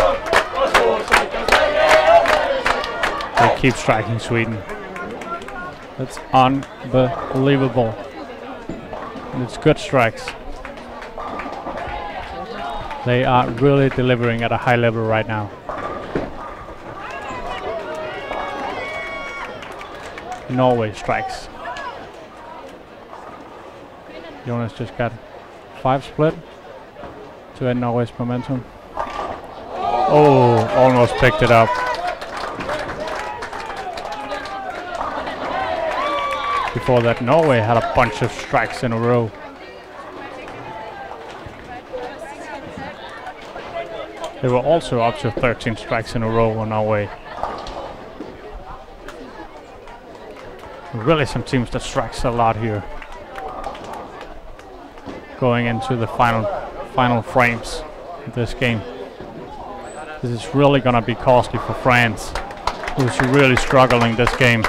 They keep striking Sweden. That's unbelievable. And it's good strikes. They are really delivering at a high level right now. Norway strikes. Jonas just got 5 split to end Norway's momentum. Oh, almost picked it up. Before that, Norway had a bunch of strikes in a row. They were also up to 13 strikes in a row on Norway. Really some teams that strikes a lot here. Going into the final frames of this game. This is really gonna be costly for France, who's really struggling this game.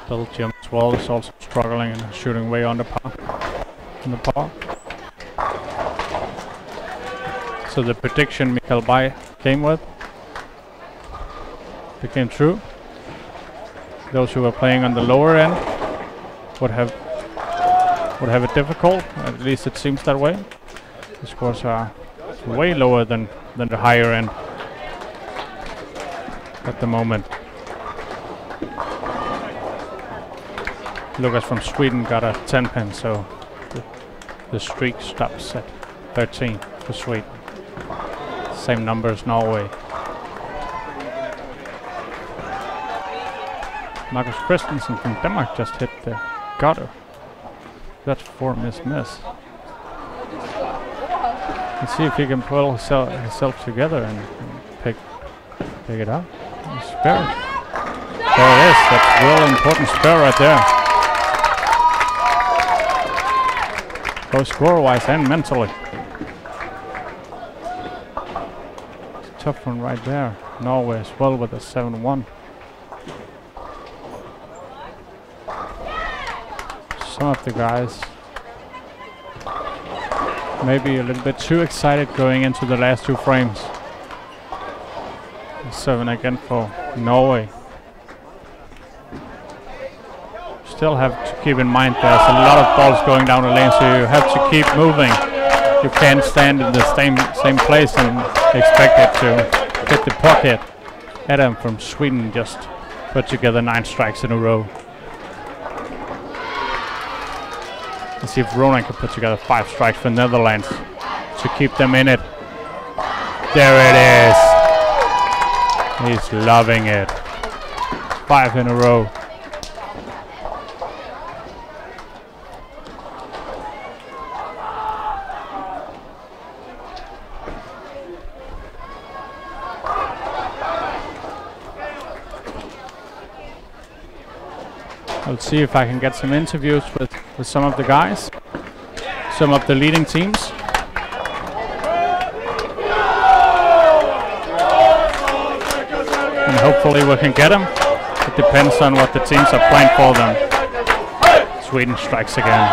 Belgium as well is also struggling and shooting way under par. So the prediction Mikael Bay came with became true. Those who were playing on the lower end would have it difficult. At least it seems that way. The scores are way lower than the higher end at the moment. Lucas from Sweden got a 10 pin, so the streak stops at 13 for Sweden. Same number as Norway. Marcus Christensen from Denmark just hit the gutter. That's 4 miss. Let's see if he can pull himself together and pick it up. Spare. There it is. That's a really important spare right there. Both score-wise and mentally. It's a tough one right there. Norway as well with a 7-1. Some of the guys maybe a little bit too excited going into the last 2 frames. 7 again for Norway. Still have to keep in mind there's a lot of balls going down the lane, so you have to keep moving. You can't stand in the same place and expect it to hit the pocket. Adam from Sweden just put together 9 strikes in a row. Let's see if Ronan can put together 5 strikes for Netherlands to keep them in it. There it is. He's loving it. 5 in a row. Let's see if I can get some interviews with some of the guys, some of the leading teams. And hopefully we can get them. It depends on what the teams are playing for them. Sweden strikes again.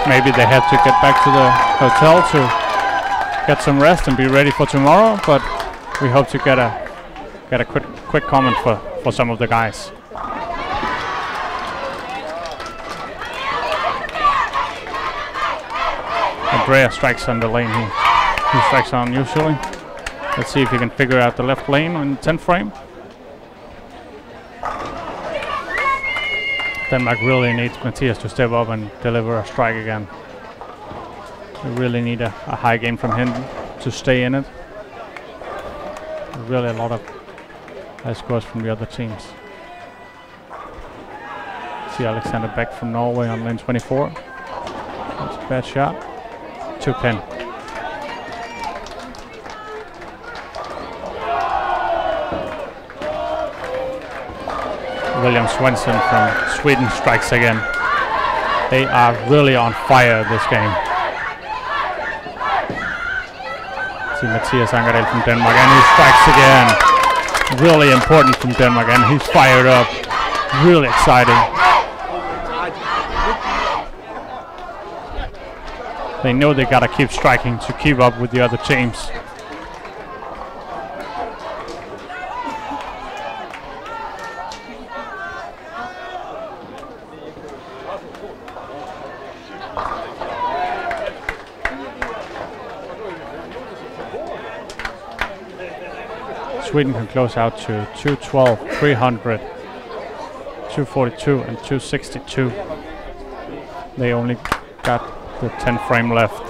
Maybe they have to get back to the hotel to get some rest and be ready for tomorrow, but we hope to get a quick comment for some of the guys. Andrea strikes on the lane he strikes on usually. Let's see if he can figure out the left lane on the 10th frame. Denmark really needs Matthias to step up and deliver a strike again. We really need a high game from him to stay in it. Really a lot of high scores from the other teams. See Alexander Beck from Norway on lane 24. That's a bad shot. 2-pin. William Svensson from Sweden strikes again. They are really on fire this game. See Mathias Angerel from Denmark, and he strikes again. Really important from Denmark, and he's fired up. Really exciting. They know they gotta keep striking to keep up with the other teams. Sweden can close out to 212, 300, 242 and 262. They only got the 10 frame left.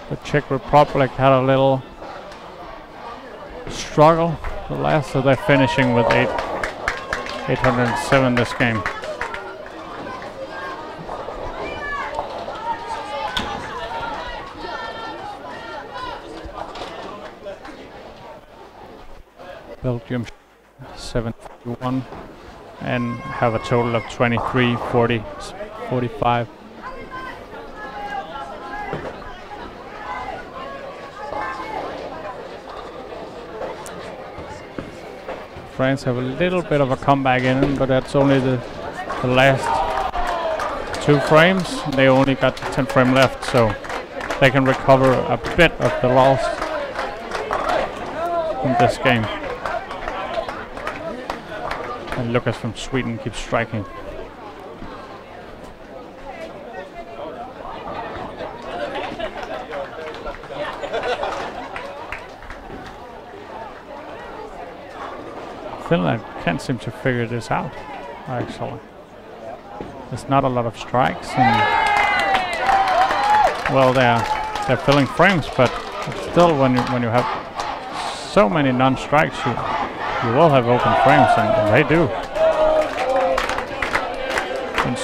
The Czech Republic had a little struggle the last, so they're finishing with 807 this game. Belgium 7-1 and have a total of 23, 40, 45. France have a little bit of a comeback in them, but that's only the last 2 frames. They only got the 10 frame left, so they can recover a bit of the loss in this game. And Lucas from Sweden keeps striking. Finland can't seem to figure this out, actually. There's not a lot of strikes, and well, they're filling frames, but still, when you have so many non-strikes, you will have open frames, and they do. And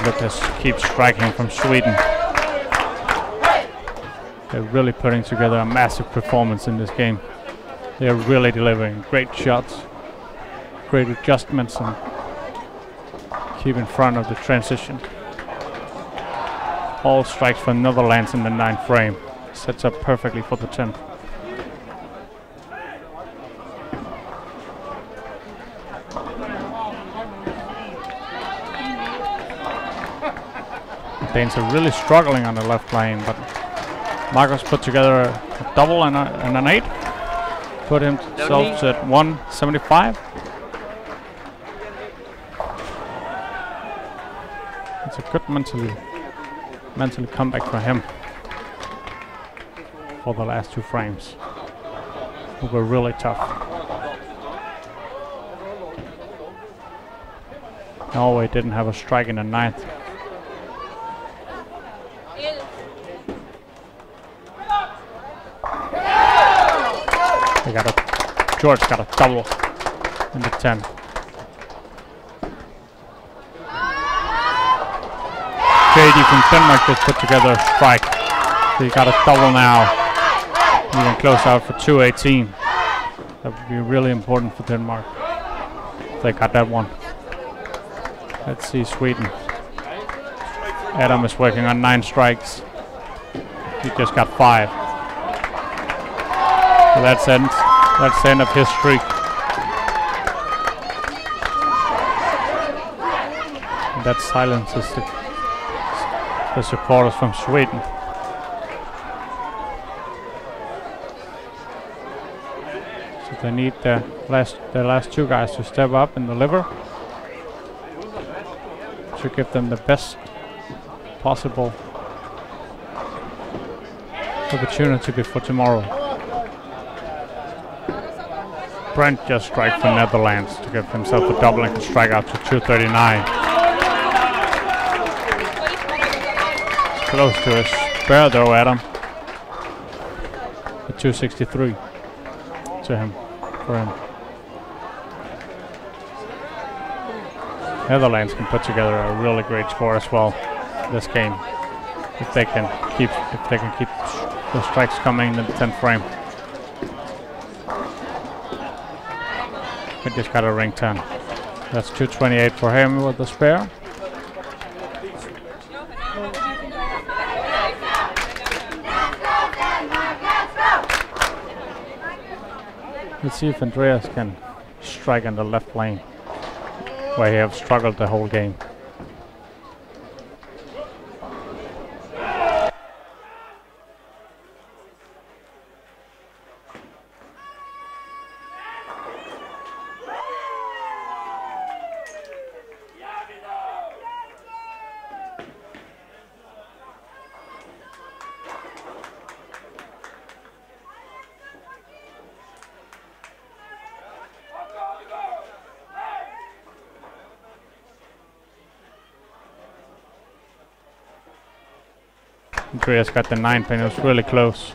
Lucas keeps striking from Sweden. They're really putting together a massive performance in this game. They're really delivering great shots, great adjustments, and keep in front of the transition. All strikes for Netherlands in the 9th frame. Sets up perfectly for the 10th. The Danes are really struggling on the left lane, but Marcus put together a double and an 8. Put himself at 175. It's a good mentally comeback for him for the last 2 frames. Who were really tough. Norway didn't have a strike in the 9th. George got a double in the 10. JD from Denmark just put together a strike. So he got a double now. He can close out for 218. That would be really important for Denmark if they got that one. Let's see Sweden. Adam is working on 9 strikes. He just got 5. So that's the end of his streak. And that silences the supporters from Sweden. So they need the last 2 guys to step up and deliver to give them the best possible opportunity before tomorrow. Brent just strike for Netherlands to give himself a double and can strike out to 239. Close to a spare though, Adam. A 263 to him, for him. Netherlands can put together a really great score as well this game if they can keep the strikes coming in the 10th frame. We just got a ring 10. That's 228 for him with the spare. Let's see if Andreas can strike on the left lane, where he have struggled the whole game. Andreas got the 9 pin, it was really close.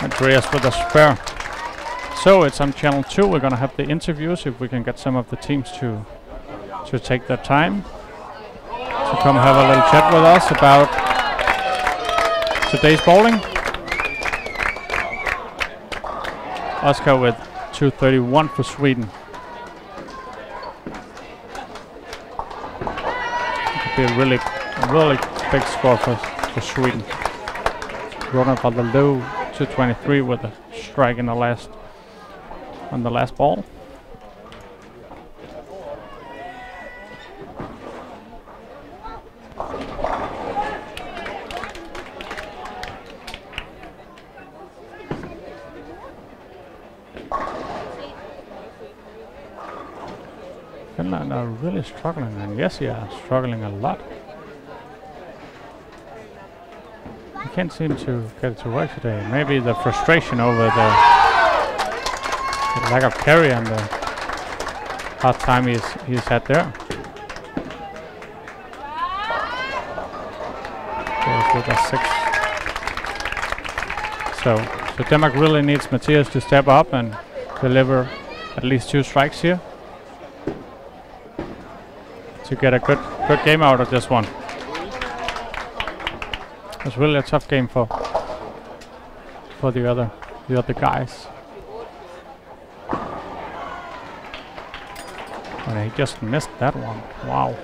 Andreas with a spare. So it's on channel 2. We're gonna have the interviews if we can get some of the teams to take their time to come have a little chat with us about today's bowling. Oscar with 231 for Sweden. It could be a really big score for for Sweden. Ronald got the low 223 with a strike in the last on the last ball. Finland are really struggling, and yes, they are struggling a lot. I can't seem to get it to work today. Maybe the frustration over the lack of carry and the hard time he's had there. With a 6. So Denmark really needs Mathias to step up and deliver at least 2 strikes here to get a good game out of this one. It's really a tough game for the other guys. And he just missed that one. Wow.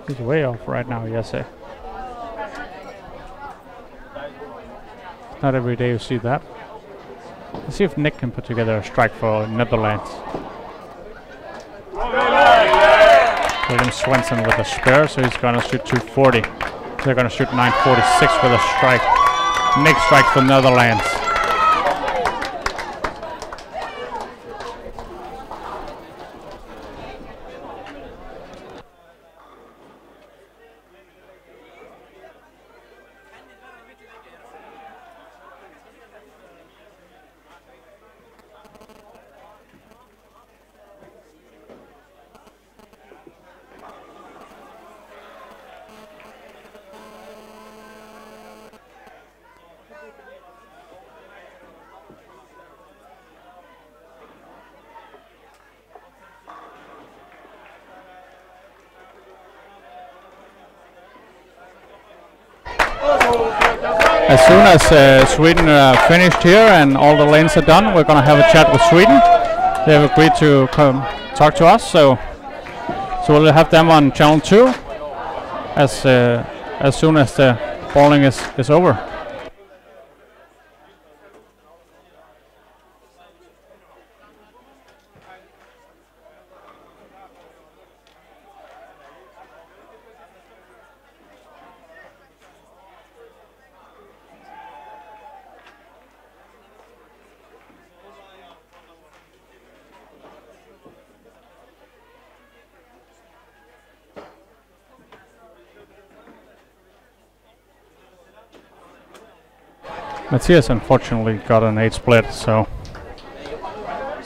He's way off right now, yes. Not every day you see that. Let's see if Nick can put together a strike for Netherlands. William Svensson with a spare, so he's gonna shoot 240. They're gonna shoot 946 with a strike. Nick strikes for Netherlands. As soon as Sweden finished here and all the lanes are done, we're going to have a chat with Sweden. They have agreed to come talk to us, so we'll have them on channel 2 as soon as the bowling is over. Mathias unfortunately got an 8 split, so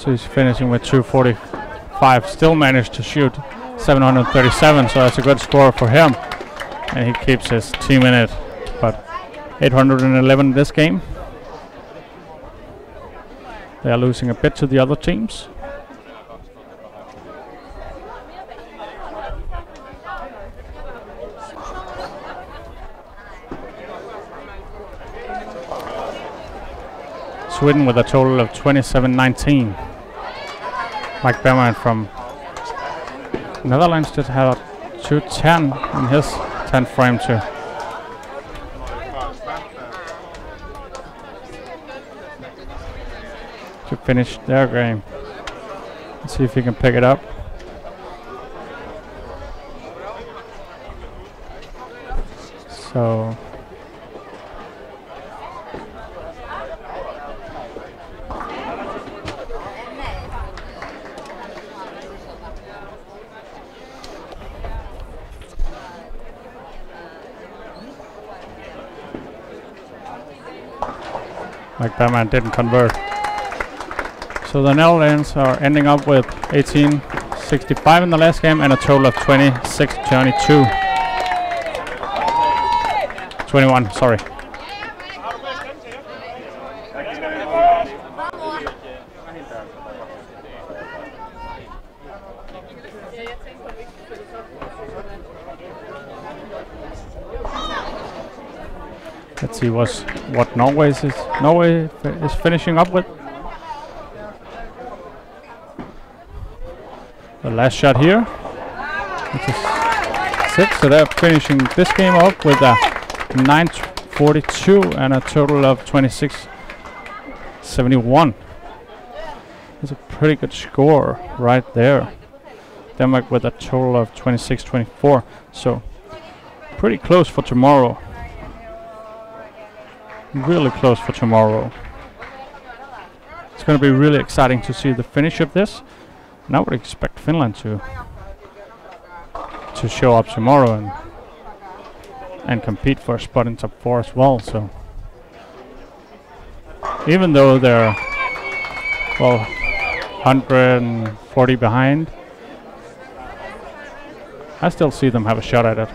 he's finishing with 245. Still managed to shoot 737, so that's a good score for him, and he keeps his team in it. But 811 this game. They are losing a bit to the other teams. Sweden with a total of 27-19. Mike Berman from Netherlands just had a 210 in his 10th frame to finish their game. Let's see if he can pick it up. So Mike Berman didn't convert. So the Netherlands are ending up with 1865 in the last game and a total of 26-22. 21, sorry. Let's see what Norway is finishing up with. The last shot here, which is that's it. So they're finishing this game off with a 9:42 and a total of 26:71. That's a pretty good score right there. Denmark with a total of 26:24. So pretty close for tomorrow. Really close for tomorrow. It's going to be really exciting to see the finish of this. And I would expect Finland to show up tomorrow and compete for a spot in top 4 as well. So even though they're 140 behind, I still see them have a shot at it.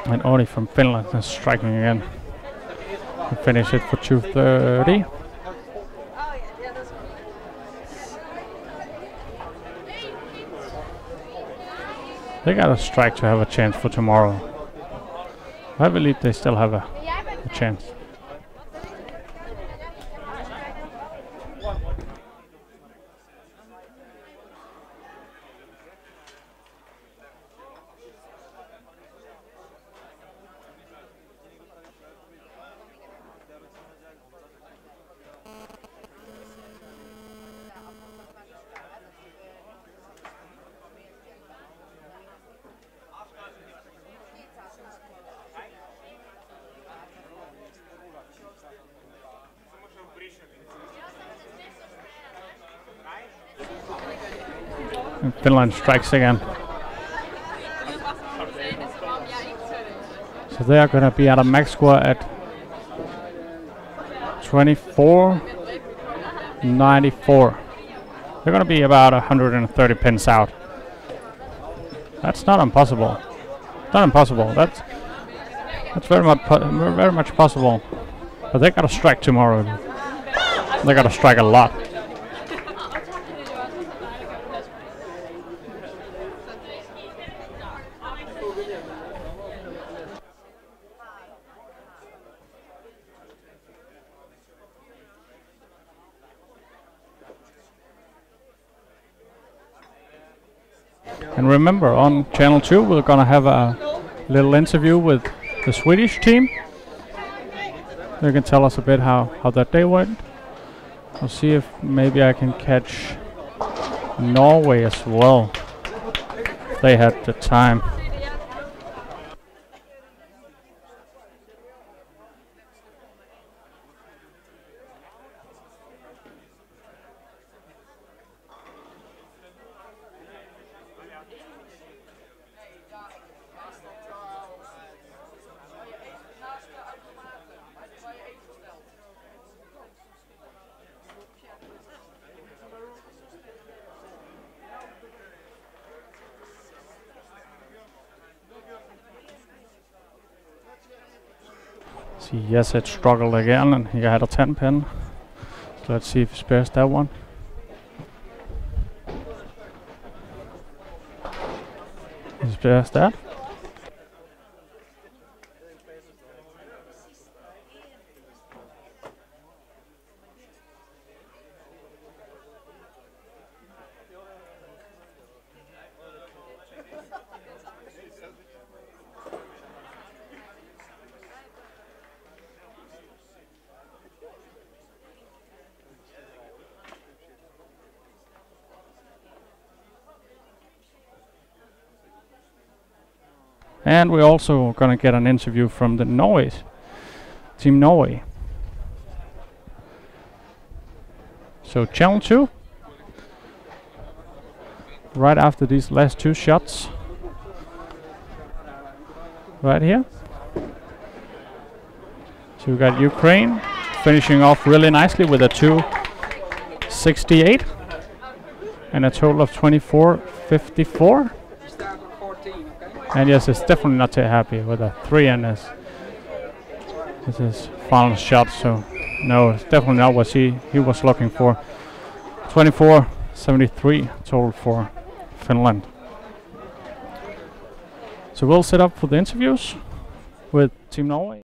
And Oni from Finland is striking again. And finish it for 2:30. They gotta strike to have a chance for tomorrow. I believe they still have a chance. And Finland strikes again. So they are going to be at a max score at 24.94. They're going to be about 130 pins out. That's not impossible. Not impossible. That's very much possible. But they got to strike tomorrow. They got to strike a lot. And remember, on Channel 2 we're gonna have a little interview with the Swedish team. They can tell us a bit how that day went. I'll see if maybe I can catch Norway as well. They had the time. Yes, it struggled again, and he had a 10 pin. So let's see if he spares that one. He spares that. And we're also gonna get an interview from the Team Norway. So Channel 2, right after these last two shots, right here. So we got Ukraine finishing off really nicely with a 2:68. and a total of 24.54. And yes, it's definitely not too happy with a 3 in this. This is final shot, so no, it's definitely not what he was looking for. 24.73 total for Finland. So we'll set up for the interviews with Team Norway.